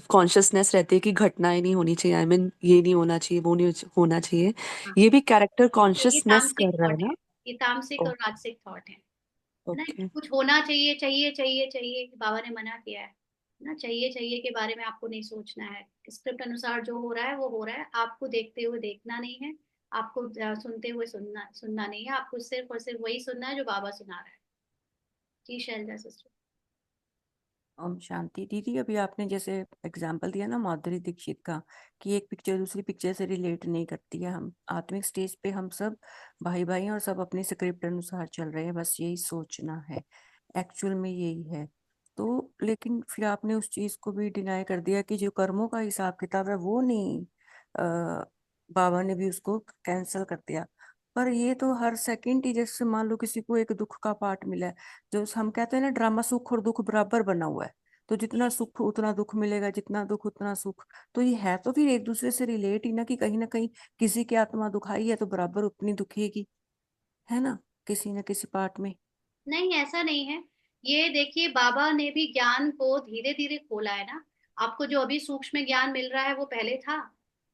कॉन्शियसनेस रहती है कि घटनाएं नहीं होनी चाहिए, आई मीन ये नहीं होना चाहिए, वो नहीं होना चाहिए, हाँ, ये भी कैरेक्टर तो ये कॉन्शियसनेस तामसिक कर रहा है थॉट है। ना। ये तामसिक ओ, और राजसिक थॉट है ना। ओके। कुछ होना चाहिए, चाहिए चाहिए चाहिए, बाबा ने मना किया है ना। चाहिए चाहिए के बारे में आपको नहीं सोचना है। स्क्रिप्ट अनुसार जो हो रहा है वो हो रहा है, आपको देखते हुए देखना नहीं है। आपको सुनते हुए सुनना सुनना नहीं है। आपको सिर्फ और सिर्फ वही सुनना है जो बाबा सुना रहा है। जी शैलजा सिस्टर। ओम शांति दीदी। अभी आपने जैसे एग्जाम्पल दिया ना माधुरी दीक्षित का, कि एक पिक्चर दूसरी पिक्चर से रिलेट नहीं करती है। हम आत्मिक स्टेज पे हम सब भाई भाई हैं और सब अपने स्क्रिप्ट अनुसार चल रहे हैं, बस यही सोचना है, एक्चुअल में यही है। तो लेकिन फिर आपने उस चीज को भी डिनाई कर दिया कि जो कर्मों का हिसाब किताब है वो नहीं, बाबा ने भी उसको कैंसिल कर दिया। पर ये तो हर सेकंड ही, जैसे मान लो किसी को एक दुख का पार्ट मिला है, जो हम कहते हैं ना ड्रामा, सुख और दुख बराबर बना हुआ है, तो जितना सुख उतना दुख मिलेगा, जितना दुख उतना सुख। तो ये है तो फिर एक दूसरे से रिलेट ही ना कहीं किसी की आत्मा दुखाई है तो बराबर उतनी दुखेगी, है ना, किसी न किसी पार्ट में। नहीं, ऐसा नहीं है। ये देखिए, बाबा ने भी ज्ञान को धीरे धीरे खोला है ना। आपको जो अभी सूक्ष्म ज्ञान मिल रहा है वो पहले था?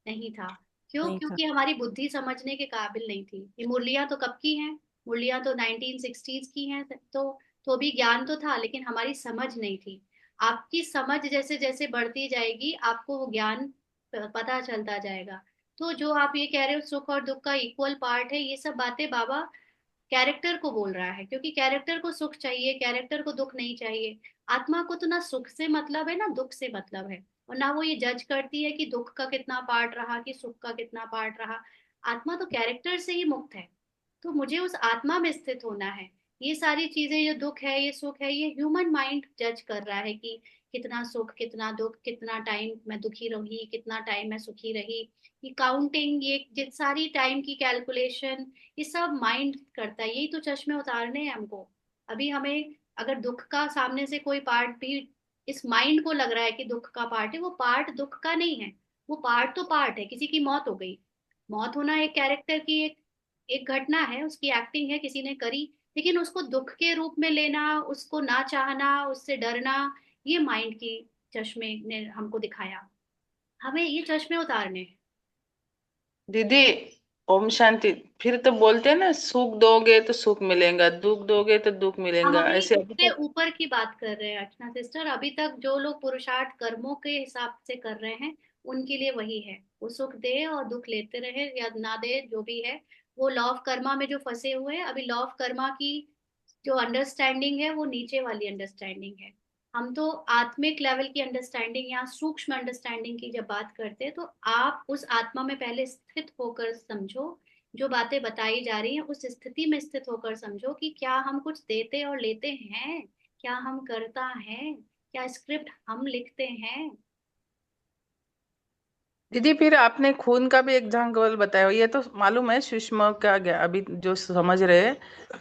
नहीं था। क्यों? नहीं था। क्योंकि हमारी बुद्धि समझने के काबिल नहीं थी। ये मुरलियां तो कब की हैं? मुरलियां तो 1960s की हैं। तो भी ज्ञान तो था, लेकिन हमारी समझ नहीं थी। आपकी समझ जैसे जैसे बढ़ती जाएगी, आपको वो ज्ञान पता चलता जाएगा। तो जो आप ये कह रहे हो सुख और दुख का इक्वल पार्ट है, ये सब बातें बाबा कैरेक्टर को बोल रहा है, क्योंकि कैरेक्टर को सुख चाहिए, कैरेक्टर को दुख नहीं चाहिए। आत्मा को तो ना सुख से मतलब है ना दुख से मतलब है, और ना वो ये जज करती है कि दुख का कितना पार्ट रहा कि सुख का कितना पार्ट रहा। आत्मा तो कैरेक्टर से ही मुक्त है। तो मुझे उस आत्मा में स्थित होना है। ये सारी चीजें, ये दुख है ये सुख है, ये ह्यूमन माइंड जज कर रहा है कि कितना सुख कितना दुख, कितना टाइम मैं दुखी रही कितना टाइम मैं सुखी रही। ये काउंटिंग, ये जित सारी टाइम की कैलकुलेशन, ये सब माइंड करता है। यही तो चश्मे उतारने हैं हमको। अभी हमें अगर दुख का सामने से कोई पार्ट भी इस माइंड को लग रहा है कि दुख का पार्ट है, वो पार्ट दुख का नहीं है। वो पार्ट तो पार्ट है, किसी की मौत हो गई। मौत होना एक कैरेक्टर की एक एक घटना है, उसकी एक्टिंग है, किसी ने करी। लेकिन उसको दुख के रूप में लेना, उसको ना चाहना, उससे डरना, ये माइंड की चश्मे ने हमको दिखाया। हमें ये चश्मे उतारने हैं। दीदी, ओम शांति। फिर तो बोलते हैं ना, सुख दोगे तो सुख मिलेगा, दुख दोगे तो दुख हम मिलेगा, अभी ऐसे अभी उससे तक। ऊपर की बात कर रहे हैं अर्चना सिस्टर। अभी तक जो लोग पुरुषार्थ कर्मों के हिसाब से कर रहे हैं, उनके लिए वही है। वो सुख दे और दुख लेते रहे या ना दे, जो भी है। वो लॉ ऑफ कर्मा में जो फंसे हुए हैं, अभी लॉ ऑफ कर्मा की जो अंडरस्टैंडिंग है वो नीचे वाली अंडरस्टैंडिंग है। हम तो आत्मिक लेवल की अंडरस्टैंडिंग या सूक्ष्म अंडरस्टैंडिंग की जब बात करते हैं, तो आप उस आत्मा में पहले स्थित होकर समझो। जो बातें बताई जा रही हैं उस स्थिति में स्थित होकर समझो कि क्या हम कुछ देते और लेते हैं, क्या हम करता है, क्या स्क्रिप्ट हम लिखते हैं। दीदी, फिर आपने खून का भी एग्जाम्पल बताया, ये तो मालूम है सुषमा का गया अभी जो समझ रहे हैं।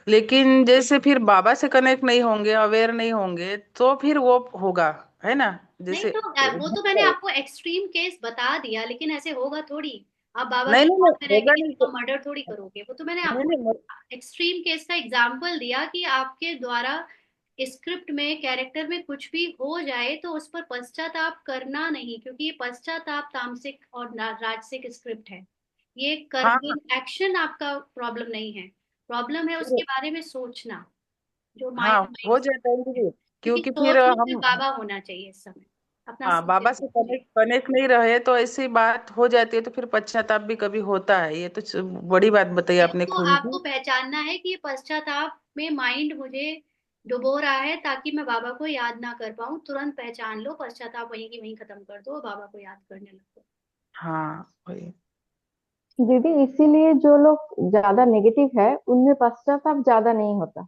लेकिन जैसे फिर बाबा से कनेक्ट नहीं होंगे, अवेयर नहीं होंगे, तो फिर वो होगा, है ना? नहीं जैसे तो वो तो मैंने आपको एक्सट्रीम केस बता दिया, लेकिन ऐसे होगा थोड़ी। आप बाबा नहीं की नहीं मौत नहीं, में रह के होगा किसी नहीं को मर्डर थोड़ी करोगे। वो तो मैंने नहीं आपको नहीं। एक्सट्रीम केस का एग्जाम्पल दिया कि आपके द्वारा स्क्रिप्ट में कैरेक्टर में कुछ भी हो जाए तो उस पर पश्चाताप करना नहीं, क्योंकि ये पश्चाताप तामसिक और राजसिक स्क्रिप्ट है। ये कर हाँ एक्शन आपका प्रॉब्लम नहीं है। प्रॉब्लम है उसके बारे में सोचना, जो हाँ, माइंड हो माइंड। जाता है दीदी। क्योंकि क्योंकि फिर सोच में सिर्फ हम, बाबा होना चाहिए इस समय, अपना हाँ, सिर बाबा से चाहिए। कनेक्ट कनेक्ट नहीं रहे तो ऐसी बात हो जाती है, तो फिर पश्चाताप भी कभी होता है। ये तो बड़ी बात बताई आपने तो खून आपको की। पहचानना है कि ये पश्चाताप में माइंड मुझे डुबो रहा है ताकि मैं बाबा को याद ना कर पाऊं। तुरंत पहचान लो, पश्चाताप वहीं की वहीं खत्म कर दो और बाबा को याद करने लगो। हाँ, वही। दीदी, इसीलिए जो लोग ज्यादा नेगेटिव है उनमें पश्चाताप ज्यादा नहीं होता।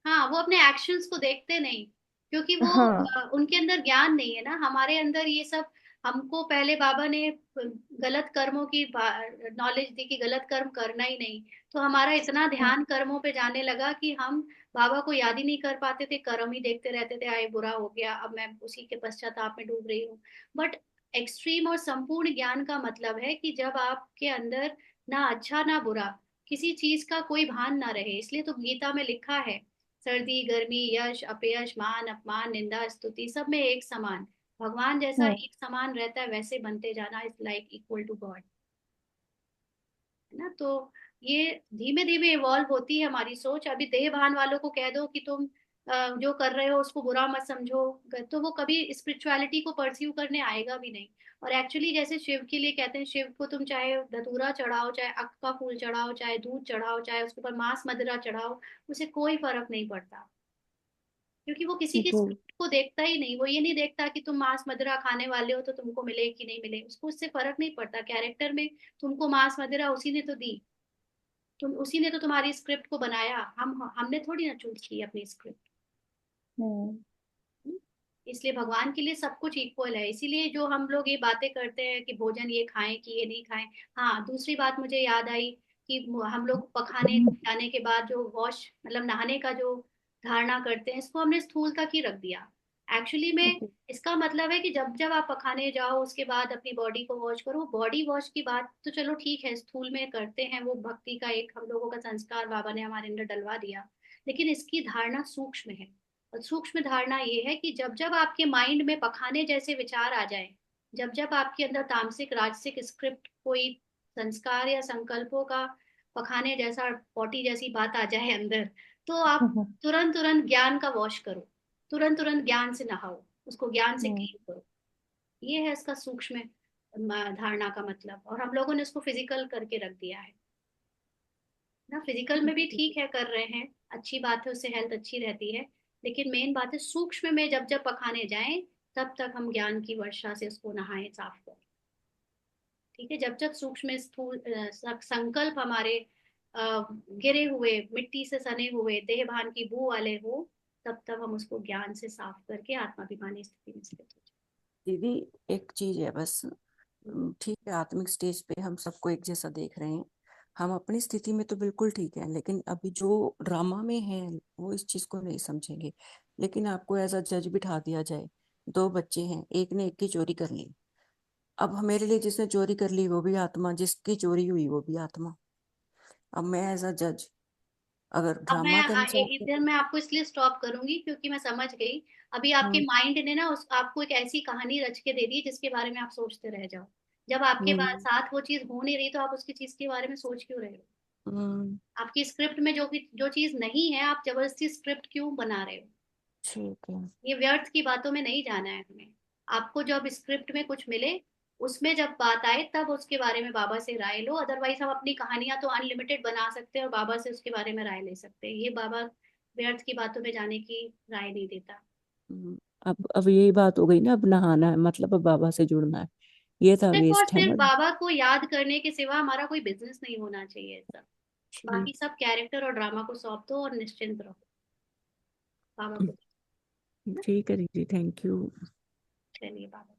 हाँ, वो अपने एक्शंस को देखते नहीं, क्योंकि वो हाँ। उनके अंदर ज्ञान नहीं है ना। हमारे अंदर ये सब, हमको पहले बाबा ने गलत कर्मों की नॉलेज दी कि गलत कर्म करना ही नहीं। तो हमारा इतना ध्यान कर्मों पे जाने लगा कि हम बाबा को याद ही नहीं कर पाते थे, कर्म ही देखते रहते थे। आए बुरा हो गया, अब मैं उसी के पश्चाताप में डूब रही हूँ। बट एक्सट्रीम और संपूर्ण ज्ञान का मतलब है कि जब आपके अंदर ना अच्छा ना बुरा, किसी चीज का कोई भान ना रहे। इसलिए तो गीता में लिखा है, सर्दी गर्मी यश अपयश मान अपमान निंदा स्तुति सब में एक समान। भगवान जैसा हम्म। एक समान रहता है वैसे बनते जाना is like equal to God, है ना। तो ये धीमे धीमे इवॉल्व होती है हमारी सोच। अभी देह भान वालों को कह दो कि तुम जो कर रहे हो उसको बुरा मत समझो, तो वो कभी स्पिरिचुअलिटी को परस्यू करने आएगा भी नहीं। और एक्चुअली जैसे शिव के लिए कहते हैं, शिव को तुम चाहे धतूरा चढ़ाओ, चाहे अक का फूल चढ़ाओ, चाहे दूध चढ़ाओ, चाहे उसके ऊपर मांस मदिरा चढ़ाओ, उसे कोई फर्क नहीं पड़ता। क्योंकि वो किसी की जी। स्क्रिप्ट को देखता ही नहीं। वो ये नहीं देखता कि तुम मांस मदिरा खाने वाले हो तो तुमको मिले कि नहीं मिले, उसको उससे फर्क नहीं पड़ता। कैरेक्टर में तुमको मांस मदिरा उसी ने तो दी, तुम उसी ने तो तुम्हारी स्क्रिप्ट को बनाया। हमने थोड़ी ना चूज की अपनी स्क्रिप्ट। हम्म। इसलिए भगवान के लिए सब कुछ इक्वल है। इसीलिए जो हम लोग ये बातें करते हैं कि भोजन ये खाएं कि ये नहीं खाएं। हाँ, दूसरी बात मुझे याद आई कि हम लोग पखाने जाने के बाद जो वॉश मतलब नहाने का जो धारणा करते हैं, इसको हमने स्थूलता की रख दिया। एक्चुअली में इसका मतलब है कि जब जब आप पखाने जाओ उसके बाद अपनी बॉडी को वॉश करो। बॉडी वॉश की बात तो चलो ठीक है, स्थूल में करते हैं, वो भक्ति का एक हम लोगों का संस्कार बाबा ने हमारे अंदर डलवा दिया। लेकिन इसकी धारणा सूक्ष्म है। और सूक्ष्म धारणा ये है कि जब जब आपके माइंड में पखाने जैसे विचार आ जाए, जब जब आपके अंदर तामसिक राजसिक स्क्रिप्ट कोई संस्कार या संकल्पों का पखाने जैसा पॉटी जैसी बात आ जाए अंदर, तो आप तुरंत तुरंत ज्ञान का वॉश करो, तुरंत तुरंत ज्ञान से नहाओ, उसको ज्ञान से क्लीन करो। ये है इसका सूक्ष्म धारणा का मतलब, और हम लोगों ने इसको फिजिकल करके रख दिया है। ना फिजिकल में भी ठीक है, कर रहे हैं, अच्छी बात है, उससे हेल्थ अच्छी रहती है, लेकिन मेन बात है सूक्ष्म में जब जब पखाने जाएं तब तक हम ज्ञान की वर्षा से उसको नहाएं, साफ करें। ठीक है, जब जब सूक्ष्म स्थूल संकल्प हमारे गिरे हुए, मिट्टी से सने हुए, देह भान की बू वाले हो, तब तब हम उसको ज्ञान से साफ करके आत्माभिमानी स्थिति में स्थित हो दीदी एक चीज है बस, जाए। ठीक है आत्मिक स्टेज पे हम सबको एक जैसा देख रहे हैं, हम अपनी स्थिति में तो बिल्कुल ठीक है, लेकिन अभी जो ड्रामा में है वो इस चीज को नहीं समझेंगे। लेकिन आपको एज अ जज बिठा दिया जाए, दो बच्चे हैं, एक ने एक की चोरी कर ली, अब मेरे लिए जिसने चोरी कर ली वो भी आत्मा, जिसकी चोरी हुई वो भी आत्मा। अब मैं एज अ जज अगर अब मैं ड्रामा के अनुसार इधर मैं आपको इसलिए स्टॉप करूंगी क्योंकि मैं समझ गई। अभी आपके हम्म माइंड ने ना उस आपको एक ऐसी कहानी रच के दे दी जिसके बारे में आप सोचते रह जाओ। जब आपके हम्म साथ वो चीज हो नहीं रही तो आप उसकी चीज के बारे में सोच क्यों रहे हो? हम्म, आपकी स्क्रिप्ट में जो चीज नहीं है, आप जबरदस्ती स्क्रिप्ट क्यों बना रहे हो? ठीक है। ये व्यर्थ की बातों में नहीं जाना है हमें। आपको जब स्क्रिप्ट में कुछ मिले, उसमें जब बात आए तब उसके बारे में बाबा से राय लो। अदरवाइज हम अपनी कहानियां तो अनलिमिटेड बना सकते हैं और बाबा से उसके बारे में राय ले सकते हैं। ये बाबा व्यर्थ की बातों में जाने की राय नहीं देता। हम्म, अब यही बात हो गई ना, अब नहाना है मतलब अब बाबा से जुड़ना है, ये था सिर्फ और वेस्ट है ना। सिर्फ बाबा को याद करने के सिवा हमारा कोई बिजनेस नहीं होना चाहिए सब। ठीक, बाकी सब कैरेक्टर और ड्रामा को सौंप दो और निश्चिंत रहो बाबा को। ठीक है दीदी, थैंक यू। चलिए बाबा।